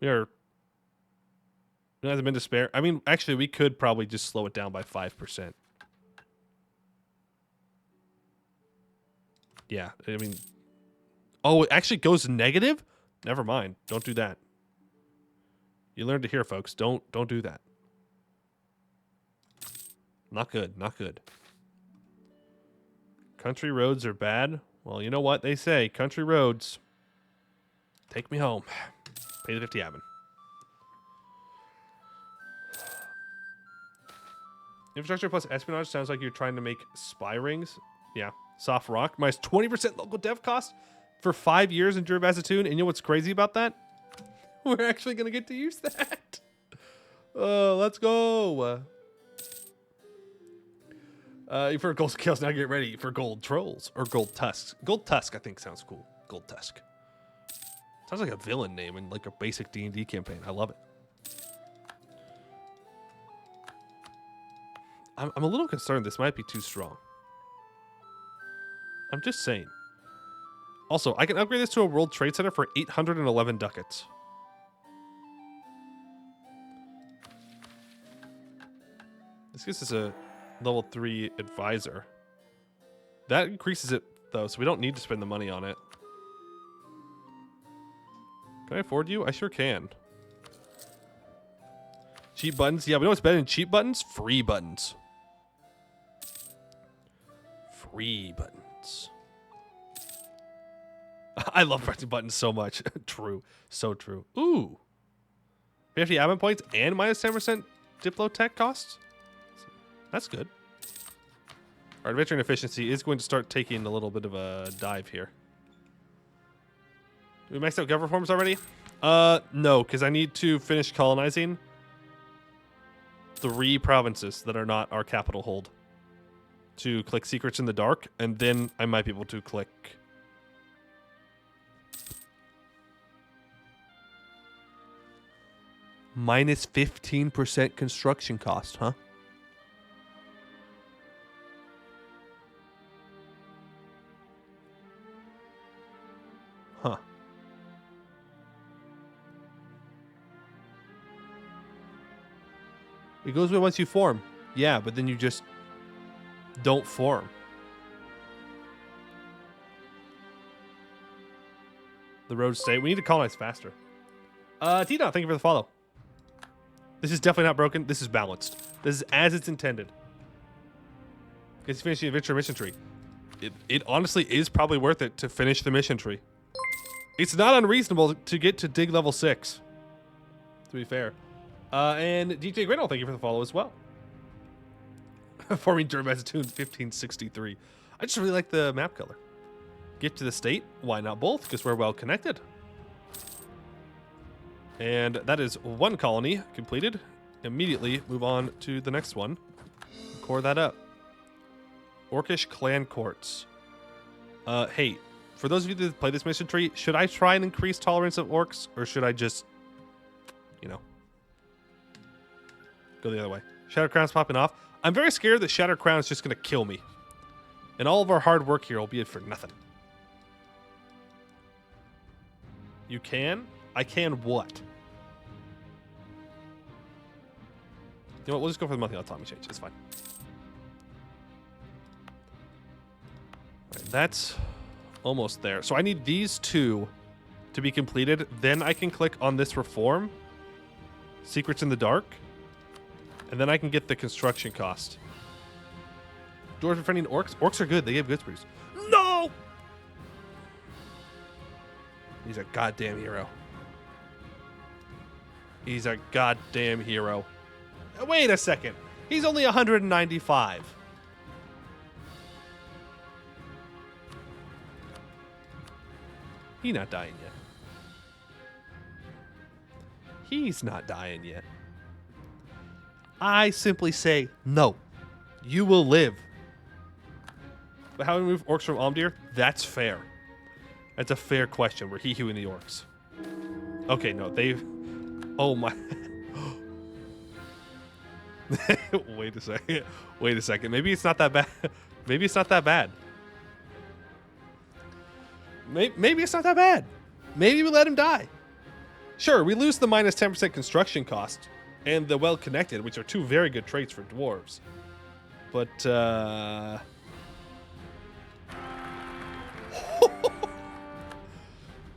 A: We hasn't been to spare. I mean, actually, we could probably just slow it down by 5%. Yeah, I mean... Oh, it actually goes negative? Never mind. Don't do that. You learned to hear, folks. Don't do that. Not good. Not good. Country roads are bad. Well, you know what they say. Country roads. Take me home. Pay the 50 admin. Infrastructure plus espionage sounds like you're trying to make spy rings. Yeah. Soft rock. Minus 20% local dev cost for 5 years in Dûr-Vazhatun. And you know what's crazy about that? We're actually going to get to use that. Let's go. You've heard gold scales, now get ready for gold trolls. Or gold tusks. Gold tusk, I think, sounds cool. Gold tusk. Sounds like a villain name in like a basic D&D campaign. I love it. I'm a little concerned this might be too strong. I'm just saying. Also, I can upgrade this to a World Trade Center for 811 ducats. This gives us a level 3 advisor. That increases it, though, so we don't need to spend the money on it. Can I afford you? I sure can. Cheap buttons? Yeah, we know what's better than cheap buttons? Free buttons. Free buttons. I love pressing buttons so much. True. So true. Ooh. 50 admin points and minus 10% Diplo tech costs? That's good. Our adventuring efficiency is going to start taking a little bit of a dive here. We maxed out government reforms already? No, because I need to finish colonizing 3 provinces that are not our capital hold to click Secrets in the Dark, and then I might be able to click... Minus 15% construction cost, huh? Huh. It goes away once you form. Yeah, but then you just don't form. The road state. We need to colonize faster. Tito, thank you for the follow. This is definitely not broken. This is balanced. This is as it's intended. It's finishing the adventure mission tree. It honestly is probably worth it to finish the mission tree. It's not unreasonable to get to dig level 6. To be fair. And DJ Grinnell, thank you for the follow as well. Forming Dûr-Vazhatun 1563. I just really like the map color. Get to the state. Why not both? Because we're well connected. And that is 1 colony completed. Immediately move on to the next one. Core that up. Orcish clan courts. Hey, for those of you that play this mission tree, should I try and increase tolerance of orcs, or should I just, you know, go the other way? Shatter Crown's popping off. I'm very scared that Shatter Crown is just going to kill me. And all of our hard work here will be for nothing. You can? I can what? You know what? We'll just go for the monthly autonomy change. It's fine. All right, that's almost there. So I need these 2 to be completed. Then I can click on this reform. Secrets in the Dark. And then I can get the construction cost. Dwarves befriending orcs. Orcs are good. They give goods produce. No! He's a goddamn hero. He's a goddamn hero. Wait a second. He's only 195. He's not dying yet. He's not dying yet. I simply say, no. You will live. how do we move orcs from Omdir? That's fair. That's a fair question. We're he-hewing the orcs. Okay, no, they've... Oh my... Wait a second. Wait a second. Maybe it's not that bad. Maybe it's not that bad. Maybe it's not that bad. Maybe we let him die. Sure, we lose the minus 10% construction cost and the well-connected, which are two very good traits for dwarves. But,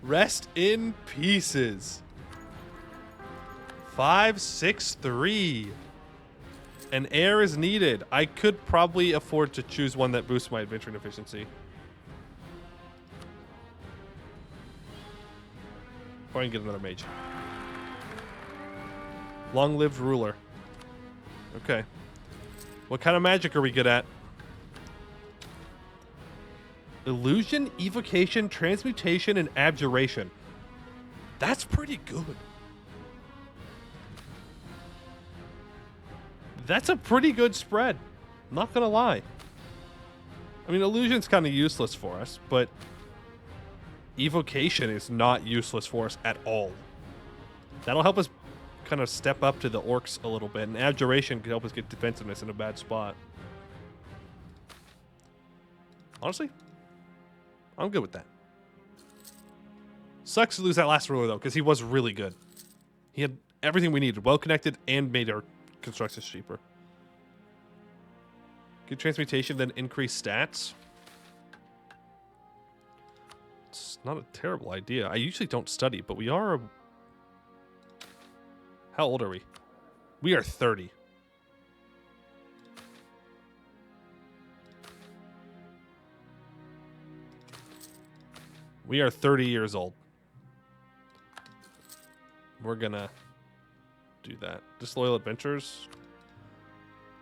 A: rest in pieces. 5, 6, 3. An heir is needed. I could probably afford to choose one that boosts my adventuring efficiency. Or I can get another mage. Long-lived ruler. Okay. What kind of magic are we good at? Illusion, evocation, transmutation, and abjuration. That's pretty good. That's a pretty good spread. I'm not gonna lie. I mean, illusion's kind of useless for us, but evocation is not useless for us at all. That'll help us kind of step up to the orcs a little bit, and abjuration can help us get defensiveness in a bad spot. Honestly, I'm good with that. Sucks to lose that last ruler, though, because he was really good. He had everything we needed, well-connected, and made our constructions cheaper. Good transmutation, then increase stats. It's not a terrible idea. I usually don't study, but we are... How old are we? We are 30. We are 30 years old. We're gonna do that. Disloyal adventures.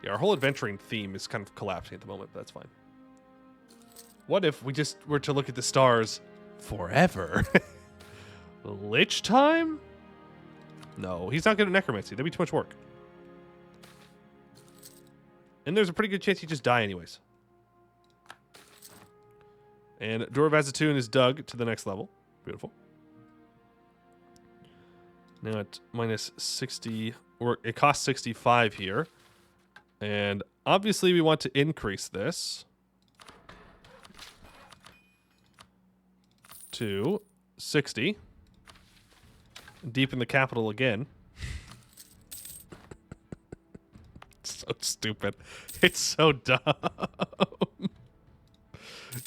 A: Yeah, our whole adventuring theme is kind of collapsing at the moment, but that's fine. What if we just were to look at the stars forever? Lich time? No, he's not good at necromancy. That'd be too much work. And there's a pretty good chance he'd just die anyways. And Dûr-Vazhatun is dug to the next level. Beautiful. Now at minus 60, or it costs 65 here. And obviously we want to increase this to 60. Deepen the capital again. So stupid. It's so dumb.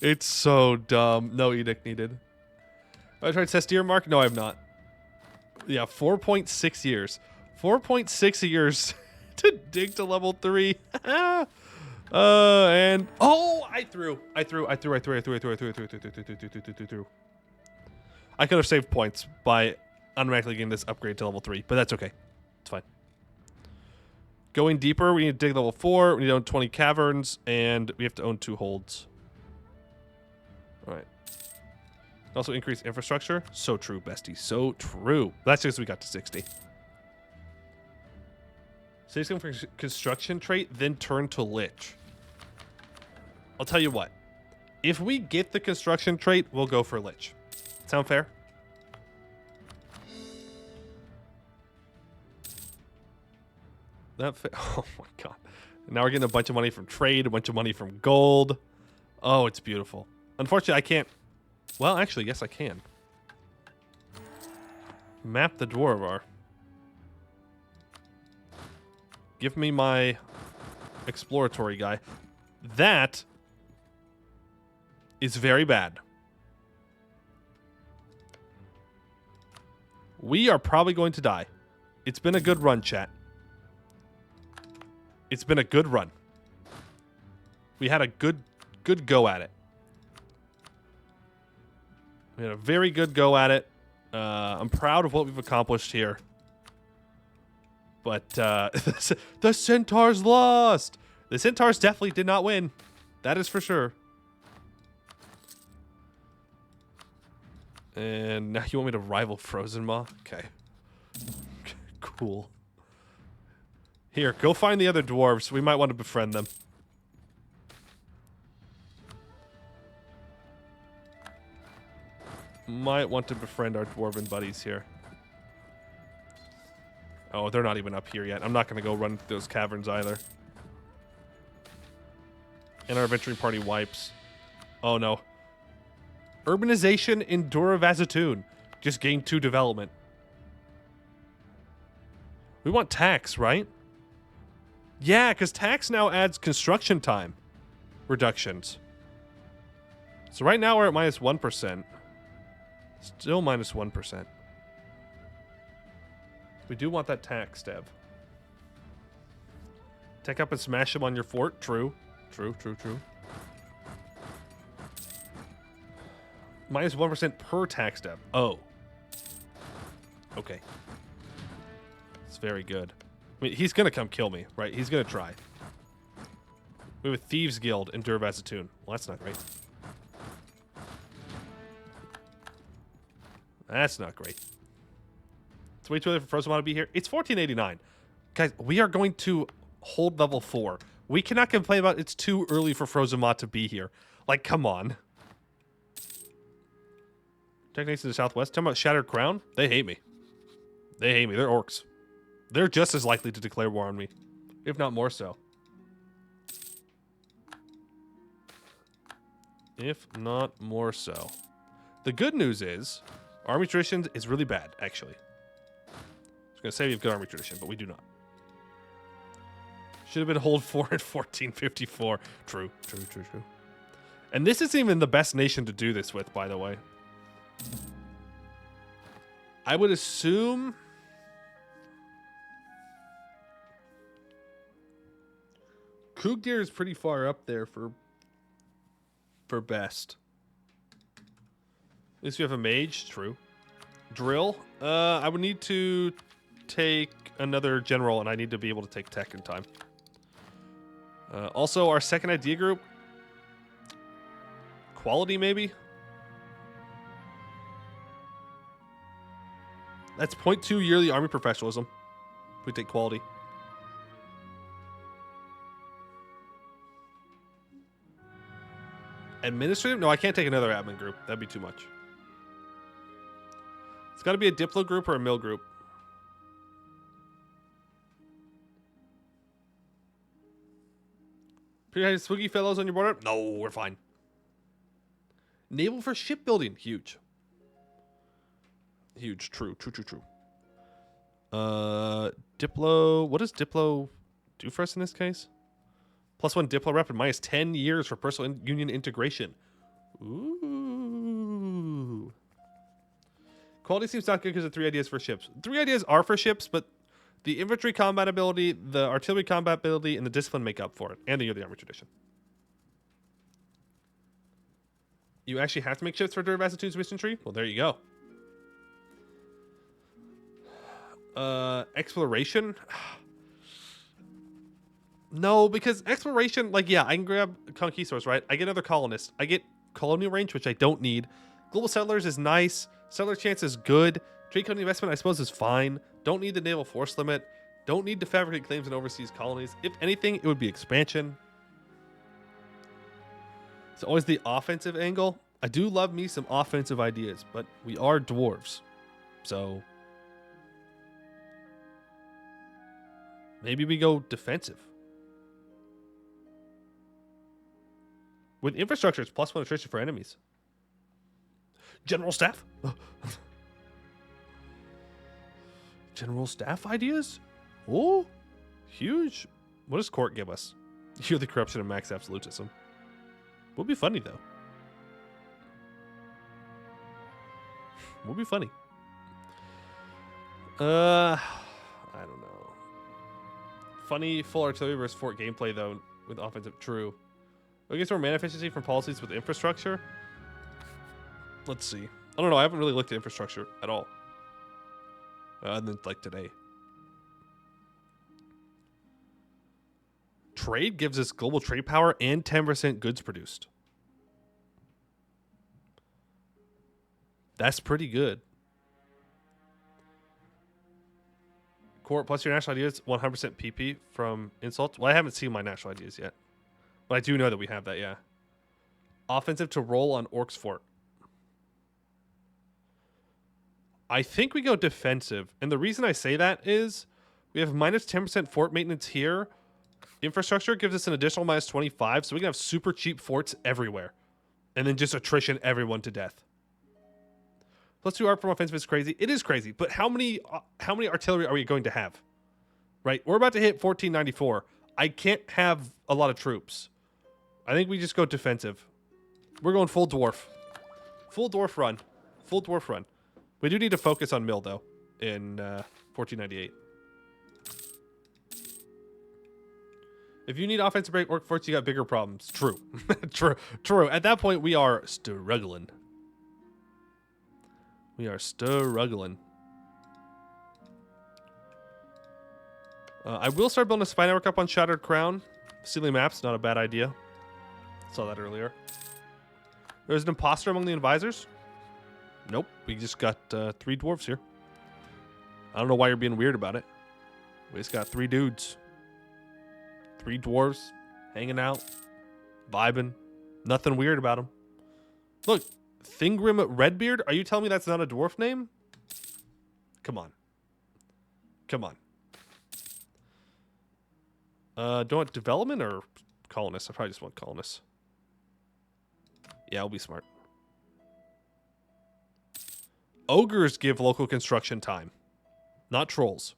A: It's so dumb. No edict needed. I tried Sestir Mark? No, I have not. Yeah, 4.6 years. 4.6 years to dig to level 3. And oh, I threw. I could have saved points by automatically getting this upgrade to level 3, but that's okay. It's fine. Going deeper, we need to dig level 4. We need to own 20 caverns, and we have to own 2 holds. All right. Also increase infrastructure. So true, bestie. So true. That's just we got to 60. Save some for construction trait, then turn to Lich. I'll tell you what. If we get the construction trait, we'll go for Lich. Sound fair? Oh my god. Now we're getting a bunch of money from trade, a bunch of money from gold. Oh, it's beautiful. Unfortunately, I can't... Well, actually, yes, I can. Map the Dwarf-Orc. Give me my exploratory guy. That is very bad. We are probably going to die. It's been a good run, chat. It's been a good run. We had a good go at it. We had a very good go at it. I'm proud of what we've accomplished here. But the Centaurs lost. The Centaurs definitely did not win. That is for sure. And now you want me to rival Frozen Maw? Okay. Cool. Here, go find the other dwarves. We might want to befriend them. might want to befriend our dwarven buddies here. Oh, they're not even up here yet. I'm not going to go run through those caverns either. And our adventuring party wipes. Oh, no. Urbanization in Dûr-Vazhatun. Just gained 2 development. We want tax, right? Yeah, because tax now adds construction time reductions. So right now we're at minus 1%. Still minus 1%. We do want that tax, Dev. Take up and smash them on your fort. True. True. Minus 1% per tax, Dev. Oh. Okay. It's very good. I mean, he's going to come kill me, right? He's going to try. We have a Thieves Guild in Dûr-Vazhatun. Well, that's not great. That's not great. It's way too early for Frozen to be here. It's 1489. Guys, we are going to hold level 4. We cannot complain about it's too early for Frozen to be here. Like, come on. Techniques in the southwest. Talking about Shattered Crown. They hate me. They hate me. They're orcs. They're just as likely to declare war on me, if not more so. If not more so. The good news is, army traditions is really bad, actually. I was going to say we have good army tradition, but we do not. Should have been hold 4 in 1454. True. And this isn't even the best nation to do this with, by the way. I would assume... Kugdir is pretty far up there for best. At least we have a mage. True. Drill. I would need to take another general, and I need to be able to take tech in time. Also, our second idea group. Quality, maybe? That's 0.2 yearly army professionalism. If we take quality. Administrative? No, I can't take another admin group. That'd be too much. It's got to be a Diplo group or a mill group. Pretty spooky fellows on your border? No, we're fine. Naval for shipbuilding. Huge. Huge. True. Diplo. What does Diplo do for us in this case? +1 Diplo rep and minus 10 years for personal union integration. Ooh. Quality seems not good because of 3 ideas for ships. 3 ideas are for ships, but the infantry combat ability, the artillery combat ability, and the discipline make up for it. And the army tradition. You actually have to make ships for Dûr-Vazhatun's mission tree? Well, there you go. Exploration? No, because exploration, like, yeah, I can grab conquistadors, right? I get another colonist. I get colonial range, which I don't need. Global settlers is nice. Settler chance is good. Trade company investment, I suppose, is fine. Don't need the naval force limit. Don't need to fabricate claims in overseas colonies. If anything, it would be expansion. It's always the offensive angle. I do love me some offensive ideas, but we are dwarves. So maybe we go defensive. With infrastructure, it's +1 attrition for enemies. General staff? General staff ideas? Oh, huge. What does court give us? You're the corruption of max absolutism. Would be funny, though. Would be funny. I don't know. Funny full artillery versus fort gameplay, though, with offensive. True. I guess more mana efficiency from policies with infrastructure. Let's see. I don't know. I haven't really looked at infrastructure at all. Other than like today. Trade gives us global trade power and 10% goods produced. That's pretty good. Court plus your national ideas, 100% PP from insults. Well, I haven't seen my national ideas yet. But I do know that we have that, yeah. Offensive to roll on Orcs fort. I think we go defensive. And the reason I say that is we have minus 10% fort maintenance here. Infrastructure gives us an additional minus 25, so we can have super cheap forts everywhere. And then just attrition everyone to death. +2 art from offensive is crazy. It is crazy, but how many artillery are we going to have? Right? We're about to hit 1494. I can't have a lot of troops. I think we just go defensive. We're going full dwarf. Full dwarf run. Full dwarf run. We do need to focus on mill, though, in 1498. If you need offensive break orc forts, you got bigger problems. True. True. At that point, we are struggling. We are struggling. I will start building a spy network up on Shattered Crown. Stealing maps, not a bad idea. Saw that earlier. There's an imposter among the advisors. Nope, we just got 3 dwarves here. I don't know why you're being weird about it. We just got 3 dudes. 3 dwarves, hanging out, vibing. Nothing weird about them. Look, Thingrim Redbeard, are you telling me that's not a dwarf name? Come on. Come on. Do I want development or colonists? I probably just want colonists. Yeah, I'll be smart. Ogres give local construction time, not trolls.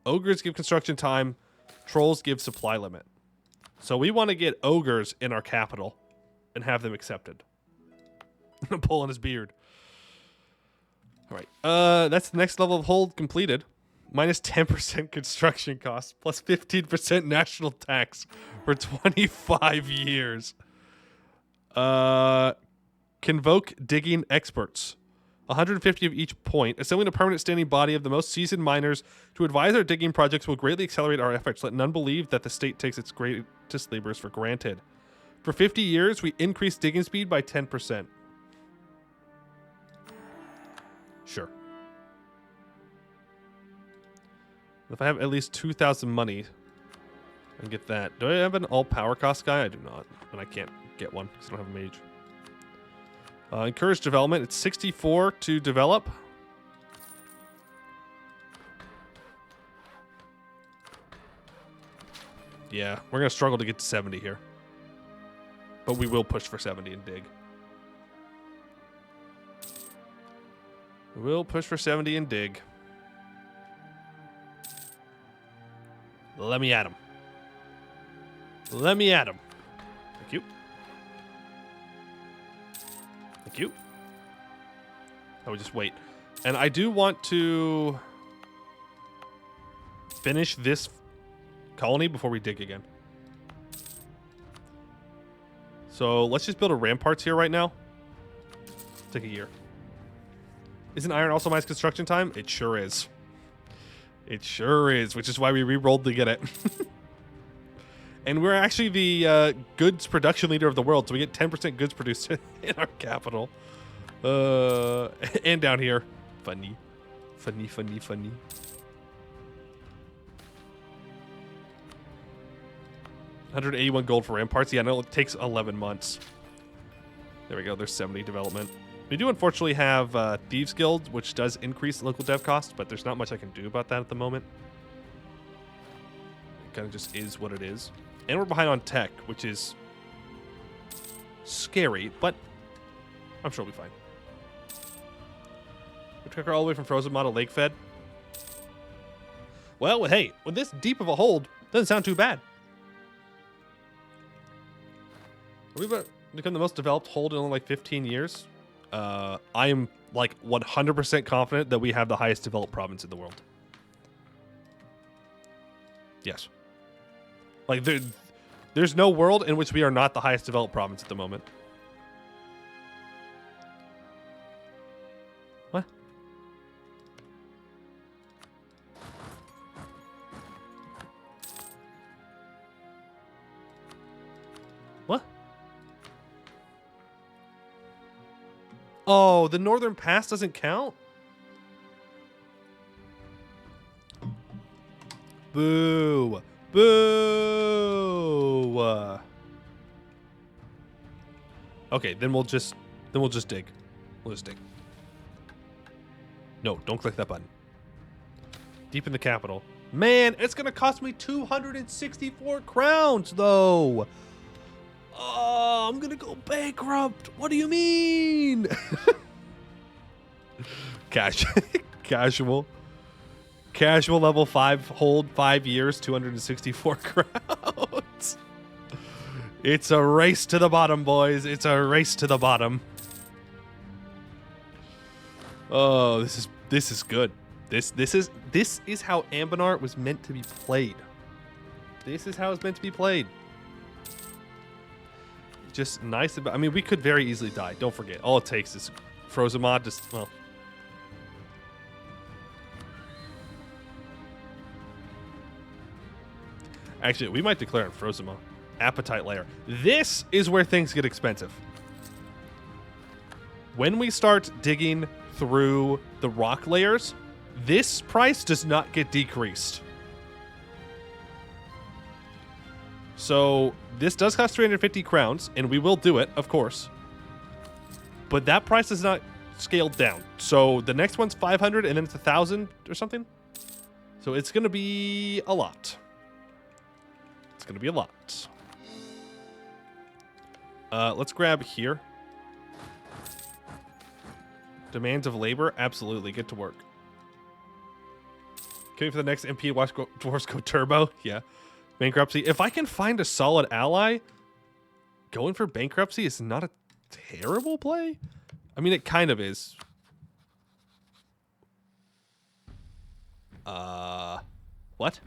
A: Ogres give construction time, trolls give supply limit. So we want to get ogres in our capital and have them accepted. Pulling his beard. All right, that's the next level of hold completed. Minus 10% construction costs, plus 15% national tax for 25 years. Convoke digging experts. 150 of each point. Assembling a permanent standing body of the most seasoned miners to advise our digging projects will greatly accelerate our efforts. Let none believe that the state takes its greatest labors for granted. For 50 years, we increased digging speed by 10%. Sure. If I have at least 2,000 money, I can get that. Do I have an all power cost guy? I do not. And I can't get one because I don't have a mage. Encourage development. It's 64 to develop. Yeah, we're going to struggle to get to 70 here. But we will push for 70 and dig. We will push for 70 and dig. Let me at him. Let me at him. Thank you. Thank you. I would just wait. And I do want to finish this colony before we dig again. So let's just build a ramparts here right now. Take a year. Isn't iron also minus construction time? It sure is. It sure is, which is why we re-rolled to get it. And we're actually the goods production leader of the world, so we get 10% goods produced in our capital. And down here. Funny. Funny, funny, funny. $181 gold for ramparts. Yeah, no, it takes 11 months. There we go. There's 70 development. We do unfortunately have Thieves Guild, which does increase local dev costs, but there's not much I can do about that at the moment. It kind of just is what it is. And we're behind on tech, which is scary, but I'm sure we'll be fine. We took her all the way from Frozen Mod to Lake Fed. Well, hey, with this deep of a hold, doesn't sound too bad. We've become the most developed hold in only like 15 years. I am like 100% confident that we have the highest developed province in the world. Yes. Like there's no world in which we are not the highest developed province at the moment. What? What? Oh, the Northern Pass doesn't count? Boo. Boo. Okay, then we'll just dig. We'll just dig. No, don't click that button. Deep in the capital. Man, it's going to cost me 264 crowns, though. Oh, I'm going to go bankrupt. What do you mean? Casual. Casual level 5, hold 5 years, 264 crowns. It's a race to the bottom, boys. It's a race to the bottom. Oh, this is good. This is how Ambinar was meant to be played. This is how it's meant to be played. Just nice about. I mean, we could very easily die. Don't forget. All it takes is Frozen Mod. Just well. Actually, we might declare it Frozen Mod. Appetite layer. This is where things get expensive. When we start digging through the rock layers, this price does not get decreased. So this does cost 350 crowns, and we will do it, of course. But that price is not scaled down. So the next one's 500, and then it's 1,000 or something. So it's going to be a lot. It's going to be a lot. Let's grab here. Demands of labor? Absolutely. Get to work. Can we for the next MP watch Dwarves go turbo? Yeah. Bankruptcy. If I can find a solid ally, going for bankruptcy is not a terrible play. I mean, it kind of is. What?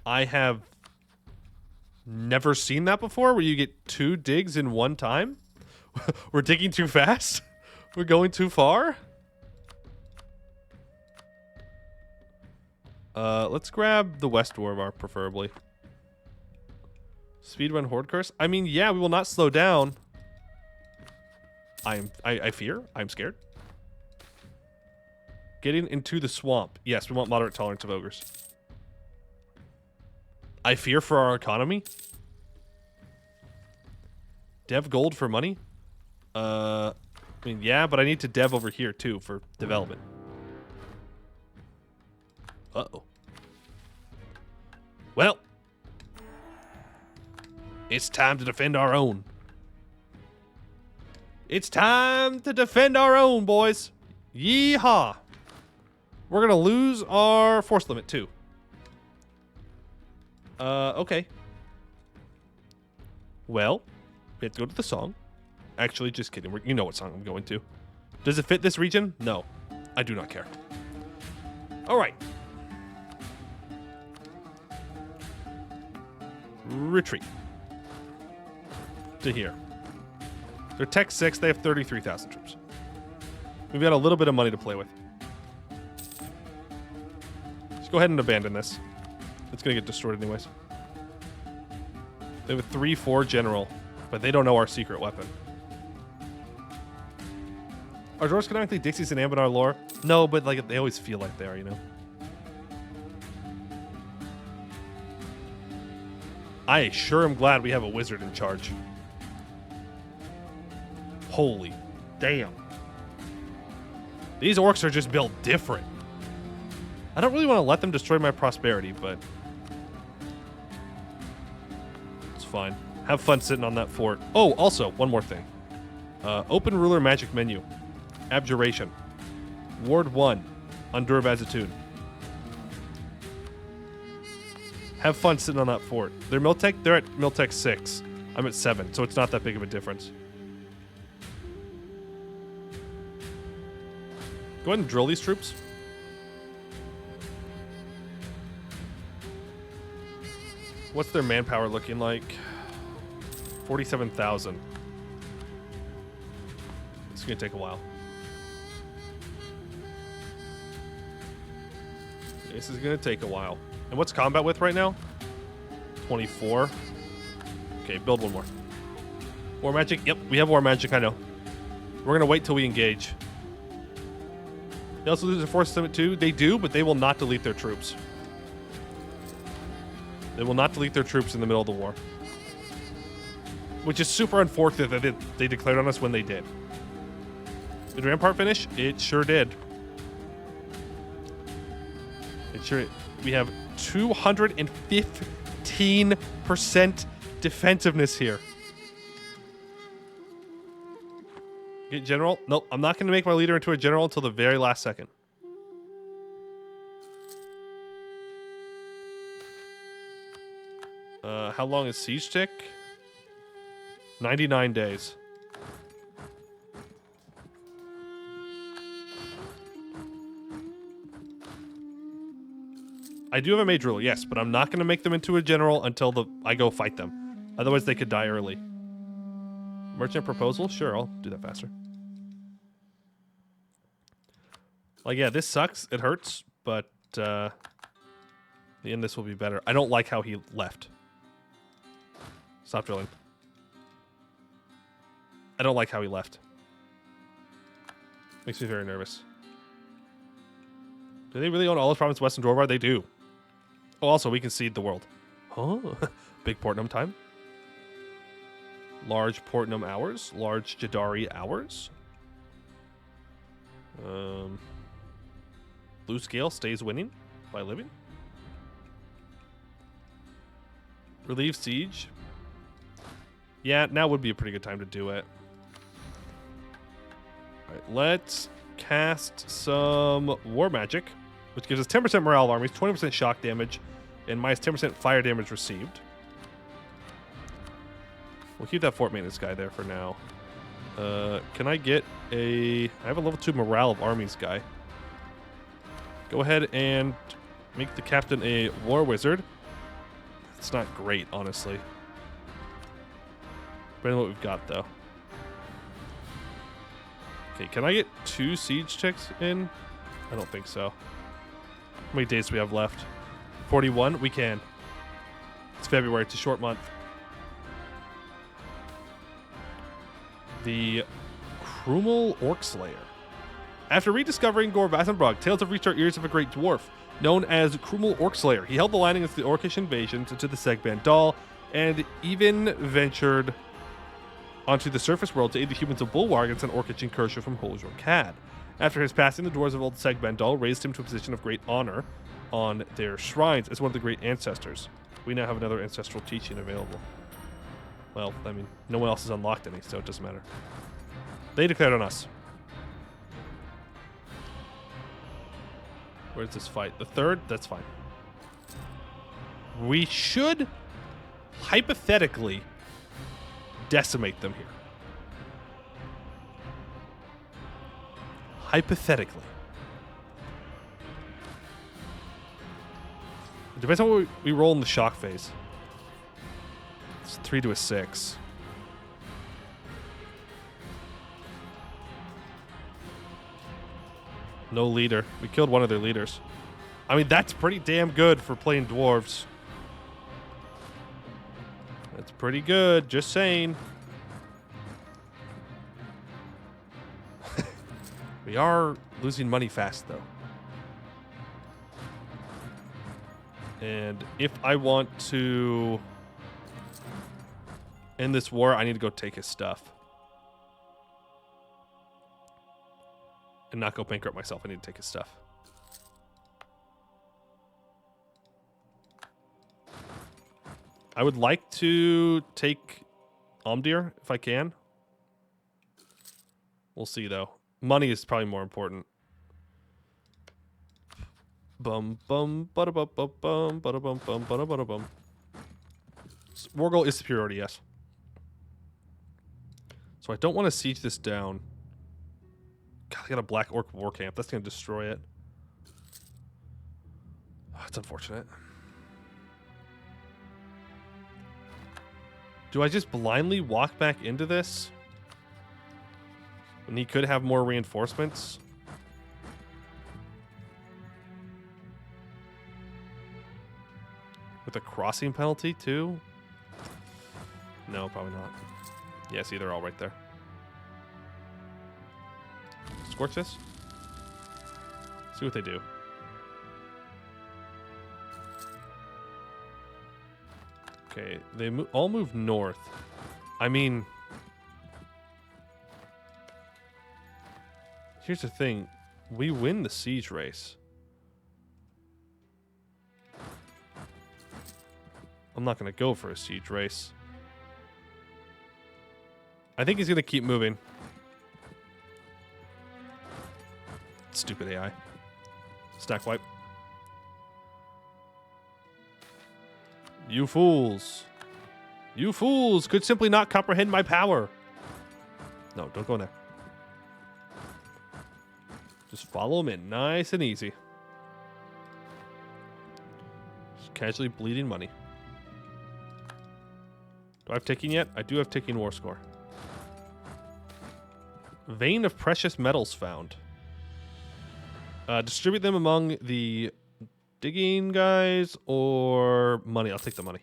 A: I have never seen that before, where you get 2 digs in one time. We're digging too fast? We're going too far? Let's grab the West Dwarvar, preferably. Speedrun Horde Curse? I mean, yeah, we will not slow down. I fear. I'm scared. Getting into the swamp. Yes, we want moderate tolerance of ogres. I fear for our economy. Dev gold for money? I mean, yeah, but I need to dev over here, too, for development. Uh-oh. Well. It's time to defend our own. It's time to defend our own, boys. Yeehaw. We're going to lose our force limit, too. Okay. Well, we have to go to the song. Actually, just kidding. You know what song I'm going to. Does it fit this region? No. I do not care. All right. Retreat. To here. They're Tech 6. They have 33,000 troops. We've got a little bit of money to play with. Let's go ahead and abandon this. It's going to get destroyed anyways. They have a 3-4 general, but they don't know our secret weapon. Are dwarves canonically Dixies in Ambinar lore? No, but like they always feel like they are, you know? I sure am glad we have a wizard in charge. Holy damn. These orcs are just built different. I don't really want to let them destroy my prosperity, but it's fine. Have fun sitting on that fort. Oh, also, one more thing. Open ruler magic menu. Abjuration. Ward 1 on Dûr-Vazhatun. Have fun sitting on that fort. They're at Miltech 6. I'm at 7, so it's not that big of a difference. Go ahead and drill these troops. What's their manpower looking like? 47,000. It's going to take a while. This is going to take a while. And what's combat with right now? 24. Okay, build one more. War magic? Yep, we have war magic, I know. We're going to wait till we engage. They also lose their force limit too. They do, but they will not delete their troops. They will not delete their troops in the middle of the war. which is super unfortunate that they declared on us when they did. Did Rampart finish? It sure did. We have 215% defensiveness here. Get general? Nope, I'm not going to make my leader into a general until the very last second. How long is siege tick? 99 days. I do have a mage ruler, yes, but I'm not going to make them into a general until I go fight them. Otherwise, they could die early. Merchant proposal? Sure, I'll do that faster. Like, yeah, this sucks. It hurts, but the end this will be better. I don't like how he left. Stop drilling. I don't like how he left. Makes me very nervous. Do they really own all of province Western Dwarvar? They do. Oh, also, we can seed the world. Oh, big Portnum time. Large Portnum hours. Large Jadari hours. Blue scale stays winning by living. Relieve siege. Yeah, now would be a pretty good time to do it. Alright, let's cast some War Magic, which gives us 10% morale of armies, 20% shock damage, and minus 10% fire damage received. We'll keep that fort maintenance guy there for now. Can I get a... I have a level 2 morale of armies guy. Go ahead and make the captain a war wizard. It's not great, honestly. Depending on what we've got, though. Okay, can I get 2 siege ticks in? I don't think so. How many days do we have left? 41? We can. It's February. It's a short month. The Krumel Orc Slayer. After rediscovering Dûr-Vazhatun, tales have reached our ears of a great dwarf known as Krumel Orc Slayer. He held the line against the Orcish invasions into the Segbandal and even ventured onto the surface world to aid the humans of Bulwark against an Orcish incursion from Holjor-Kad. After his passing, the dwarves of old Segbandal raised him to a position of great honor on their shrines as one of the great ancestors. We now have another ancestral teaching available. Well, I mean, no one else has unlocked any, so it doesn't matter. They declared on us. Where's this fight? The third? That's fine. We should, hypothetically, decimate them here. Hypothetically. It depends on what we roll in the shock phase. It's 3 to a 6. No leader. We killed one of their leaders. I mean, that's pretty damn good for playing dwarves. That's pretty good, just saying. We are losing money fast, though. And if I want to end this war, I need to go take his stuff. And not go bankrupt myself. I need to take his stuff. I would like to take Omdir if I can. We'll see, though. Money is probably more important. Bum bum bada bum bum bum bada bum bum bada bada bum. War goal is superiority, yes. So I don't want to siege this down. God, I got a black orc war camp. That's going to destroy it. Oh, that's unfortunate. Do I just blindly walk back into this? When he could have more reinforcements? With a crossing penalty, too? No, probably not. Yeah, see, they're all right there. Scorch this. See what they do. Okay, they all move north. I mean, here's the thing. We win the siege race. I'm not going to go for a siege race. I think he's going to keep moving. Stupid AI. Stack wipe. You fools. You fools could simply not comprehend my power. No, don't go in there. Just follow him in. Nice and easy. Just casually bleeding money. Do I have ticking yet? I do have ticking war score. Vein of precious metals found. Distribute them among the digging guys or money. I'll take the money.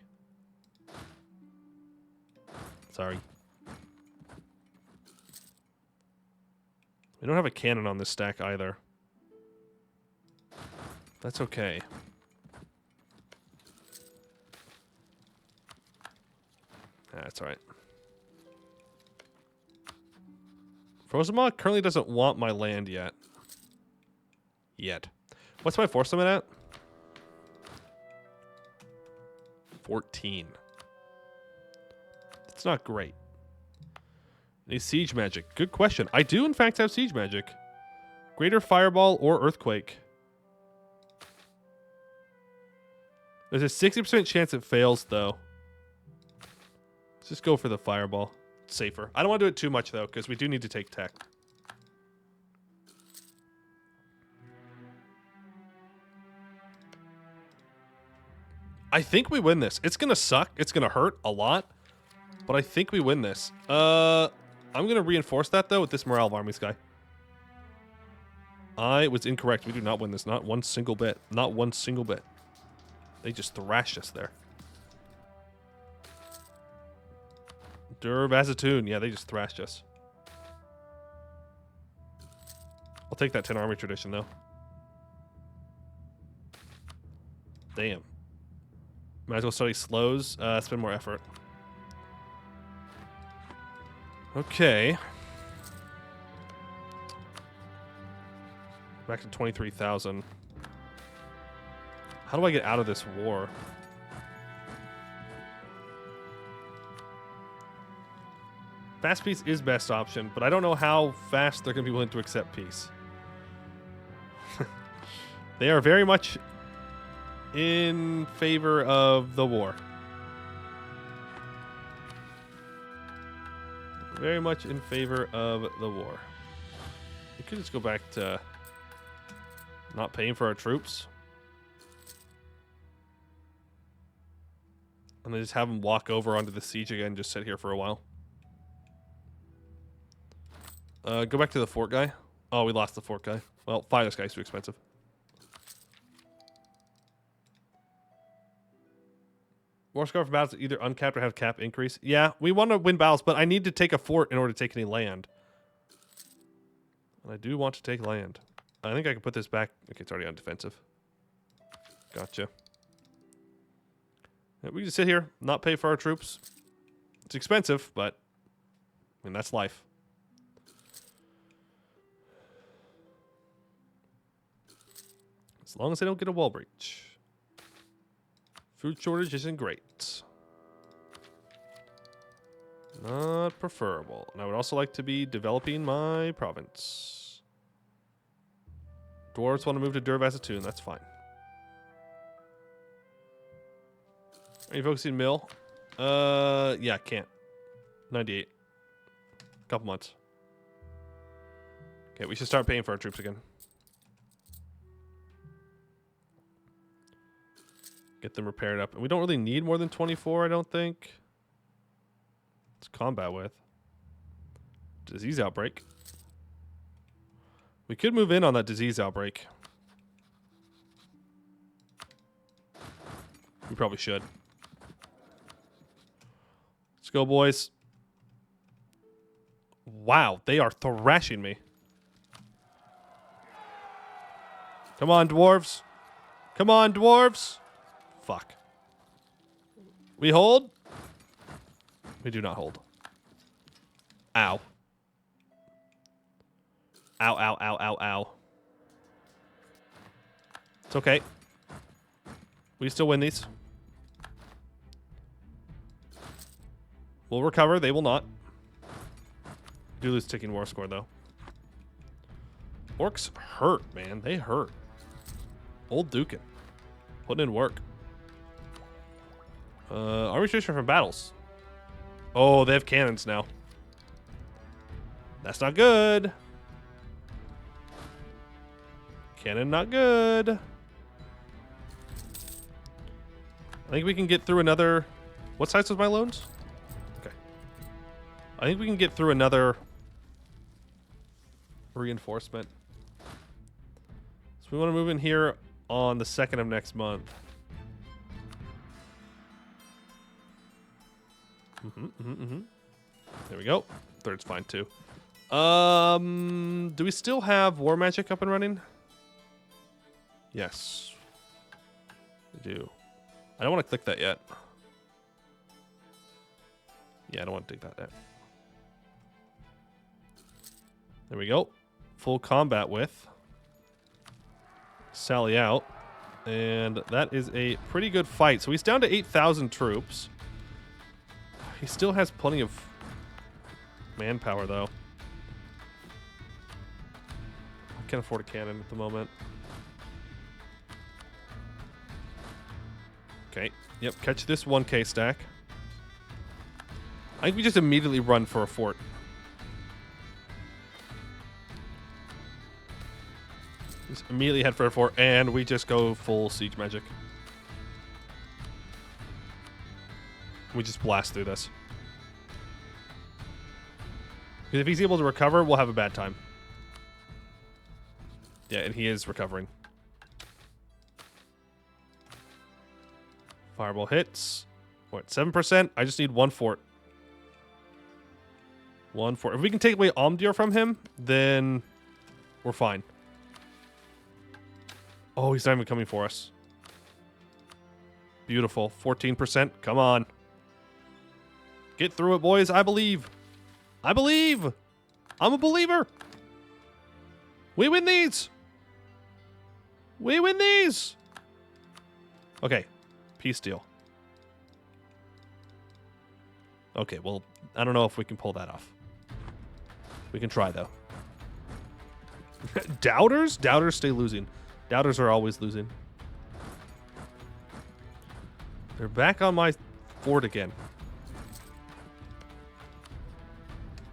A: Sorry. We don't have a cannon on this stack either. That's okay. That's alright. Frozenmaw currently doesn't want my land yet. What's my force limit at? 14. That's not great. Need siege magic. Good question. I do, in fact, have siege magic. Greater fireball or earthquake. There's a 60% chance it fails, though. Let's just go for the fireball. It's safer. I don't want to do it too much, though, because we do need to take tech. I think we win this. It's going to suck. It's going to hurt a lot. But I think we win this. I'm going to reinforce that, though, with this morale of armies guy. I was incorrect. We do not win this. Not one single bit. Not one single bit. They just thrashed us there. Dûr-Vazhatun. Yeah, they just thrashed us. I'll take that 10 army tradition, though. Damn. Might as well study slows. Spend more effort. Okay. Back to 23,000. How do I get out of this war? Fast peace is best option, but I don't know how fast they're going to be willing to accept peace. They are very much in favor of the war. Very much in favor of the war. We could just go back to not paying for our troops. And then just have them walk over onto the siege again and just sit here for a while. Go back to the fort guy. Oh, we lost the fort guy. Well, fire this guy's too expensive. War score for battles either uncapped or have cap increase. Yeah, we want to win battles, but I need to take a fort in order to take any land. And I do want to take land. I think I can put this back. Okay, it's already on defensive. Gotcha. Yeah, we can just sit here, not pay for our troops. It's expensive, but I mean, that's life. As long as they don't get a wall breach. Food shortage isn't great. Not preferable. And I would also like to be developing my province. Dwarves want to move to Dûr-Vazhatun. That's fine. Are you focusing mill? Yeah, can't. 98. Couple months. Okay, we should start paying for our troops again. Get them repaired up. And we don't really need more than 24, I don't think. Let's combat with. Disease outbreak. We could move in on that disease outbreak. We probably should. Let's go, boys. Wow, they are thrashing me. Come on, dwarves. Come on, dwarves. Fuck. We hold? We do not hold. Ow. Ow, ow, ow, ow, ow. It's okay. We still win these. We'll recover. They will not. Do lose ticking war score, though. Orcs hurt, man. They hurt. Old Dukin. Putting in work. Army station from battles. Oh, they have cannons now. That's not good. Cannon not good. I think we can get through another... What size was my loans? Okay. I think we can get through another reinforcement. So we want to move in here on the 2nd of next month. There we go. 3rd's fine too. Do we still have War Magic up and running? Yes. We do. I don't want to click that yet. Yeah, I don't want to take that yet. There we go. Full combat with. Sally out. And that is a pretty good fight. So he's down to 8,000 troops. He still has plenty of manpower, though. I can't afford a cannon at the moment. Okay. Yep, catch this 1K stack. I think we just immediately run for a fort. Just immediately head for a fort, and we just go full siege magic. We just blast through this. Because if he's able to recover, we'll have a bad time. Yeah, and he is recovering. Fireball hits. We're at 7%. I just need one fort. One fort. If we can take away Omdir from him, then we're fine. Oh, he's not even coming for us. Beautiful. 14%. Come on. Get through it, boys. I believe. I believe. I'm a believer. We win these. We win these. Okay. Peace deal. Okay, well, I don't know if we can pull that off. We can try, though. Doubters? Doubters stay losing. Doubters are always losing. They're back on my fort again.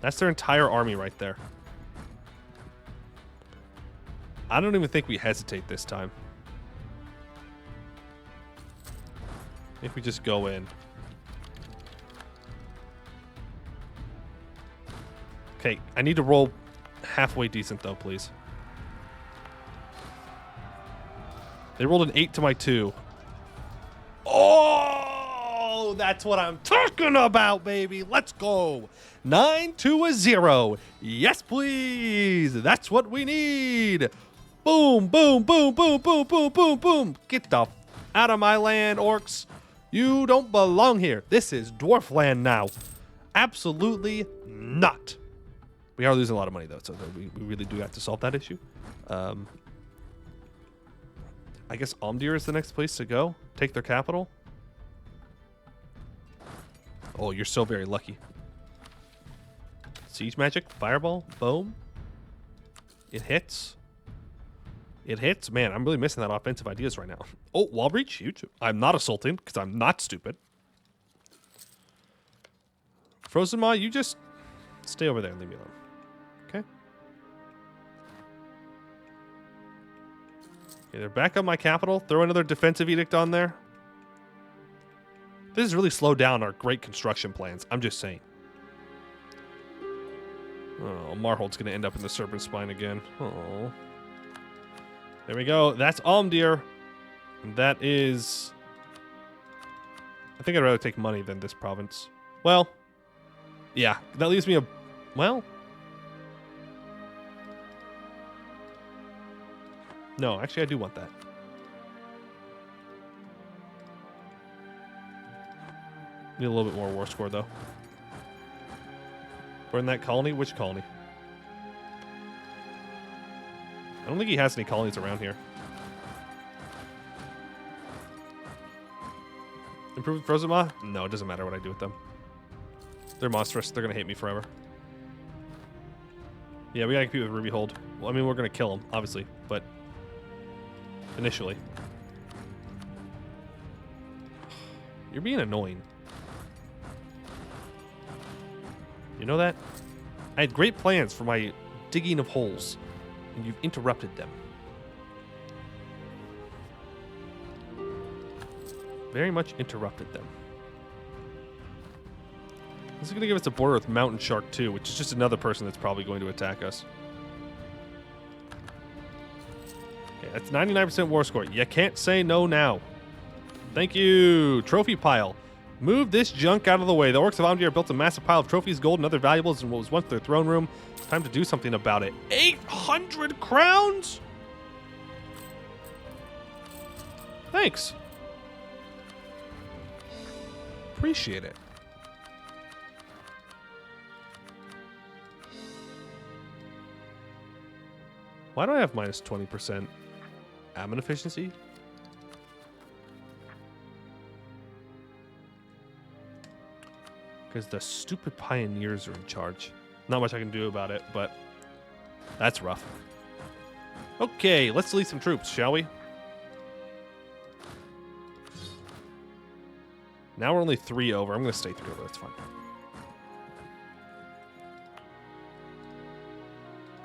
A: That's their entire army right there. I don't even think we hesitate this time. I think we just go in. Okay, I need to roll halfway decent, though, please. They rolled an 8 to my 2. Oh, that's what I'm talking about, baby. Let's go. 9 to a 0. Yes, please. That's what we need. Boom, boom, boom, boom, boom, boom, boom, boom. Get the f out of my land, orcs. You don't belong here. This is dwarf land now. Absolutely not. We are losing a lot of money, though, so we really do have to solve that issue. I guess Omdir is the next place to go. Take their capital. Oh, you're so very lucky. Siege magic, fireball, boom. It hits. It hits. Man, I'm really missing that offensive ideas right now. Oh, wall breach, huge. I'm not assaulting because I'm not stupid. Frozen Maw, you just stay over there and leave me alone. Okay. Okay, they're back on my capital. Throw another defensive edict on there. This has really slowed down our great construction plans. I'm just saying. Oh, Marhold's going to end up in the Serpent Spine again. Oh. There we go. That's Omdir. And that is... I think I'd rather take money than this province. Well, yeah. That leaves me a... Well... No, actually I do want that. Need a little bit more war score, though. Burn that colony? Which colony? I don't think he has any colonies around here. Improved Frozen Maw? No, it doesn't matter what I do with them. They're monstrous. They're going to hate me forever. Yeah, we got to compete with Ruby Hold. Well, I mean, we're going to kill them, obviously, but initially. You're being annoying. You know that? I had great plans for my digging of holes, and you've interrupted them. Very much interrupted them. This is going to give us a border with Mountain Shark too, which is just another person that's probably going to attack us. Okay, that's 99% war score. You can't say no now. Thank you. Trophy pile. Move this junk out of the way. The Orcs of Amdir built a massive pile of trophies, gold, and other valuables in what was once their throne room. It's time to do something about it. 800 crowns? Thanks. Appreciate it. Why do I have minus 20% admin efficiency? Because the stupid pioneers are in charge. Not much I can do about it, but that's rough. Okay, let's delete some troops, shall we? Now we're only 3 over. I'm going to stay 3 over. That's fine.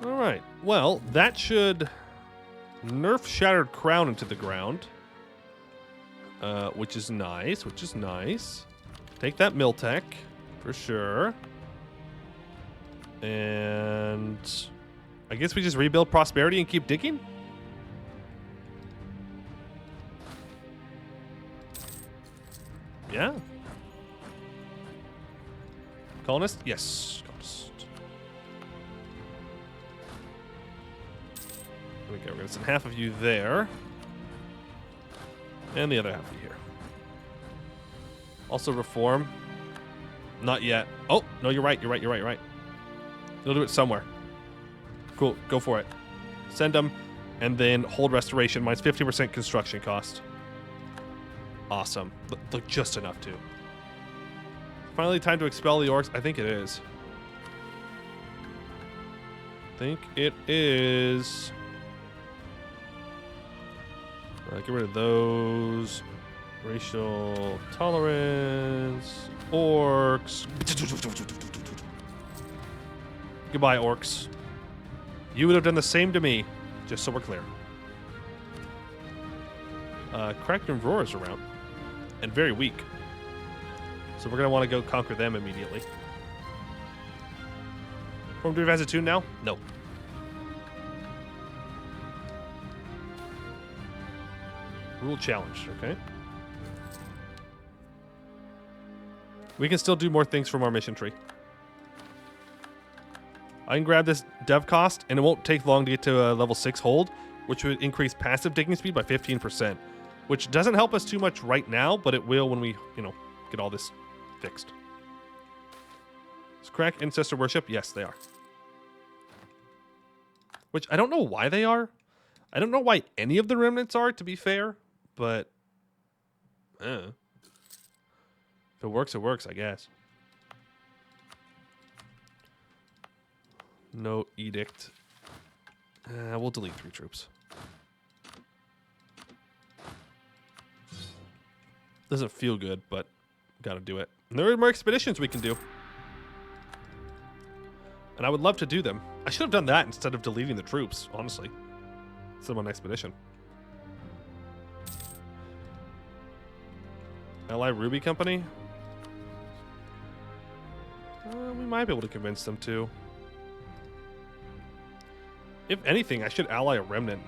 A: All right. Well, that should nerf Shattered Crown into the ground, which is nice. Which is nice. Take that Miltech for sure. And I guess we just rebuild Prosperity and keep digging? Yeah. Colonist? Yes. Colonist. There we go. We're going to send half of you there. And the other half of you here. Also reform. Not yet. Oh, no, you're right. You're right. You're right. You're right. You'll do it somewhere. Cool. Go for it. Send them. And then hold restoration. Minus 50% construction cost. Awesome. Look, just enough to. Finally, time to expel the Orcs. I think it is. Get rid of those. Racial tolerance. Orcs. Goodbye, Orcs. You would have done the same to me, just so we're clear. Cracked and Roar is around. And very weak. So we're going to want to go conquer them immediately. Form Dûr-Vazhatun now? No. Rule challenge, okay. We can still do more things from our mission tree. I can grab this dev cost, and it won't take long to get to a level 6 hold, which would increase passive digging speed by 15%, which doesn't help us too much right now, but it will when we, get all this fixed. Is Crack Ancestor Worship? Yes, they are. Which I don't know why they are. I don't know why any of the remnants are, to be fair, but if it works, I guess. No edict. We'll delete 3 troops. Doesn't feel good, but gotta do it. And there are more expeditions we can do. And I would love to do them. I should have done that instead of deleting the troops, honestly. Instead of an expedition. Ally Ruby Company? We might be able to convince them to. If anything, I should ally a remnant.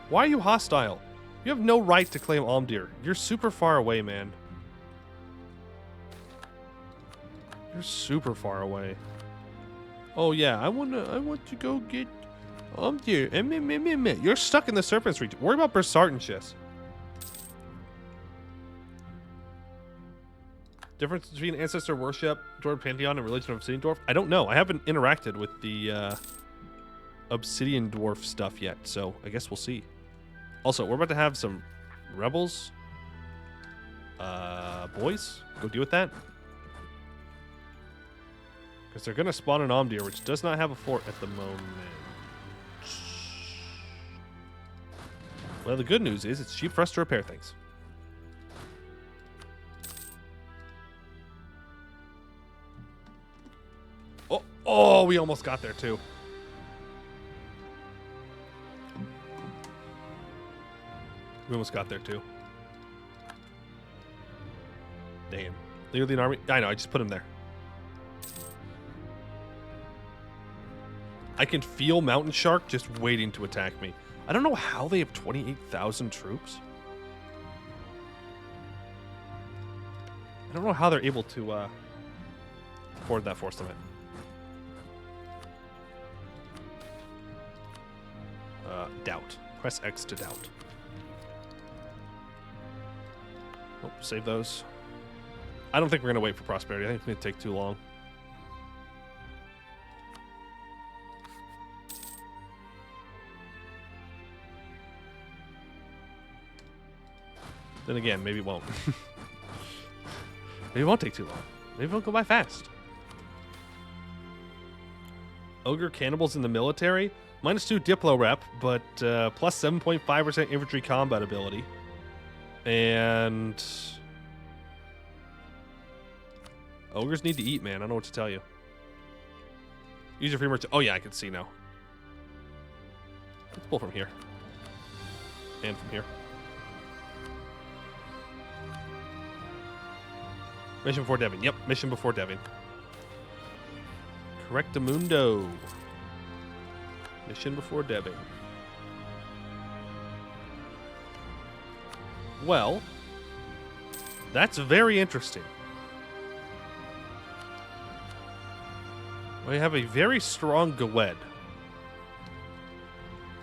A: Why are you hostile? You have no right to claim Amdir. You're super far away, man. You're super far away. Oh yeah, I want to go get Amdir. You're stuck in the Serpent's Reach. Worry about Bersartan shit. Difference between ancestor worship, Dwarf Pantheon, and religion of Obsidian Dwarf? I don't know. I haven't interacted with the Obsidian Dwarf stuff yet, so I guess we'll see. Also, we're about to have some rebels. Boys, go deal with that. Because they're going to spawn an Omdir, which does not have a fort at the moment. Well, the good news is it's cheap for us to repair things. Oh, we almost got there, too. We almost got there, too. Damn. Leader of the army. I know, I just put him there. I can feel Mountain Shark just waiting to attack me. I don't know how they have 28,000 troops. I don't know how they're able to afford that force limit. Doubt. Press X to doubt. Oh, save those. I don't think we're going to wait for prosperity. I think it's going to take too long. Then again, maybe it won't. Maybe it won't take too long. Maybe it'll go by fast. Ogre cannibals in the military. -2 Diplo rep, but plus 7.5% infantry combat ability. And ogres need to eat, man. I don't know what to tell you. Use your free merchant. Oh, yeah, I can see now. Let's pull from here. And from here. Mission before Devin. Yep, mission before Devin. Correctamundo. Mission before Devin. Well, that's very interesting. We have a very strong Gwed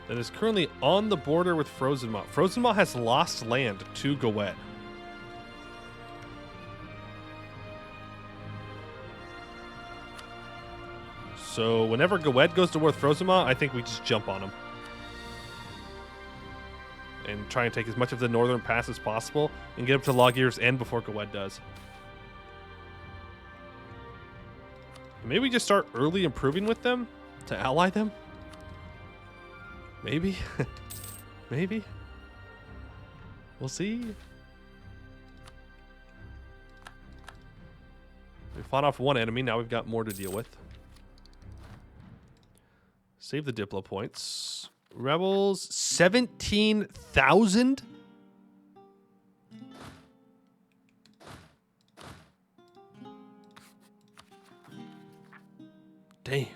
A: that is currently on the border with Frozen Maw. Frozen Maw has lost land to Gwed. So whenever Gwed goes to war with Frozen Maw, I think we just jump on him. And try and take as much of the northern pass as possible and get up to Loggear's End before Gwed does. Maybe we just start early improving with them to ally them? Maybe? Maybe? We'll see. We fought off one enemy, now we've got more to deal with. Save the Diplo points. Rebels, 17,000? Damn.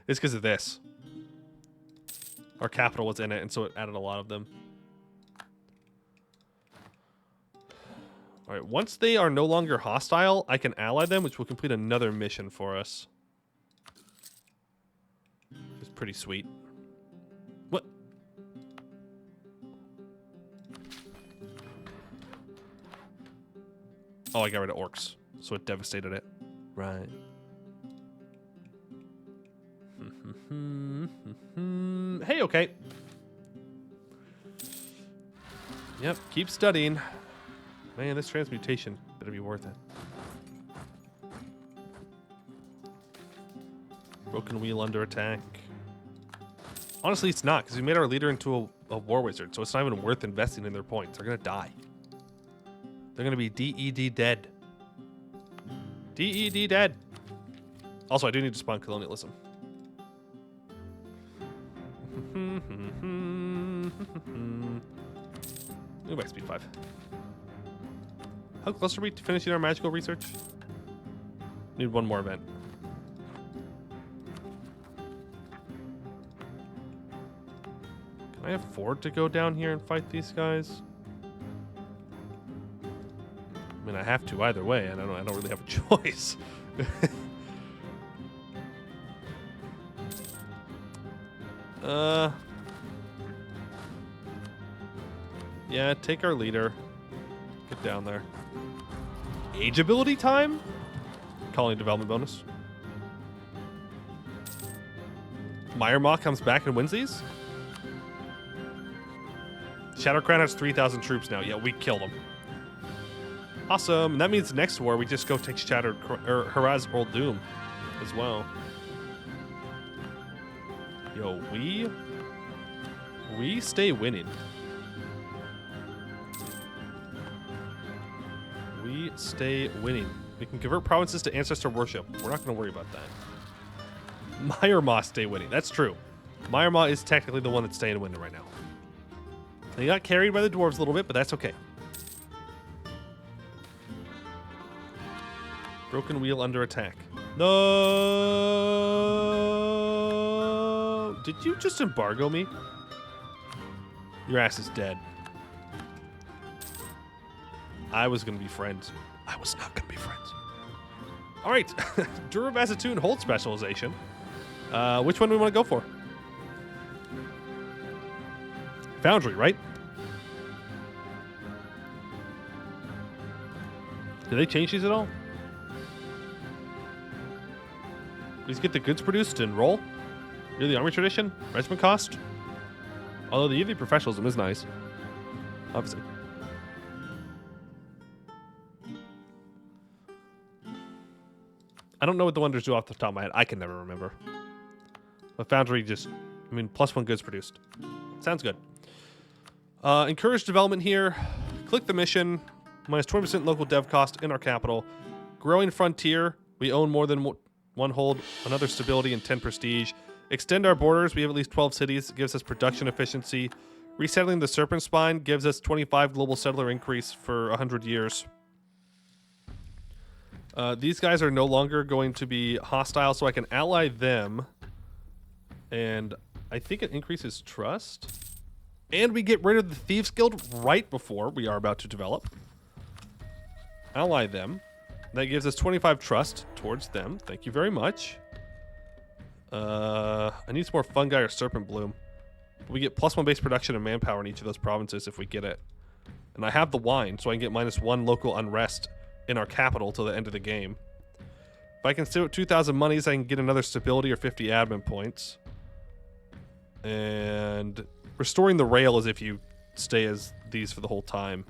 A: It's because of this. Our capital was in it, and so it added a lot of them. All right, once they are no longer hostile, I can ally them, which will complete another mission for us. It's pretty sweet. What? Oh, I got rid of Orcs, so it devastated it. Right. Hey, okay. Yep, keep studying. Man, this transmutation better be worth it. Broken wheel under attack. Honestly, it's not, because we made our leader into a war wizard, so it's not even worth investing in their points. They're going to die. They're going to be DED dead. DED dead. Also, I do need to spawn colonialism. Move by speed 5. How close are we to finishing our magical research? Need one more event. Can I afford to go down here and fight these guys? I mean, I have to either way, and I don't really have a choice. Yeah, take our leader. Get down there. age ability time? Colony development bonus. Meyermaw comes back and wins these? Shadowcrown has 3,000 troops now. Yeah, we killed him. Awesome. And that means next war we just go take Harass Old Doom as well. Yo, we stay winning. We stay winning. We can convert provinces to ancestor worship. We're not going to worry about that. Meyermaw stay winning. That's true. Meyermaw is technically the one that's staying winning right now. They got carried by the dwarves a little bit, but that's okay. Broken wheel under attack. No! Did you just embargo me? Your ass is dead. I was going to be friends. I was not going to be friends. All right. Dûr-Vazhatun hold specialization. Which one do we want to go for? Foundry, right? Did they change these at all? Please get the goods produced and roll. Near the army tradition. Regiment cost. Although the EV professionalism is nice. Obviously. I don't know what the wonders do off the top of my head. I can never remember. But Foundry just, I mean, +1 goods produced. Sounds good. Encourage development here. Click the mission. Minus 20% local dev cost in our capital. Growing frontier. We own more than one hold. Another stability and 10 prestige. Extend our borders. We have at least 12 cities. It gives us production efficiency. Resettling the Serpent Spine gives us 25 global settler increase for 100 years. These guys are no longer going to be hostile, so I can ally them. And I think it increases trust. And we get rid of the Thieves Guild right before we are about to develop. Ally them. That gives us 25 trust towards them. Thank you very much. I need some more fungi or serpent bloom. We get +1 base production and manpower in each of those provinces if we get it. And I have the wine, so I can get -1 local unrest in our capital till the end of the game. If I can stay with 2,000 monies, I can get another stability or 50 admin points. And restoring the rail is if you stay as these for the whole time.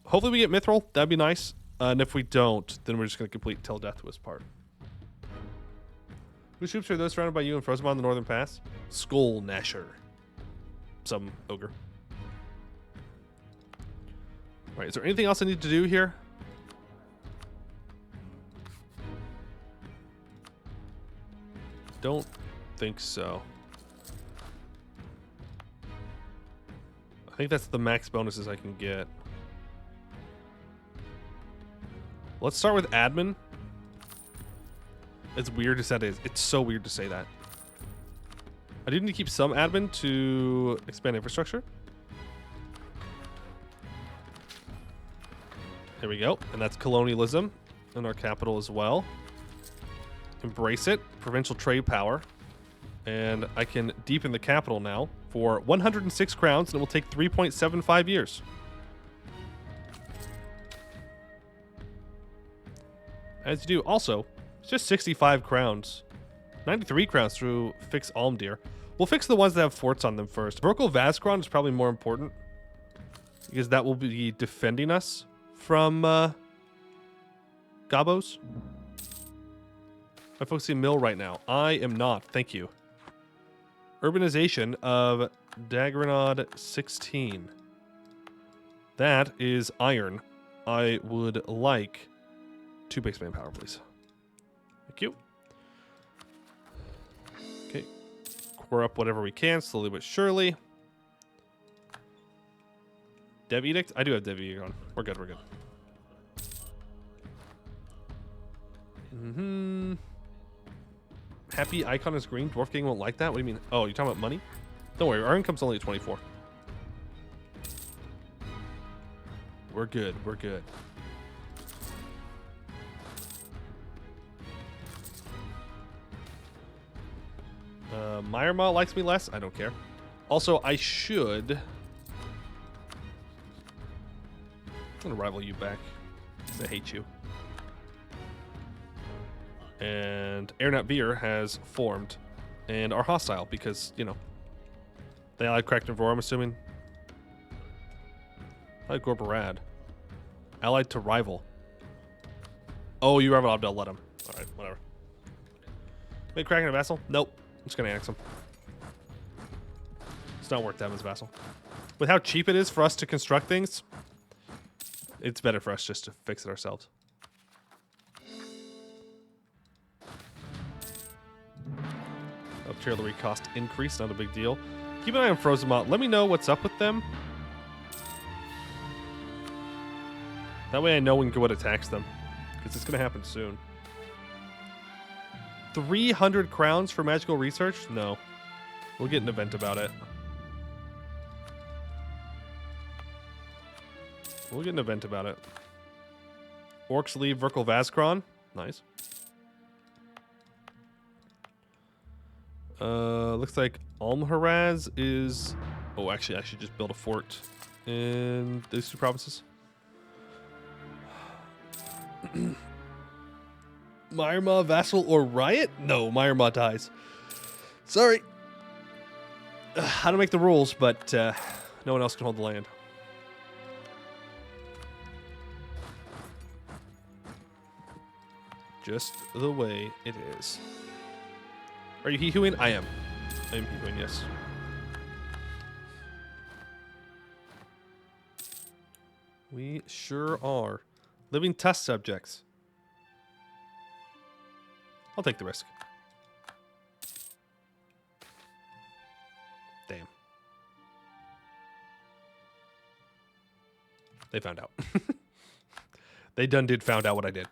A: Hopefully we get Mithril. That'd be nice. And if we don't, then we're just going to complete Till Death Do Us Part. Whose troops are those surrounded by you in Frozenbond in the Northern Pass? Skull Nasher. Some ogre. Right, is there anything else I need to do here? Don't think so. I think that's the max bonuses I can get. Let's start with admin. It's weird to say that. It's so weird to say that. I do need to keep some admin to expand infrastructure. There we go. And that's colonialism in our capital as well. Embrace it. Provincial trade power. And I can deepen the capital now for 106 crowns, and it will take 3.75 years. As you do. Also, it's just 65 crowns. 93 crowns through Fix Almdir. We'll fix the ones that have forts on them first. Brokel Vazcron is probably more important, because that will be defending us from Gabos. I'm focusing mill right now. I am not. Thank you. Urbanization of Dagranod 16. That is iron. I would like 2 base manpower, please. Thank you. Okay. Core up whatever we can, slowly but surely. Dev Edict? I do have Dev Edict on. We're good, we're good. Happy icon is green. Dwarf Gang won't like that? What do you mean? Oh, you're talking about money? Don't worry, our income's only at 24. We're good, we're good. Meyermaw likes me less. I don't care. Also, I should... I'm gonna rival you back, because I hate you. And Airnut Veer has formed and are hostile because, you know, they allied Kreknivore, I'm assuming. Allied Gorbarad. Allied to rival. Oh, you rival Abdel, let him. Alright, whatever. Make Kraken a vassal? Nope. I'm just gonna annex him. It's not worth that as vassal. With how cheap it is for us to construct things, it's better for us just to fix it ourselves. Artillery cost increase, not a big deal. Keep an eye on Frozen Mott. Let me know what's up with them. That way I know when what attacks them. Because it's going to happen soon. 300 crowns for magical research? No. We'll get an event about it. We'll get an event about it. Orcs leave Verkal Vazkron. Nice. Looks like Almharaz is... Oh, actually, I should just build a fort in these two provinces. Myrma, Vassal, or Riot? No, Myrma dies. Sorry. I don't make the rules, but no one else can hold the land. Just the way it is. Are you he-hooing? I am. I am he-hooing, yes. We sure are. Living test subjects. I'll take the risk. Damn. They found out. They did found out what I did.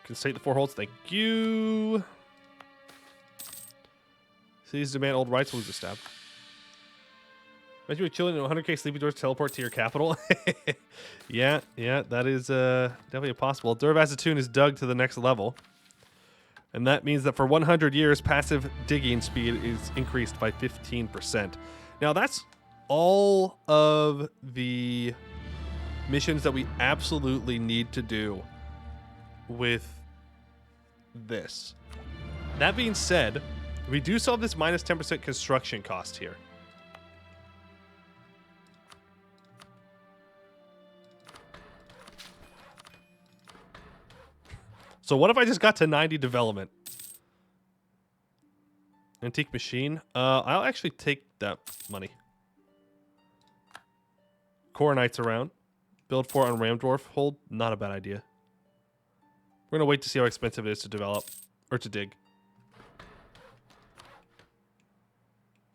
A: Constate the 4 holds. Thank you. Please demand old rights. We'll lose a stab. Imagine you're chilling in 100k sleepy doors teleport to your capital. yeah, that is definitely possible. Dûr-Vazhatun is dug to the next level. And that means that for 100 years, passive digging speed is increased by 15%. Now, that's all of the missions that we absolutely need to do with this. That being said, we do still have this minus 10% construction cost here. So what if I just got to 90 development? Antique machine. I'll actually take that money. Core Knights around. Build fort on Ram Dwarf. Hold. Not a bad idea. We're going to wait to see how expensive it is to develop. Or to dig.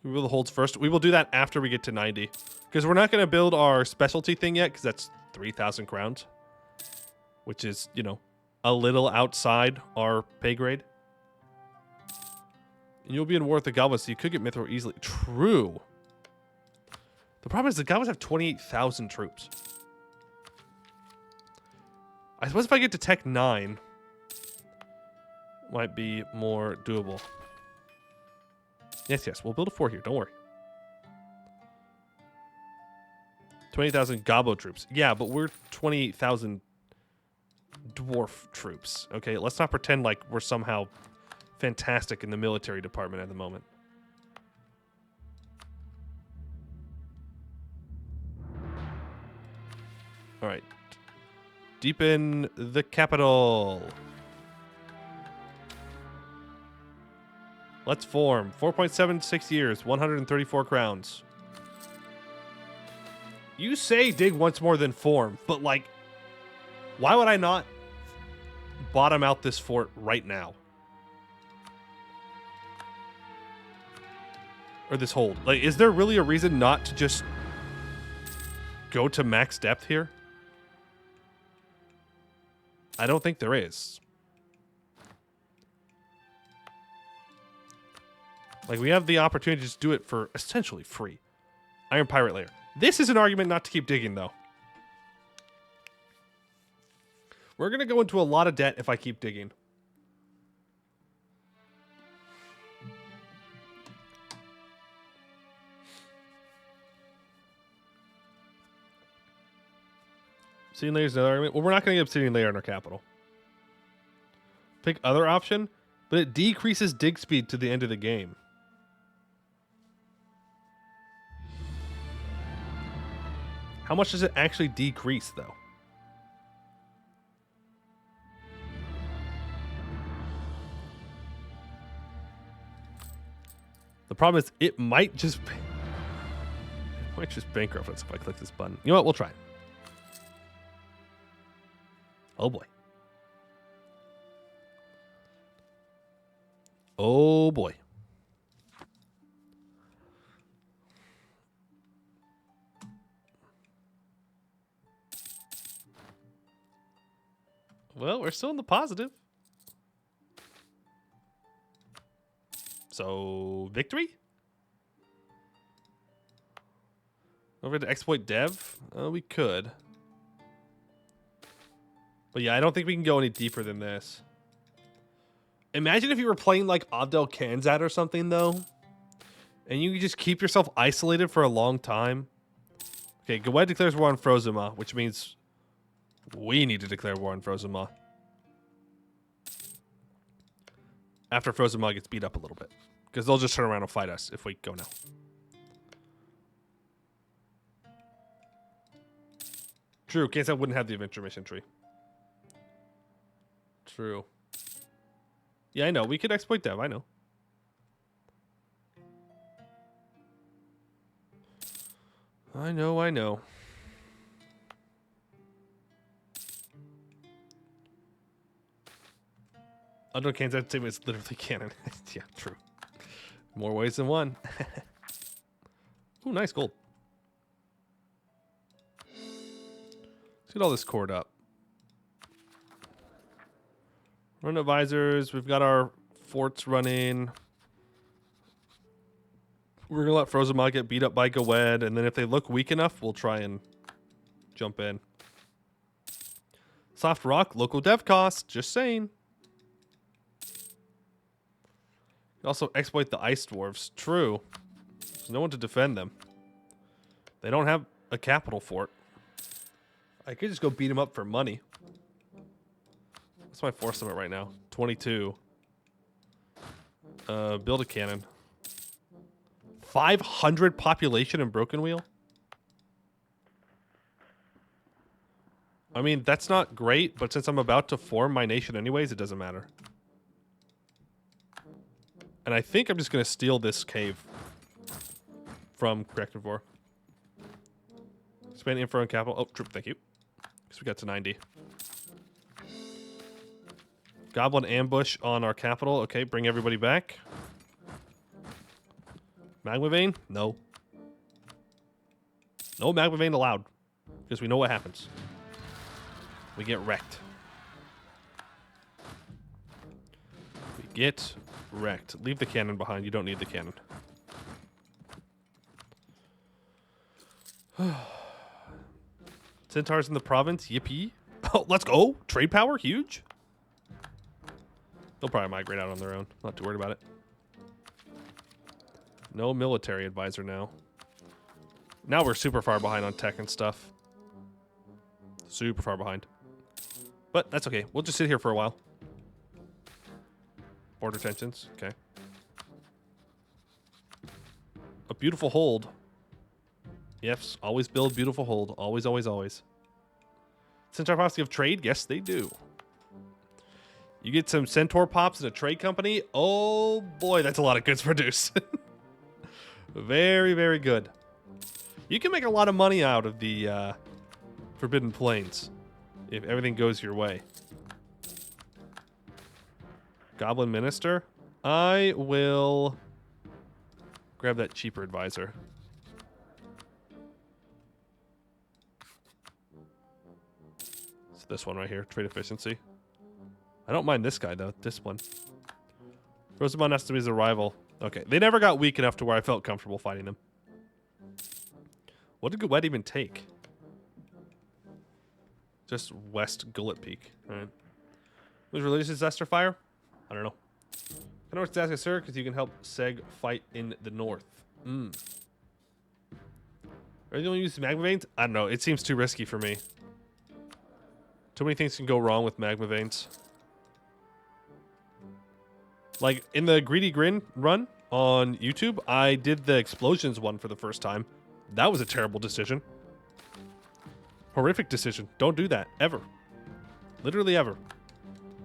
A: We will holds first. We will do that after we get to 90. Because we're not going to build our specialty thing yet. Because that's 3,000 crowns. Which is, you know, a little outside our pay grade. And you'll be in war with the Goblins, so you could get Mithril easily. True. The problem is the Goblins have 28,000 troops. I suppose if I get to Tech 9, might be more doable. Yes, we'll build a fort here. Don't worry. 28,000 Gobbo troops. Yeah, but we're 28,000 dwarf troops. Okay, let's not pretend like we're somehow fantastic in the military department at the moment. All right. Deepen the capital. Let's form. 4.76 years, 134 crowns. You say dig once more than form, but like, why would I not bottom out this fort right now? Or this hold. Like, is there really a reason not to just go to max depth here? I don't think there is. Like, we have the opportunity to just do it for essentially free. Iron Pirate Layer. This is an argument not to keep digging, though. We're going to go into a lot of debt if I keep digging. Obsidian Layer is another argument. Well, we're not going to get Obsidian Layer in our capital. Pick other option, but it decreases dig speed to the end of the game. How much does it actually decrease, though? The problem is it might just bankrupt us if I click this button. You know what? We'll try it. Oh boy. Oh boy. Well, we're still in the positive. So, victory? Over to exploit dev? We could. But yeah, I don't think we can go any deeper than this. Imagine if you were playing like Abdel Kanzat or something, though. And you could just keep yourself isolated for a long time. Okay, Gawed declares war on Frozuma, which means we need to declare war on Frozuma. After Frozuma gets beat up a little bit. Because they'll just turn around and fight us if we go now. True, Kanzat wouldn't have the adventure mission tree. True. Yeah, I know. We could exploit dev, I know. I know. Under Kanzat statement is literally canon. Yeah, true. More ways than one. Ooh, nice gold. Let's get all this cord up. Run advisors. We've got our forts running. We're going to let Frozuma get beat up by Gawed, and then if they look weak enough, we'll try and jump in. Soft rock, local dev cost. Just saying. Also exploit the ice dwarves. True. There's no one to defend them. They don't have a capital fort. I could just go beat them up for money. What's my force limit right now? 22. Build a cannon. 500 population in Broken Wheel? I mean, that's not great, but since I'm about to form my nation anyways, it doesn't matter. And I think I'm just going to steal this cave from Correctivore. Expand info and capital. Oh, troop, thank you. Because we got to 90. Goblin ambush on our capital. Okay, bring everybody back. Magma vein? No. No magma vein allowed. Because we know what happens. We get wrecked. We get wrecked. Leave the cannon behind. You don't need the cannon. Centaurs in the province. Yippee. Oh, let's go. Trade power. Huge. They'll probably migrate out on their own. Not too worried about it. No military advisor now. Now we're super far behind on tech and stuff. Super far behind. But that's okay. We'll just sit here for a while. Border tensions. Okay. A beautiful hold. Yes, always build beautiful hold. Always, always, always. Centaur Pops give trade? Yes, they do. You get some Centaur Pops in a trade company. Oh boy, that's a lot of goods produced. Very, very good. You can make a lot of money out of the Forbidden Plains if everything goes your way. Goblin Minister. I will grab that cheaper advisor. It's this one right here. Trade efficiency. I don't mind this guy, though. This one. Rosamond has to be his rival. Okay. They never got weak enough to where I felt comfortable fighting them. What did Gawed even take? Just West Gullet Peak. All right. Was religious disaster fire? I don't know. I know it's disaster, sir, because you can help Seg fight in the north. Are you going to use magma veins? I don't know. It seems too risky for me. Too many things can go wrong with magma veins. Like, in the Greedy Grin run on YouTube, I did the explosions one for the first time. That was a terrible decision. Horrific decision. Don't do that. Ever. Literally ever.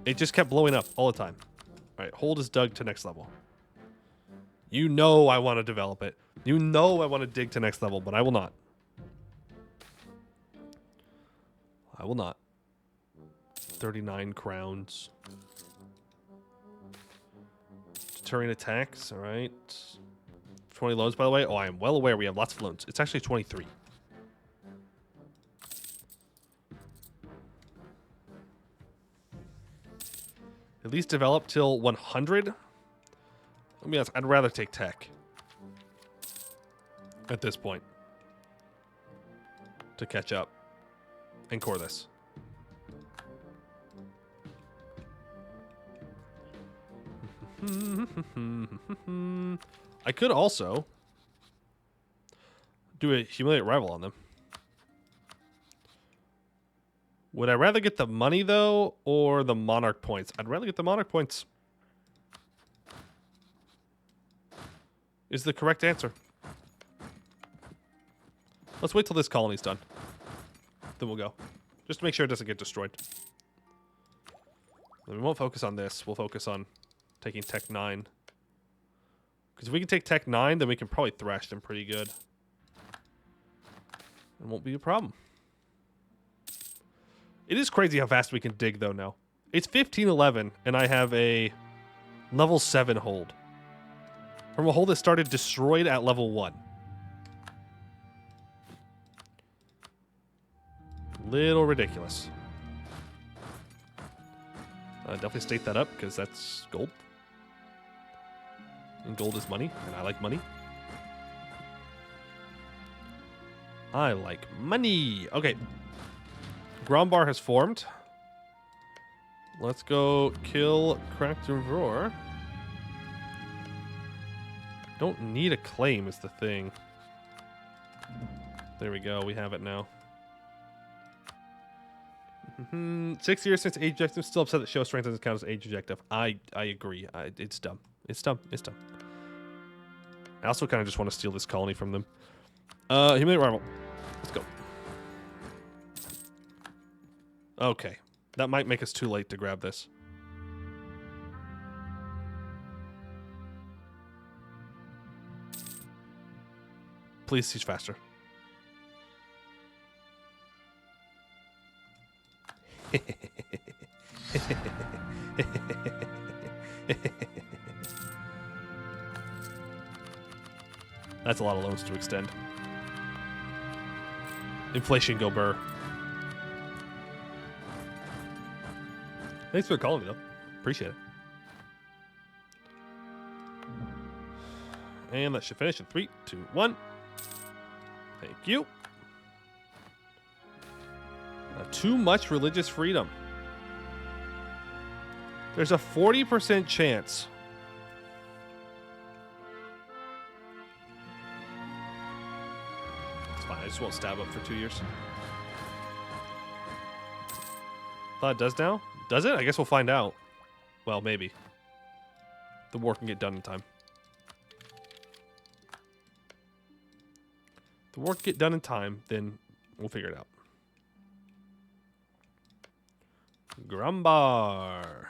A: It just kept blowing up all the time. Alright, hold is dug to next level. You know I want to develop it. You know I want to dig to next level, but I will not. I will not. 39 crowns. Deterring attacks, alright. 20 loans, by the way. Oh, I am well aware we have lots of loans. It's actually 23. At least develop till 100. Let me be honest, I'd rather take tech. At this point. To catch up. And core this. I could also do a humiliate rival on them. Would I rather get the money, though, or the monarch points? I'd rather get the monarch points. Is the correct answer. Let's wait till this colony's done. Then we'll go. Just to make sure it doesn't get destroyed. Then we won't focus on this. We'll focus on taking Tech 9. Because if we can take Tech 9, then we can probably thrash them pretty good. It won't be a problem. It is crazy how fast we can dig, though, now. It's 1511, and I have a level 7 hold. From a hold that started destroyed at level 1. Little ridiculous. Definitely state that up, because that's gold. And gold is money, and I like money. I like money. Okay. Grombar has formed. Let's go kill Cracked Roar. Don't need a claim is the thing. There we go. We have it now. 6 years since age objective. Still upset that show strength doesn't count as age objective. I agree. It's dumb. It's dumb. It's dumb. I also kind of just want to steal this colony from them. Humiliate rival. Let's go. Okay. That might make us too late to grab this. Please siege faster. That's a lot of loans to extend. Inflation go burr. Thanks for calling me, though. Appreciate it. And that should finish in 3, 2, 1. Thank you. Too much religious freedom. There's a 40% chance. It's fine. I just won't stab up for 2 years. Thought it does now? Does it? I guess we'll find out. Well, maybe. The war can get done in time. The war can get done in time, then we'll figure it out. Grumbar.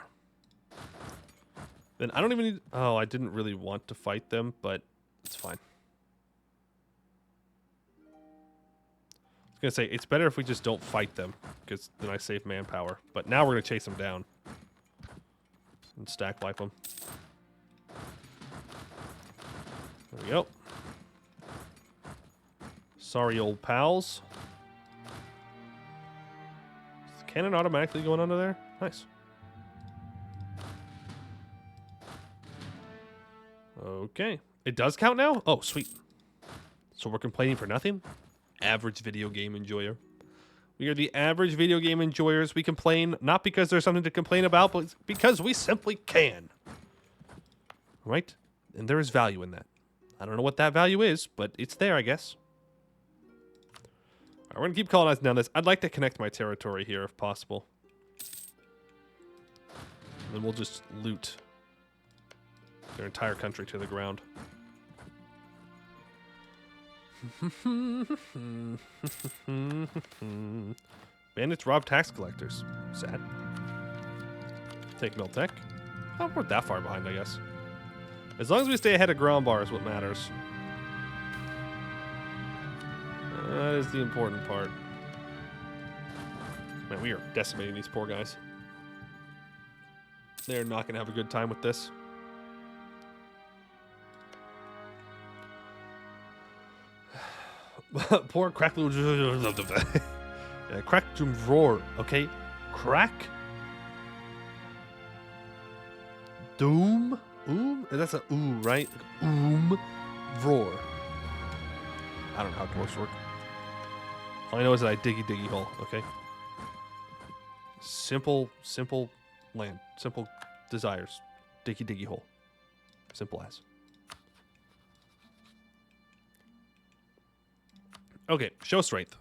A: Then I don't even need... Oh, I didn't really want to fight them, but it's fine. I was going to say, it's better if we just don't fight them, because then I save manpower. But now we're going to chase them down. And stack wipe them. There we go. Sorry, old pals. Is the cannon automatically going under there? Nice. Okay. It does count now? Oh, sweet. So we're complaining for nothing? Average video game enjoyer. We are the average video game enjoyers. We complain not because there's something to complain about, but because we simply can. Right? And there is value in that. I don't know what that value is, but it's there, I guess. All right, we're going to keep colonizing down this. I'd like to connect my territory here if possible. And then we'll just loot their entire country to the ground. Bandits rob tax collectors. Sad. Take Miltech. Oh, we're that far behind, I guess. As long as we stay ahead of Grombar is what matters. That is the important part. Man, we are decimating these poor guys. They're not going to have a good time with this. Poor crack. Crack roar. Okay, crack. Doom. That's a ooh, right? Roar. I don't know how dwarves work. All I know is that I diggy hole. Okay. Simple land. Simple desires. Diggy hole. Simple as. Okay, show strength.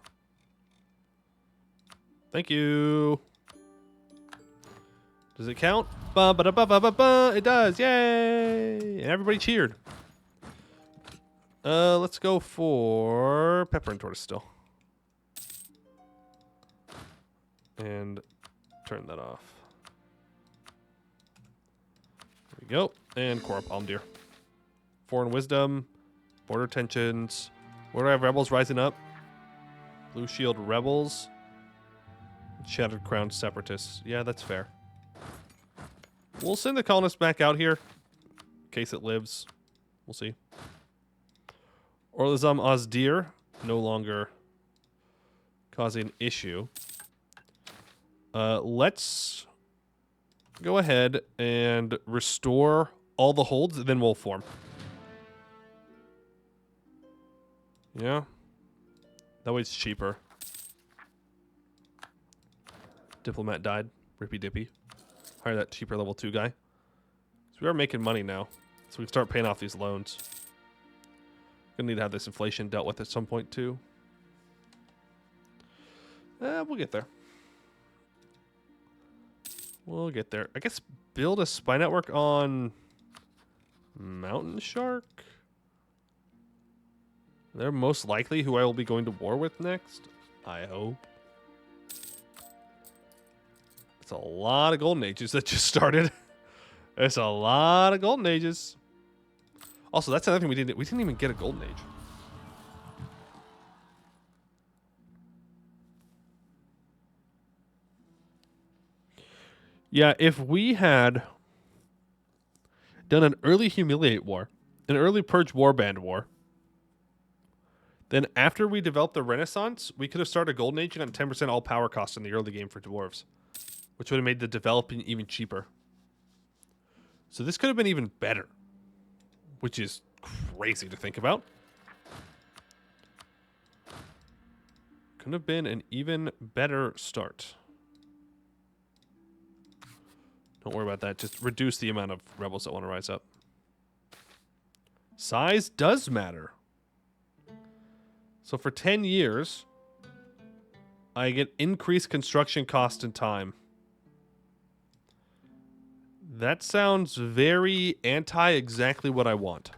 A: Thank you. Does it count? It does. Yay! And everybody cheered. Let's go for pepper and tortoise still. And turn that off. There we go. And Cora Palm Deer. Foreign wisdom. Border tensions. Where do I have rebels rising up? Blue Shield rebels. Shattered Crown separatists. Yeah, that's fair. We'll send the colonists back out here. In case it lives. We'll see. Orlizam Ozdir. No longer causing an issue. Let's go ahead and restore all the holds, and then we'll form. Yeah. That way it's cheaper. Diplomat died. Rippy dippy. Hire that cheaper level 2 guy. So we are making money now. So we can start paying off these loans. Gonna need to have this inflation dealt with at some point too. We'll get there. We'll get there. I guess build a spy network on Mountain Shark. They're most likely who I will be going to war with next. I hope. It's a lot of golden ages that just started. It's a lot of golden ages. Also, that's another thing we didn't even get a golden age. Yeah, if we had done an early Humiliate War, an early Purge Warband War, then after we developed the Renaissance, we could have started a Golden Age and gotten 10% all power cost in the early game for dwarves, which would have made the developing even cheaper. So this could have been even better, which is crazy to think about. Could have been an even better start. Don't worry about that. Just reduce the amount of rebels that want to rise up. Size does matter. So for 10 years, I get increased construction cost and time. That sounds very anti-exactly what I want.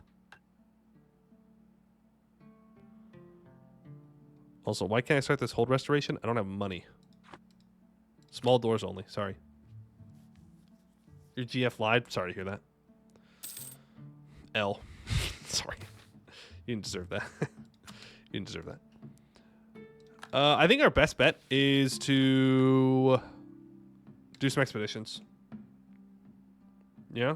A: Also, why can't I start this hold restoration? I don't have money. Small doors only. Sorry. Your GF lied. Sorry to hear that. L. Sorry. You didn't deserve that. You didn't deserve that. I think our best bet is to do some expeditions. Yeah?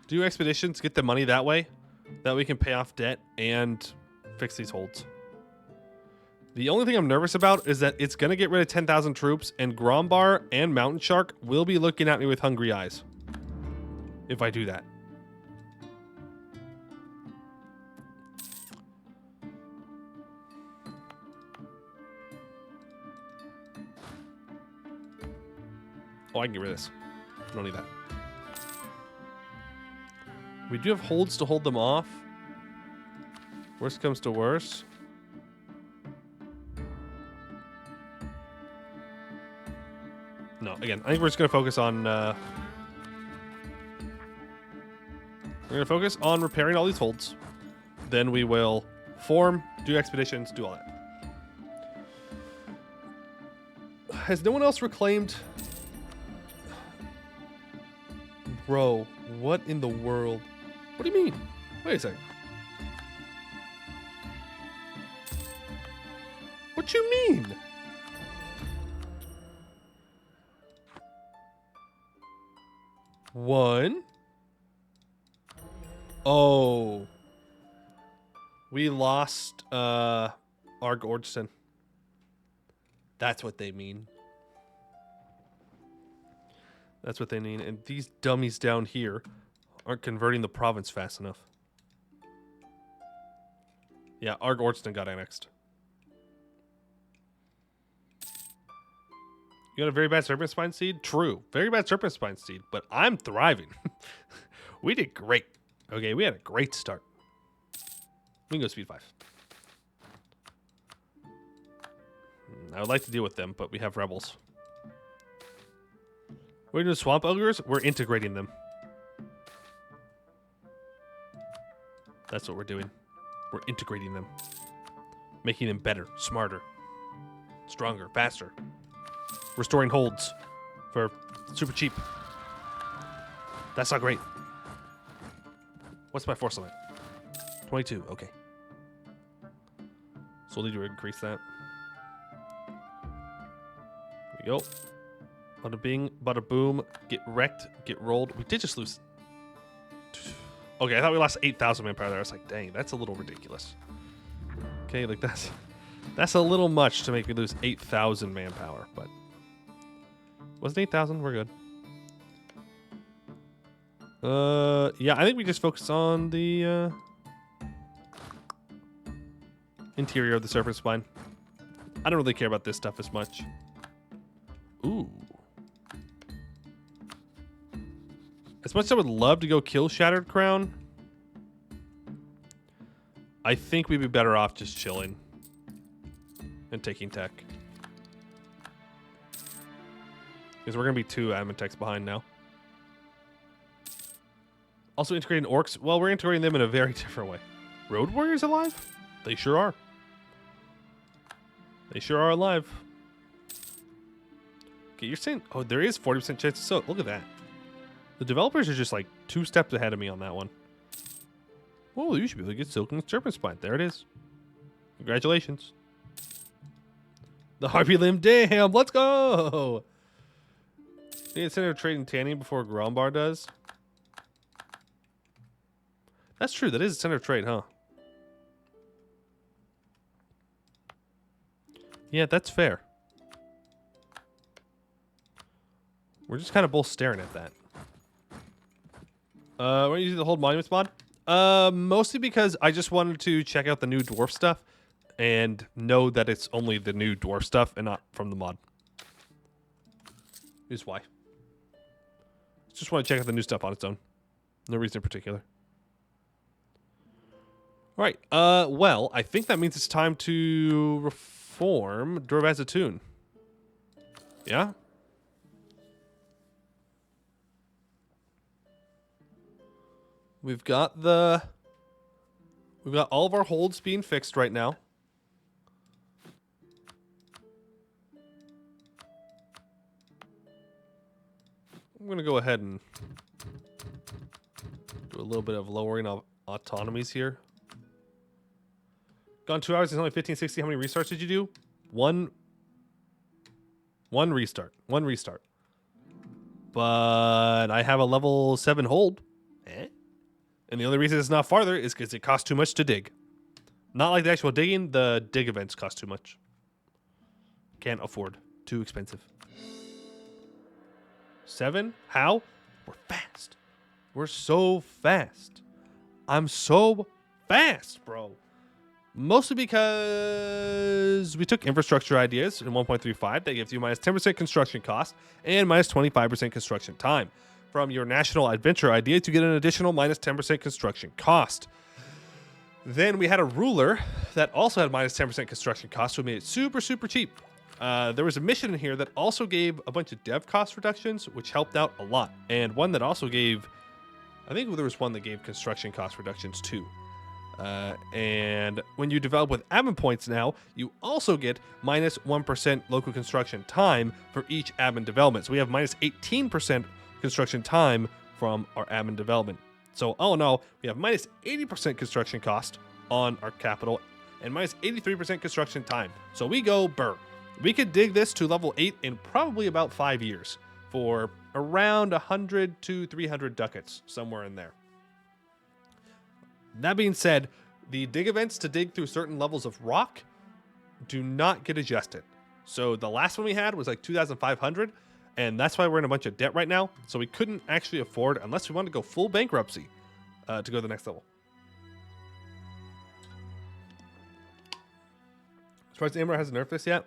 A: Do expeditions, get the money that way. That we can pay off debt and fix these holds. The only thing I'm nervous about is that it's going to get rid of 10,000 troops, and Grombar and Mountain Shark will be looking at me with hungry eyes if I do that. Oh, I can get rid of this. I don't need that. We do have holds to hold them off. Worst comes to worst. No, again, I think we're just going to focus on... we're going to focus on repairing all these holds. Then we will form, do expeditions, do all that. Has no one else reclaimed... Bro, what in the world? What do you mean? Wait a second. What you mean? One. Oh. We lost Orcs. That's what they mean. That's what they mean. And these dummies down here aren't converting the province fast enough. Yeah, Orcs got annexed. You got a very bad Serpent Spine seed? True. Very bad Serpent Spine seed, but I'm thriving. We did great. Okay, we had a great start. We can go speed 5. I would like to deal with them, but we have rebels. We're doing swamp ogres. We're integrating them. That's what we're doing. We're integrating them. Making them better, smarter, stronger, faster. Restoring holds for super cheap. That's not great. What's my force limit? 22. Okay. So we'll need to increase that. Here we go. Bada bing, bada boom. Get wrecked, get rolled. We did just lose. Okay, I thought we lost 8,000 manpower there. I was like, dang, that's a little ridiculous. Okay, like that's a little much to make me lose 8,000 manpower, but wasn't 8,000? We're good. Yeah, I think we just focus on the interior of the Serpent Spine. I don't really care about this stuff as much. Ooh. As much as I would love to go kill Shattered Crown, I think we'd be better off just chilling and taking tech. Because we're going to be 2 admin techs behind now. Also integrating Orcs. Well, we're integrating them in a very different way. Road Warriors alive? They sure are. They sure are alive. Okay, you're saying... Oh, there is 40% chance to soak. Look at that. The developers are just like 2 steps ahead of me on that one. Oh, you should be able to get Silken with Serpent Spine. There it is. Congratulations. The Harpy Limb. Damn, let's go! Need incentive of trading tanning before Grombar does. That's true. That is a center of trade, huh? Yeah, that's fair. We're just kind of both staring at that. We're using the Hold Monuments mod. Mostly because I just wanted to check out the new dwarf stuff and know that it's only the new dwarf stuff and not from the mod. Here's why. Just want to check out the new stuff on its own. No reason in particular. All right. Well, I think that means it's time to reform Dûr-Vazhatun. Yeah? We've got all of our holds being fixed right now. I'm going to go ahead and do a little bit of lowering of autonomies here. Gone 2 hours, it's only 1560. How many restarts did you do? One restart. One restart. But I have a level 7 hold. And the only reason it's not farther is because it costs too much to dig. Not like the actual digging, the dig events cost too much. Can't afford. Too expensive. 7? How? We're fast. We're so fast. I'm so fast, bro. Mostly because we took infrastructure ideas in 1.35 that gives you minus 10% construction cost and minus 25% construction time. From your national adventure idea to get an additional minus 10% construction cost. Then we had a ruler that also had minus 10% construction cost, so we made it super, super cheap there was a mission in here that also gave a bunch of dev cost reductions, which helped out a lot. And one that also gave, I think there was one that gave construction cost reductions too. And when you develop with admin points now, you also get minus 1% local construction time for each admin development. So we have minus 18% construction time from our admin development. So all in all, we have minus 80% construction cost on our capital and minus 83% construction time. So we go burr. We could dig this to level 8 in probably about 5 years for around 100 to 300 ducats, somewhere in there. That being said, the dig events to dig through certain levels of rock do not get adjusted. So the last one we had was like 2,500, and that's why we're in a bunch of debt right now. So we couldn't actually afford, unless we wanted to go full bankruptcy, to go to the next level. As far as Amber hasn't nerfed this yet,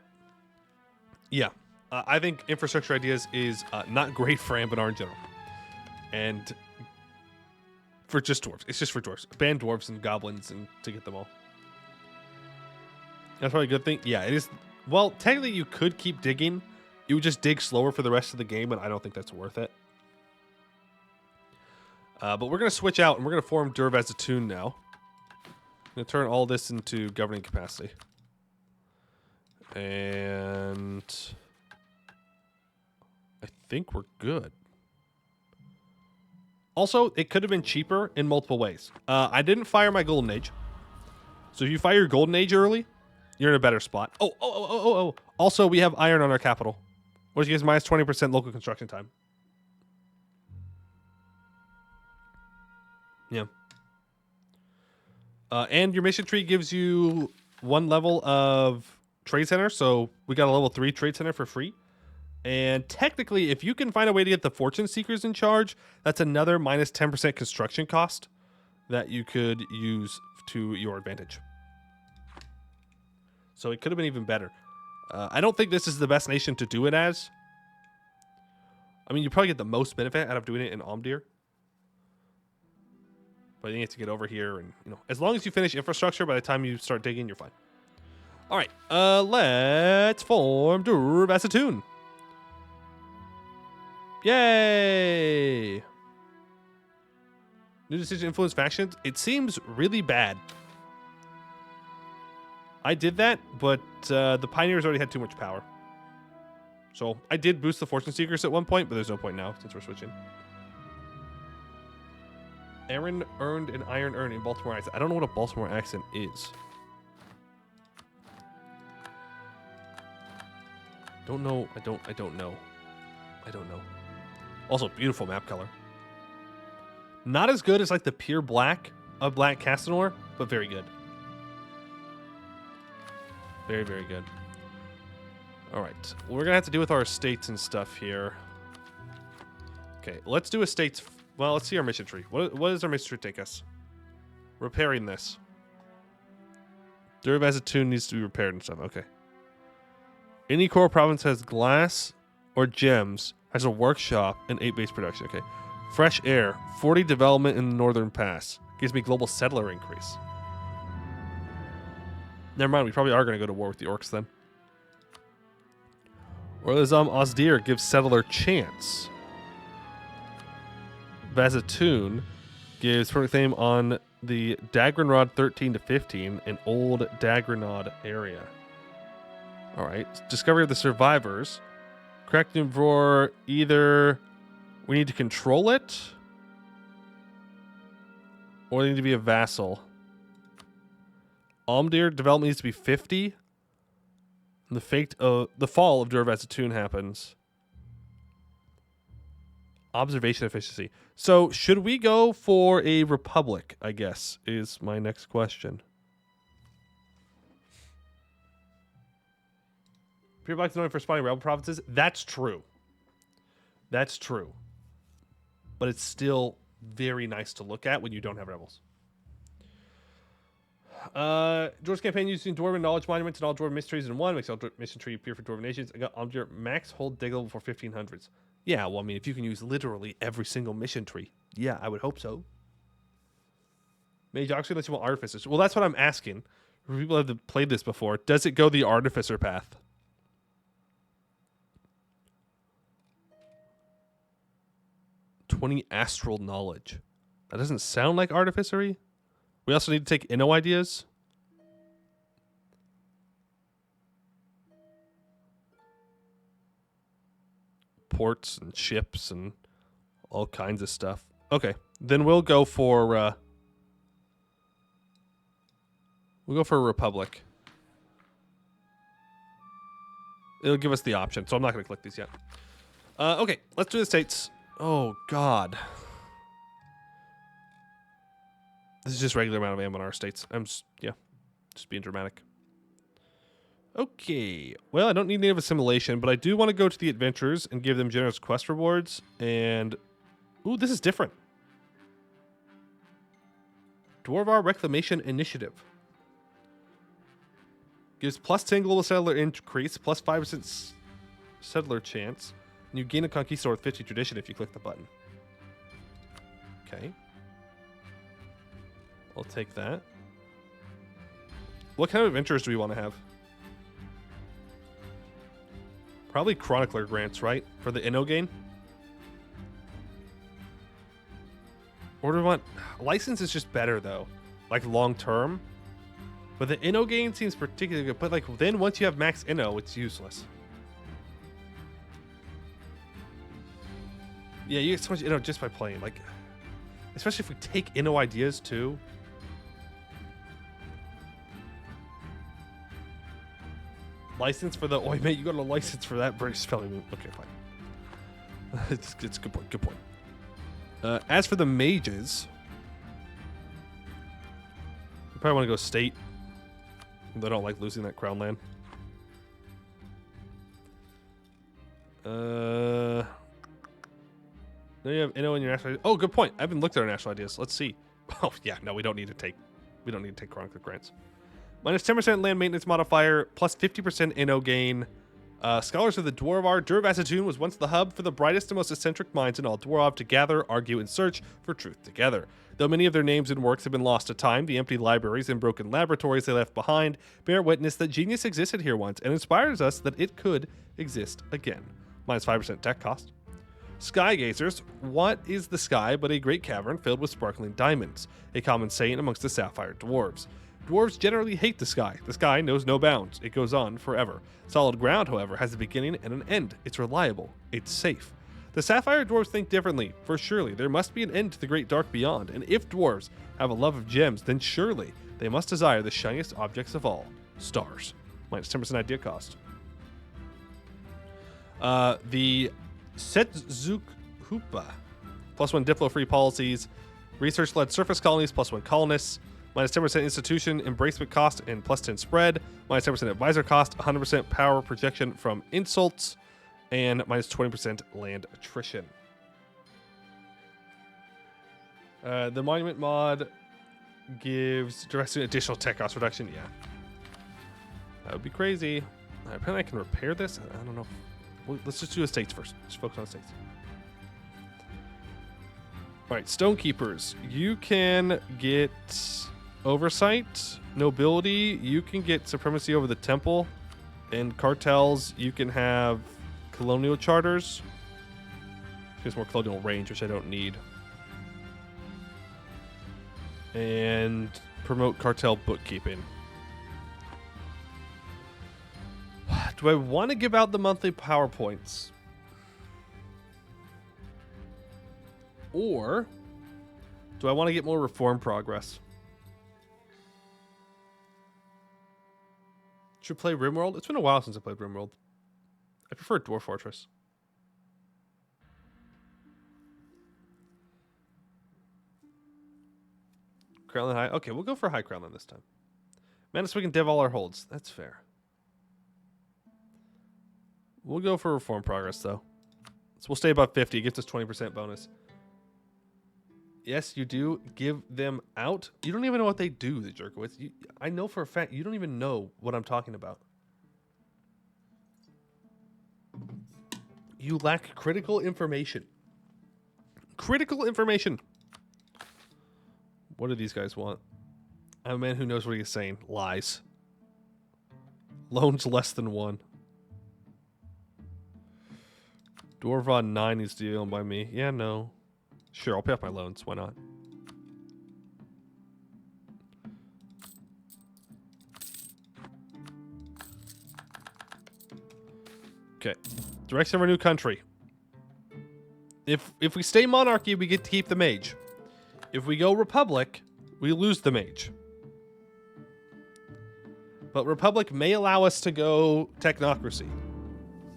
A: yeah, I think infrastructure ideas is not great for Ambinar in general, and for just dwarves. It's just for dwarves. Ban dwarves and goblins and to get them all. That's probably a good thing. Yeah, it is. Well, technically you could keep digging. You would just dig slower for the rest of the game, and I don't think that's worth it. But we're going to switch out, and we're going to form Dûr-Vazhatun now. I'm going to turn all this into governing capacity. And I think we're good. Also, it could have been cheaper in multiple ways. I didn't fire my Golden Age. So if you fire your Golden Age early, you're in a better spot. Oh. Also, we have iron on our capital, which gives minus 20% local construction time. Yeah. And your mission tree gives you 1 level of trade center. So we got a level 3 trade center for free. And technically, if you can find a way to get the Fortune Seekers in charge, that's another minus 10% construction cost that you could use to your advantage. So it could have been even better. I don't think this is the best nation to do it as. I mean, you probably get the most benefit out of doing it in Omdir. But you need to get over here, and as long as you finish infrastructure, by the time you start digging, you're fine. All right, let's form Dûr-Vazhatun. Yay! New decision influence factions. It seems really bad. I did that, but the Pioneers already had too much power. So I did boost the Fortune Seekers at one point, but there's no point now since we're switching. Aaron earned an iron earn in Baltimore accent. I don't know what a Baltimore accent is. Don't know. I don't know. Also, beautiful map color. Not as good as like the pure black of Black Castanor, but very good. Very, very good. All right. We're going to have to deal with our estates and stuff here. Okay, let's do estates. Well, let's see our mission tree. What does our mission tree take us? Repairing this. Dûr-Vazhatun needs to be repaired and stuff. Okay. Any core province has glass or gems, has a workshop, and 8 base production. Okay. Fresh air. 40 development in the northern pass. Gives me global settler increase. Never mind, we probably are going to go to war with the orcs then. Orlizam Osdir gives settler chance. Vazhatun gives perfect claim on the Dagranrod 13 to 15, an old Dagranod area. Alright, discovery of the survivors. Correcting for either we need to control it, or they need to be a vassal. Omdir development needs to be 50. And the fall of Dûr-Vazhatun happens. Observation efficiency. So should we go for a republic, I guess, is my next question. People like to know for spawning rebel provinces. That's true. That's true. But it's still very nice to look at when you don't have rebels. George's campaign using Dwarven Knowledge Monuments and all Dwarven Mysteries in one makes all mission tree appear for Dwarven Nations. I got Omdir max hold dig level for 1500s. Yeah, well, I mean, if you can use literally every single mission tree, yeah, I would hope so. Mage Oxford lets you want artificers. Well, that's what I'm asking. For people that have played this before, does it go the artificer path? 20 astral knowledge. That doesn't sound like artificery. We also need to take Inno ideas. Ports and ships and all kinds of stuff. Okay, then we'll go for a Republic. It'll give us the option, so I'm not going to click these yet. Okay, let's do the states. Oh, God. This is just regular amount of ammo in our states. Just being dramatic. Okay, well, I don't need native assimilation, but I do want to go to the adventurers and give them generous quest rewards. And, ooh, this is different. Dwarf-Orc Reclamation Initiative. Gives plus 10 global settler increase, plus 5% settler chance. And you gain a conquistador with 50 tradition if you click the button. Okay. I'll take that. What kind of adventures do we want to have? Probably Chronicler grants, right? For the Inno gain? Or do we want... License is just better, though. Like, long term. But the Inno gain seems particularly good. But, like, then once you have max Inno, it's useless. Yeah, you get so much Inno just by playing. Like, especially if we take Inno ideas, too. License for the... Oh, mate, you got a license for that British spelling move. Okay, fine. It's a good point. Good point. As for the mages... You probably want to go state. I don't like losing that crown land. Then you have Inno in your national... Oh, good point. I haven't looked at our national ideas. Let's see. Oh, yeah. No, we don't need to take Chronicler grants. Minus 10% land maintenance modifier, plus 50% Inno gain. Scholars of the Dwarf-Orc, Dûr-Vazhatun was once the hub for the brightest and most eccentric minds in all Dwarf to gather, argue, and search for truth together. Though many of their names and works have been lost to time, the empty libraries and broken laboratories they left behind bear witness that genius existed here once and inspires us that it could exist again. Minus 5% tech cost. Sky gazers, what is the sky but a great cavern filled with sparkling diamonds? A common saying amongst the sapphire dwarves. Dwarves generally hate the sky. The sky knows no bounds. It goes on forever. Solid ground, however, has a beginning and an end. It's reliable. It's safe. The sapphire dwarves think differently, for surely there must be an end to the great dark beyond, and if dwarves have a love of gems, then surely they must desire the shiniest objects of all, stars. Minus 10% idea cost. The Setzuk Hoopa. Plus 1 Diplo-free policies. Research-led surface colonies, plus 1 colonists. Minus 10% institution embracement cost and plus 10 spread. Minus 10% advisor cost. 100% power projection from insults. And minus 20% land attrition. The monument mod gives directly additional tech cost reduction. Yeah. That would be crazy. Apparently I can repair this. I don't know. Well, let's just do estates first. Just focus on estates. All right, Stonekeepers. You can get oversight, nobility. You can get supremacy over the temple. And cartels, you can have colonial charters. Gives more colonial range, which I don't need. And promote cartel bookkeeping. Do I want to give out the monthly PowerPoints? Or do I want to get more reform progress? Should play RimWorld? It's been a while since I played RimWorld. I prefer Dwarf Fortress. Crownland High. Okay, we'll go for High Crownland this time. Man, so we can dev all our holds. That's fair. We'll go for reform progress, though. So we'll stay above 50. It gives us 20% bonus. Yes, you do give them out. You don't even know what they do, the Jerkowitz. I know for a fact you don't even know what I'm talking about. You lack critical information. Critical information. What do these guys want? I'm a man who knows what he's saying. Lies. Loans less than 1. Dwarven 9 is dealing by me. Yeah, no. Sure, I'll pay off my loans. Why not? Okay. Direction of our new country. If we stay monarchy, we get to keep the mage. If we go republic, we lose the mage. But republic may allow us to go technocracy.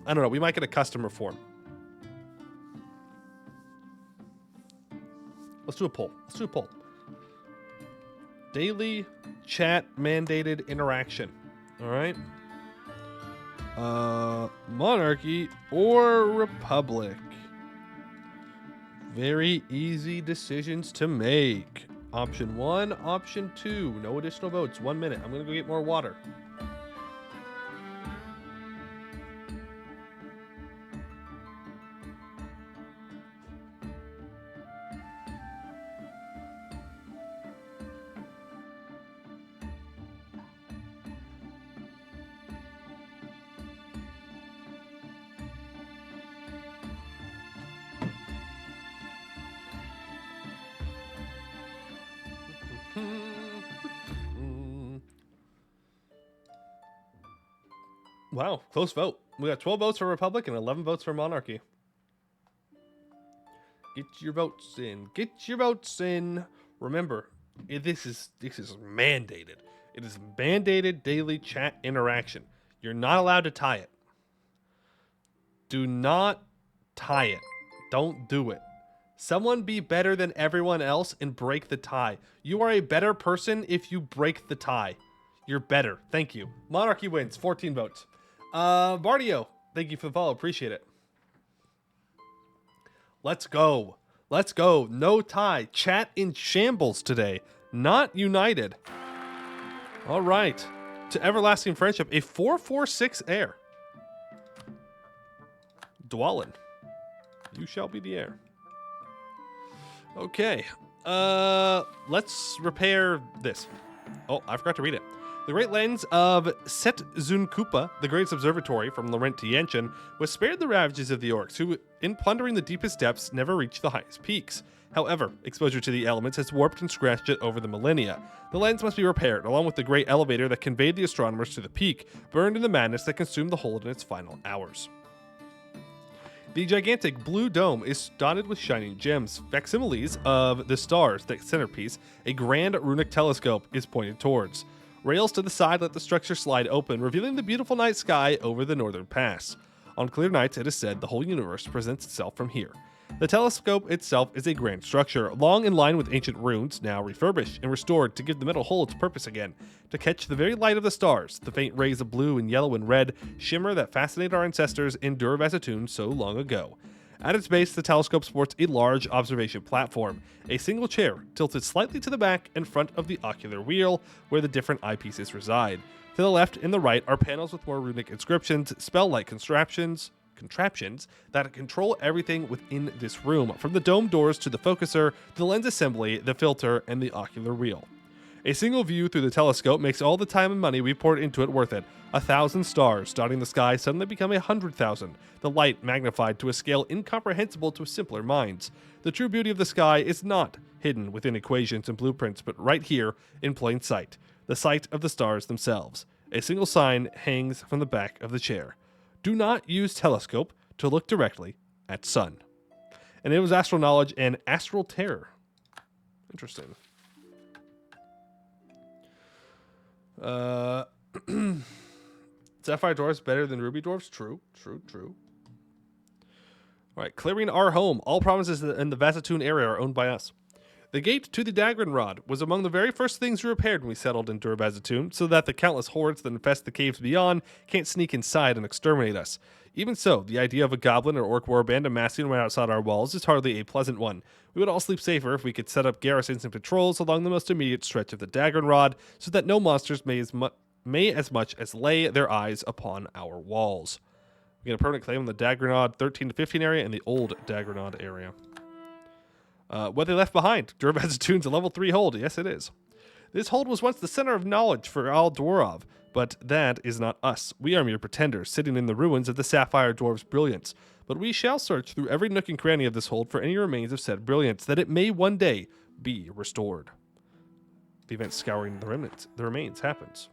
A: I don't know. We might get a custom reform. Let's do a poll. Let's do a poll. Daily chat mandated interaction. All right. Monarchy or republic? Very easy decisions to make. Option 1, option 2. No additional votes. 1 minute. I'm going to go get more water. Wow, close vote. We got 12 votes for Republic and 11 votes for Monarchy. Get your votes in. Get your votes in. Remember, this is mandated. It is mandated daily chat interaction. You're not allowed to tie it. Do not tie it. Don't do it. Someone be better than everyone else and break the tie. You are a better person if you break the tie. You're better. Thank you. Monarchy wins. 14 votes. Bardio, thank you for the follow. Appreciate it. Let's go. Let's go. No tie. Chat in shambles today. Not united. All right. To everlasting friendship, a 446 heir. Dwalin, you shall be the heir. Okay. Let's repair this. Oh, I forgot to read it. The Great Lens of Setzunkupa, the greatest observatory from Laurent to Yinquan, was spared the ravages of the Orcs, who, in plundering the deepest depths, never reached the highest peaks. However, exposure to the elements has warped and scratched it over the millennia. The lens must be repaired, along with the great elevator that conveyed the astronomers to the peak, burned in the madness that consumed the hold in its final hours. The gigantic blue dome is dotted with shining gems, facsimiles of the stars. The centerpiece, a grand runic telescope, is pointed towards. Rails to the side let the structure slide open, revealing the beautiful night sky over the northern pass. On clear nights, it is said the whole universe presents itself from here. The telescope itself is a grand structure, long in line with ancient runes, now refurbished and restored to give the metal hull its purpose again, to catch the very light of the stars, the faint rays of blue and yellow and red shimmer that fascinated our ancestors in Dûr-Vazhatun so long ago. At its base, the telescope sports a large observation platform, a single chair tilted slightly to the back in front of the ocular wheel, where the different eyepieces reside. To the left and the right are panels with more runic inscriptions, spell-like contraptions that control everything within this room, from the dome doors to the focuser, the lens assembly, the filter, and the ocular wheel. A single view through the telescope makes all the time and money we poured into it worth it. 1,000 stars dotting the sky suddenly become 100,000, the light magnified to a scale incomprehensible to simpler minds. The true beauty of the sky is not hidden within equations and blueprints, but right here in plain sight, the sight of the stars themselves. A single sign hangs from the back of the chair. Do not use telescope to look directly at sun. And it was Astral Knowledge and Astral Terror. Interesting. Sapphire dwarves better than ruby dwarves? True. All right, clearing our home. All provinces in the Vazhatun area are owned by us. The gate to the Dagron was among the very first things we repaired when we settled in Dûr-Vazhatun, so that the countless hordes that infest the caves beyond can't sneak inside and exterminate us. Even so, the idea of a goblin or orc warband amassing right outside our walls is hardly a pleasant one. We would all sleep safer if we could set up garrisons and patrols along the most immediate stretch of the Dagron, so that no monsters may as much as lay their eyes upon our walls. We get a permanent claim on the Dagron 13 to 15 area and the old Dagron area. What they left behind. Dûr-Vazhatun's a level 3 hold. Yes, it is. This hold was once the center of knowledge for all Dwarov, but that is not us. We are mere pretenders, sitting in the ruins of the Sapphire Dwarves' brilliance. but we shall search through every nook and cranny of this hold for any remains of said brilliance, that it may one day be restored. The event scouring the remains happens.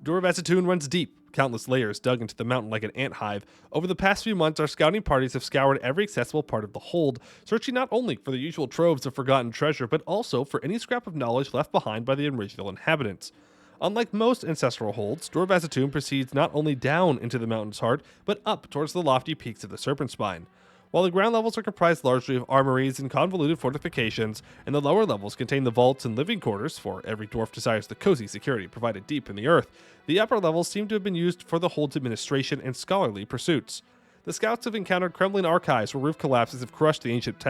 A: Dûr-Vazhatun runs deep. Countless layers dug into the mountain like an ant hive. Over the past few months, our scouting parties have scoured every accessible part of the hold, searching not only for the usual troves of forgotten treasure, but also for any scrap of knowledge left behind by the original inhabitants. Unlike most ancestral holds, Dûr-Vazhatun proceeds not only down into the mountain's heart, but up towards the lofty peaks of the Serpent Spine. While the ground levels are comprised largely of armories and convoluted fortifications, and the lower levels contain the vaults and living quarters, for every dwarf desires the cozy security provided deep in the earth, the upper levels seem to have been used for the hold's administration and scholarly pursuits. The scouts have encountered crumbling archives where roof collapses have crushed the ancient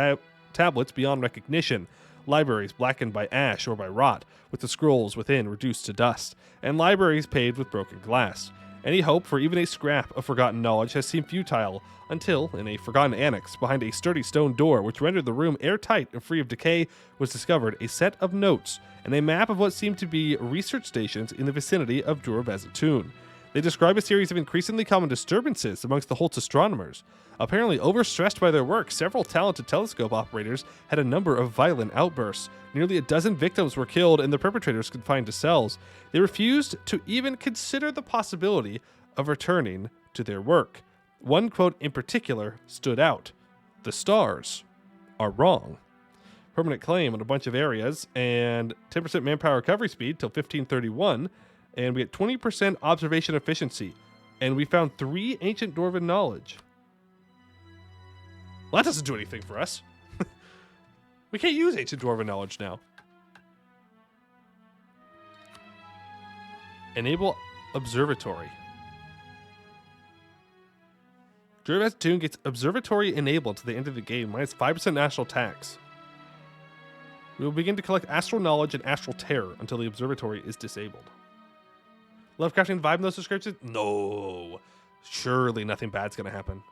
A: tablets beyond recognition, libraries blackened by ash or by rot, with the scrolls within reduced to dust, and libraries paved with broken glass. Any hope for even a scrap of forgotten knowledge has seemed futile, until, in a forgotten annex behind a sturdy stone door which rendered the room airtight and free of decay, was discovered a set of notes and a map of what seemed to be research stations in the vicinity of Dûr-Vazhatun. They describe a series of increasingly common disturbances amongst the Holt's astronomers. Apparently overstressed by their work, several talented telescope operators had a number of violent outbursts. Nearly a dozen victims were killed and the perpetrators confined to cells. They refused to even consider the possibility of returning to their work. One quote in particular stood out. "The stars are wrong." Permanent claim on a bunch of areas, and 10% manpower recovery speed till 1531, and we get 20% observation efficiency, and we found 3 ancient dwarven knowledge. Well, that doesn't do anything for us. We can't use ancient dwarven knowledge now. Enable observatory. Dûr-Vazhatun gets observatory enabled to the end of the game, minus 5% national tax. We will begin to collect astral knowledge and astral terror until the observatory is disabled. Lovecraftian vibe in those descriptions? No. Surely nothing bad's going to happen.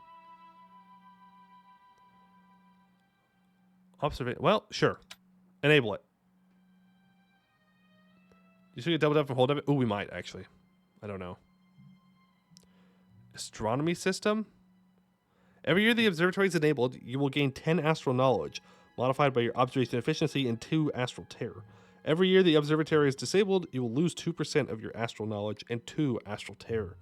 A: Well, sure. Enable it. You should get doubled up from hold of it? Ooh, we might, actually. I don't know. Astronomy system? Every year the observatory is enabled, you will gain 10 astral knowledge, modified by your observation efficiency and 2 astral terror. Every year the observatory is disabled, you will lose 2% of your astral knowledge and 2 astral terror.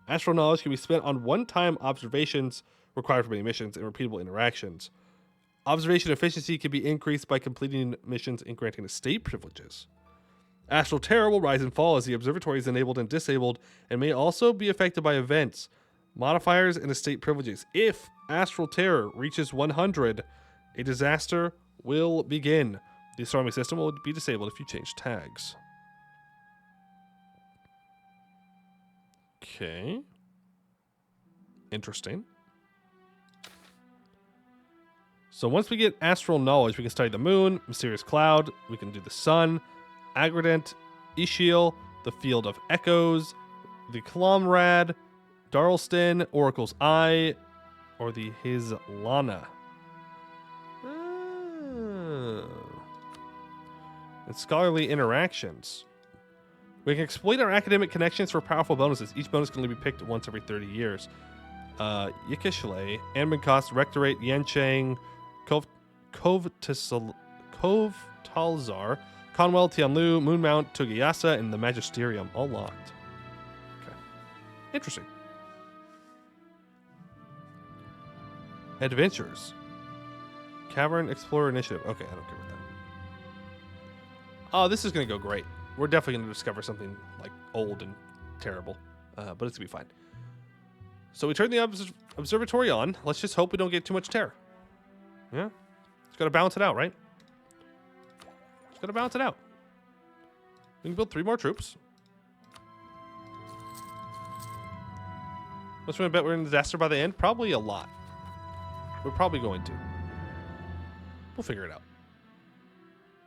A: Astral knowledge can be spent on one-time observations required for many missions and repeatable interactions. Observation efficiency can be increased by completing missions and granting estate privileges. Astral terror will rise and fall as the observatory is enabled and disabled, and may also be affected by events, modifiers, and estate privileges. If astral terror reaches 100, a disaster will begin. The astronomy system will be disabled if you change tags. Okay. Interesting. So once we get astral knowledge, we can study the moon, mysterious cloud, we can do the sun, Agredent, Ishiel, the Field of Echoes, the Clomrad, Darlston, Oracle's Eye, or the Hizlana. And scholarly interactions. We can exploit our academic connections for powerful bonuses. Each bonus can only be picked once every 30 years. Yikishle, Anbenkost, Rectorate, Yanchang, Talzar, Conwell, Tianlu, Moonmount, Tugayasa, and the Magisterium, all locked. Okay. Interesting. Adventures. Cavern Explorer Initiative. Okay, I don't care about that. Oh, this is going to go great. We're definitely going to discover something, like, old and terrible. But it's going to be fine. So we turn the observatory on. Let's just hope we don't get too much terror. Yeah? It's got to balance it out, right? It's got to balance it out. We can build 3 more troops. What's going to bet we're in disaster by the end? Probably a lot. We're probably going to. We'll figure it out.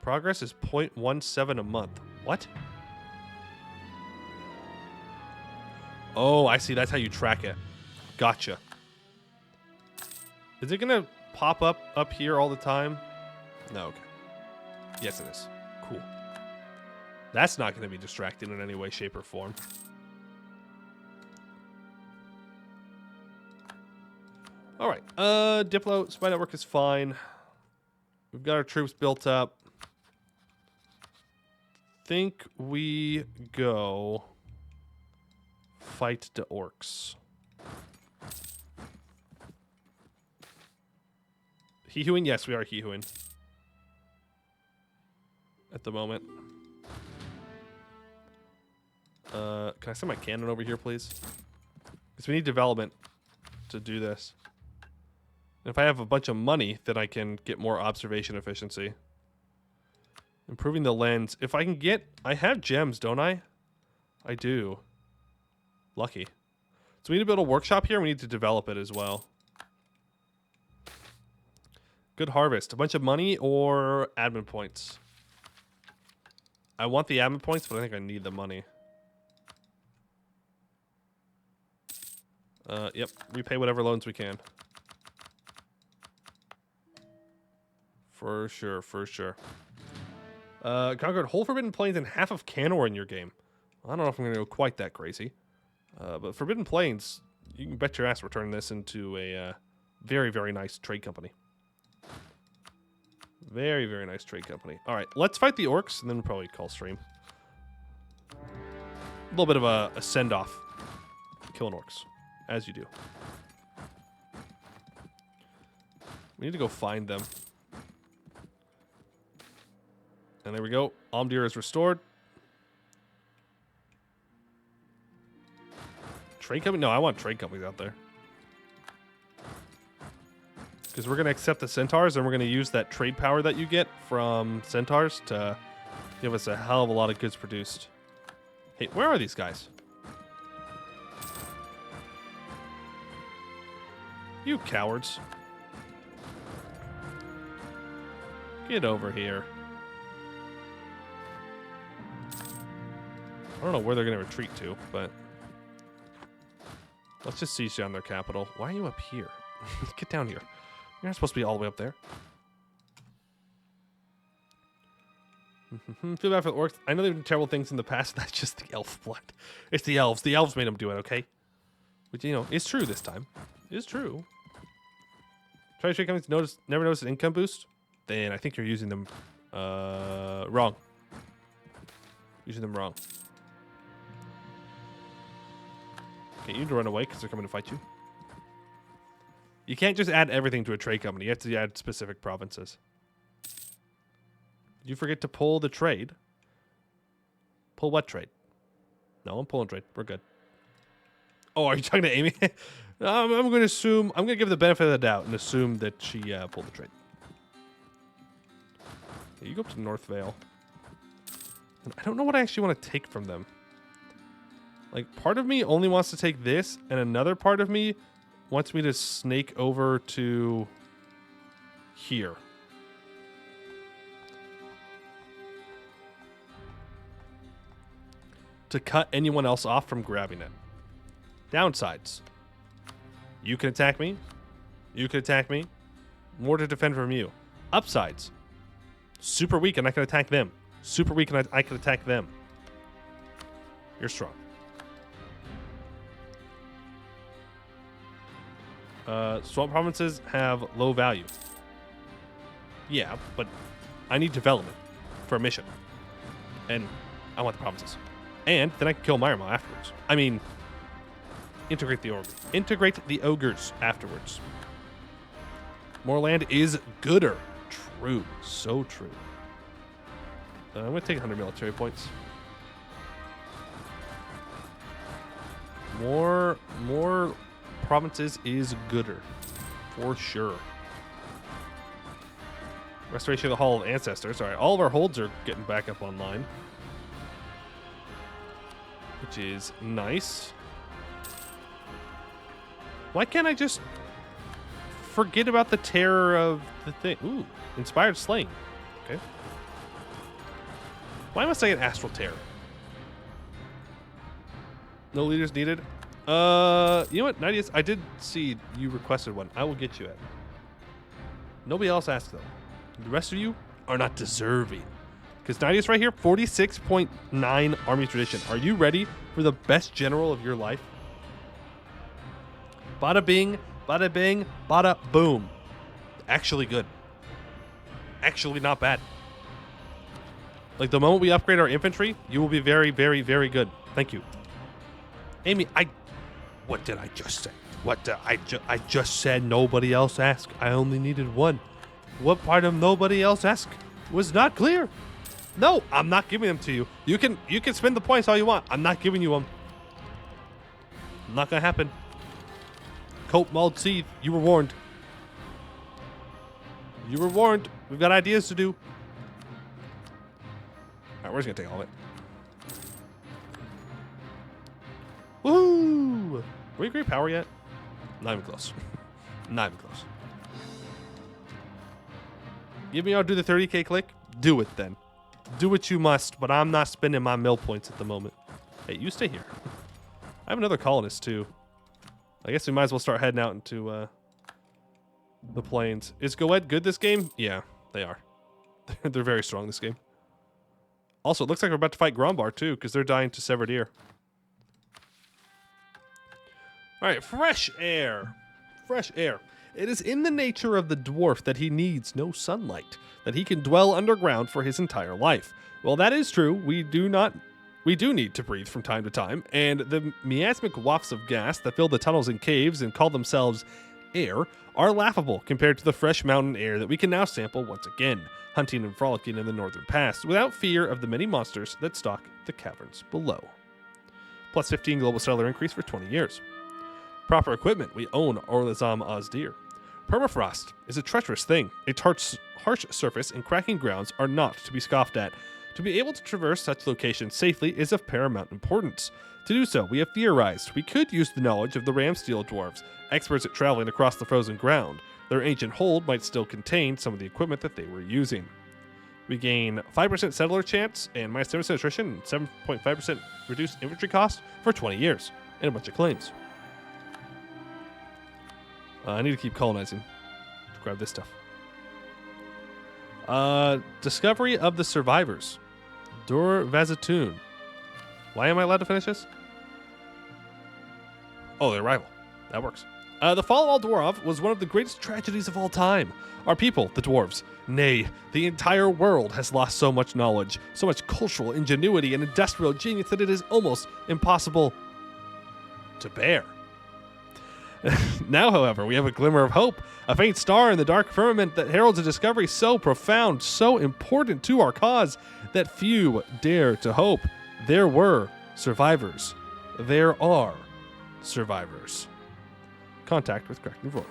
A: Progress is 0.17 a month. What? Oh, I see. That's how you track it. Gotcha. Is it going to pop up here all the time? No, okay. Yes, it is. Cool. That's not going to be distracting in any way, shape, or form. All right. Diplo, spy network is fine. We've got our troops built up. Think we go fight the orcs. He-hooing? Yes, we are he-hooing. At the moment. Can I send my cannon over here, please? Because we need development to do this. And if I have a bunch of money, then I can get more observation efficiency. Improving the lens. If I can get... I have gems, don't I? I do. Lucky. So we need to build a workshop here. We need to develop it as well. Good harvest. A bunch of money or admin points? I want the admin points, but I think I need the money. Yep. We pay whatever loans we can. For sure, for sure. Conquered whole Forbidden Plains and half of Canor in your game. I don't know if I'm going to go quite that crazy. But Forbidden Plains, you can bet your ass we're turning this into a very, very nice trade company. Very, very nice trade company. All right, let's fight the orcs, and then we'll probably call stream. A little bit of a send-off. Killing orcs, as you do. We need to go find them. And there we go. Almdir is restored. Trade company? No, I want trade companies out there. Because we're going to accept the centaurs, and we're going to use that trade power that you get from centaurs to give us a hell of a lot of goods produced. Hey, where are these guys? You cowards. Get over here. I don't know where they're going to retreat to, but... Let's just siege down their capital. Why are you up here? Get down here. You're not supposed to be all the way up there. Feel bad for the orcs. I know they've done terrible things in the past. That's just the elf blood. It's the elves. The elves made them do it, okay? Which, you know, is true this time. It's true. Try to trade companies never notice an income boost? Then I think you're using them wrong. Using them wrong. Okay, you need to run away because they're coming to fight you. You can't just add everything to a trade company. You have to add specific provinces. Did you forget to pull the trade? Pull what trade? No, I'm pulling trade. We're good. Oh, are you talking to Amy? I'm going to assume... I'm going to give the benefit of the doubt and assume that she pulled the trade. Okay, you go up to North Vale. And I don't know what I actually want to take from them. Like, part of me only wants to take this, and another part of me wants me to snake over to here. To cut anyone else off from grabbing it. Downsides. You can attack me. You can attack me. More to defend from you. Upsides. Super weak and I can attack them. Super weak and I can attack them. You're strong. Swamp provinces have low value. Yeah, but I need development for a mission. And I want the provinces. And then I can kill Myrma afterwards. I mean, integrate the ogres. Integrate the ogres afterwards. More land is gooder. True. So true. I'm going to take 100 military points. More provinces is gooder. For sure. Restoration of the Hall of Ancestors. All right, all of our holds are getting back up online. Which is nice. Why can't I just forget about the terror of the thing? Ooh, inspired slaying. Okay. Why must I get Astral Terror? No leaders needed. You know what, Nidius, I did see you requested one. I will get you it. Nobody else asked, though. The rest of you are not deserving. Because Nidius right here, 46.9 Army Tradition. Are you ready for the best general of your life? Bada bing, Bada bing, bada boom. Actually good. Actually not bad. Like, the moment we upgrade our infantry, you will be very, very, very good. Thank you. Amy, what did I just say? What did I just said nobody else asked. I only needed one. What part of nobody else asked was not clear? No, I'm not giving them to you. You can spend the points all you want. I'm not giving you them. Not gonna happen. Coat mauled seed. You were warned. You were warned. We've got ideas to do. All right, we're just gonna take all of it. Woo! Were you great power yet? Not even close. Not even close. Give me, I'll do the 30k click. Do it then. Do what you must, but I'm not spending my mill points at the moment. Hey, you stay here. I have another colonist too. I guess we might as well start heading out into the plains. Is Goed good this game? Yeah, they are. They're very strong this game. Also, it looks like we're about to fight Grombar too, because they're dying to Severed Ear. All right, fresh air. Fresh air. It is in the nature of the dwarf that he needs no sunlight, that he can dwell underground for his entire life. Well, that is true. We do need to breathe from time to time, and the miasmic wafts of gas that fill the tunnels and caves and call themselves air are laughable compared to the fresh mountain air that we can now sample once again, hunting and frolicking in the northern pass without fear of the many monsters that stalk the caverns below. Plus 15 global stellar increase for 20 years. Proper equipment, we own Orlazam Ozdir. Permafrost is a treacherous thing. Its harsh surface and cracking grounds are not to be scoffed at. To be able to traverse such locations safely is of paramount importance. To do so, we have theorized we could use the knowledge of the Ramsteel dwarves, experts at traveling across the frozen ground. Their ancient hold might still contain some of the equipment that they were using. We gain 5% settler chance and minus 7% attrition and 7.5% reduced infantry cost for 20 years, and a bunch of claims. I need to keep colonizing to grab this stuff. Discovery of the survivors. Dûr-Vazhatun. Why am I allowed to finish this? Oh, the arrival. That works. The fall of Al-Dwarf was one of the greatest tragedies of all time. Our people, the dwarves, nay, the entire world has lost so much knowledge, so much cultural ingenuity and industrial genius that it is almost impossible to bear. Now, however, we have a glimmer of hope, a faint star in the dark firmament that heralds a discovery so profound, so important to our cause, that few dare to hope. There were survivors. There are survivors. Contact with Kraknivor.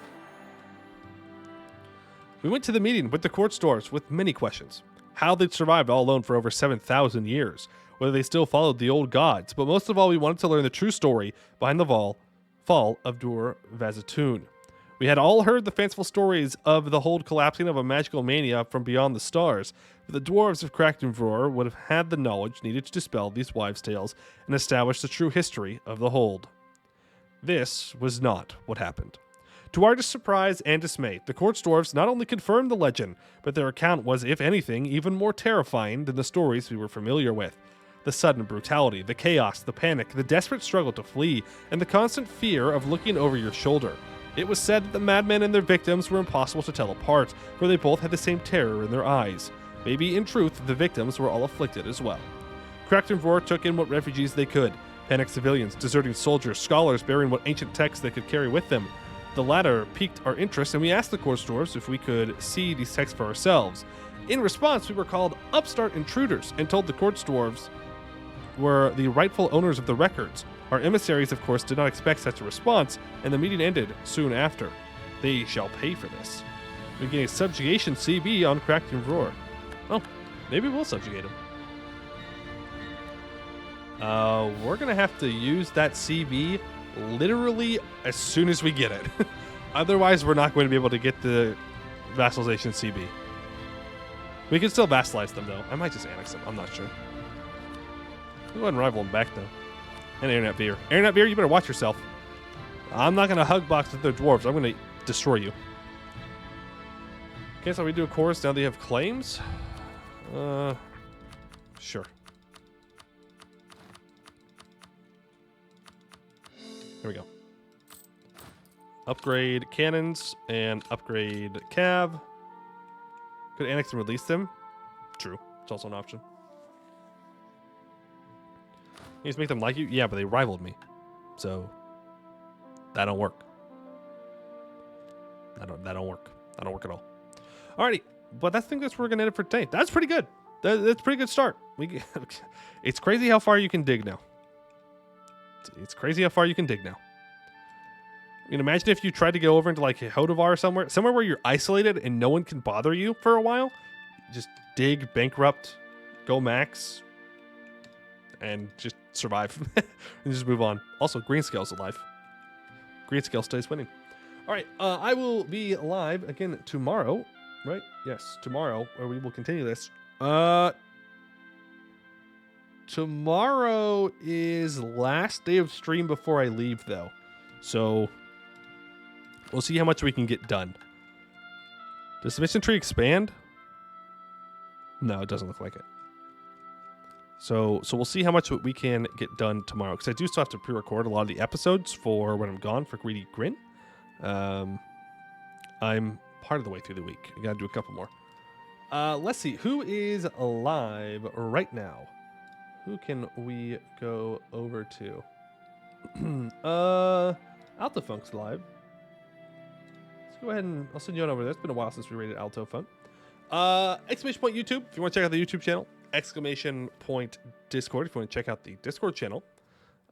A: We went to the meeting with the court stores with many questions. How they'd survived all alone for over 7,000 years, whether they still followed the old gods, but most of all, we wanted to learn the true story behind the fall of Dûr-Vazhatun. We had all heard the fanciful stories of the hold collapsing of a magical mania from beyond the stars, but the dwarves of Kraknivor would have had the knowledge needed to dispel these wives' tales and establish the true history of the hold. This was not what happened. To our surprise and dismay, the court dwarves not only confirmed the legend, but their account was, if anything, even more terrifying than the stories we were familiar with. The sudden brutality, the chaos, the panic, the desperate struggle to flee, and the constant fear of looking over your shoulder. It was said that the madmen and their victims were impossible to tell apart, for they both had the same terror in their eyes. Maybe, in truth, the victims were all afflicted as well. Kraknivor took in what refugees they could. Panicked civilians, deserting soldiers, scholars bearing what ancient texts they could carry with them. The latter piqued our interest, and we asked the court dwarves if we could see these texts for ourselves. In response, we were called upstart intruders and told the court dwarves were the rightful owners of the records. Our emissaries, of course, did not expect such a response, and the meeting ended soon after. They shall pay for this. We gain a subjugation CB on Kraknivor. Oh, maybe we'll subjugate him. We're going to have to use that CB literally as soon as we get it. Otherwise, we're not going to be able to get the vassalization CB. We can still vassalize them, though. I might just annex them. I'm not sure. We'll go ahead and rival them back, though. And Internet Beer. Internet Beer, you better watch yourself. I'm not going to hug box with their dwarves. I'm going to destroy you. Okay, so we do a chorus now that you have claims? Sure. Here we go. Upgrade cannons and upgrade cav. Could annex and release them. True. It's also an option. You just make them like you? Yeah, but they rivaled me. So that don't work. That don't work. That don't work at all. Alrighty. But I think that's where we're gonna end it for today. That's pretty good. That's a pretty good start. It's crazy how far you can dig now. It's crazy how far you can dig now. I mean, imagine if you tried to get over into like Hodavar or somewhere where you're isolated and no one can bother you for a while. Just dig, bankrupt, go max, and just survive and just move on. Also, Greenscale's alive. Greenscale stays winning. All right, I will be live again tomorrow, right? Yes, tomorrow, where we will continue this. Tomorrow is last day of stream before I leave, though. So we'll see how much we can get done. Does the mission tree expand? No, it doesn't look like it. So we'll see how much we can get done tomorrow, because I do still have to pre-record a lot of the episodes for when I'm gone for Greedy Grin. I'm part of the way through the week. I gotta do a couple more. Let's see who is alive right now. Who can we go over to? Alto Funk's live. Let's go ahead and I'll send you on over there. It's been a while since we rated Alto Funk. Exclamation point YouTube if you want to check out the YouTube channel. Exclamation point Discord if you want to check out the Discord channel.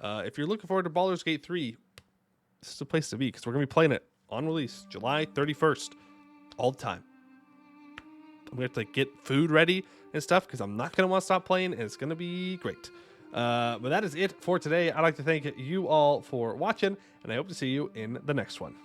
A: If you're looking forward to Baldur's Gate 3, this is the place to be, because we're going to be playing it on release July 31st all the time. I'm going to have to get food ready and stuff because I'm not going to want to stop playing, and it's going to be great. But that is it for today. I'd like to thank you all for watching, and I hope to see you in the next one.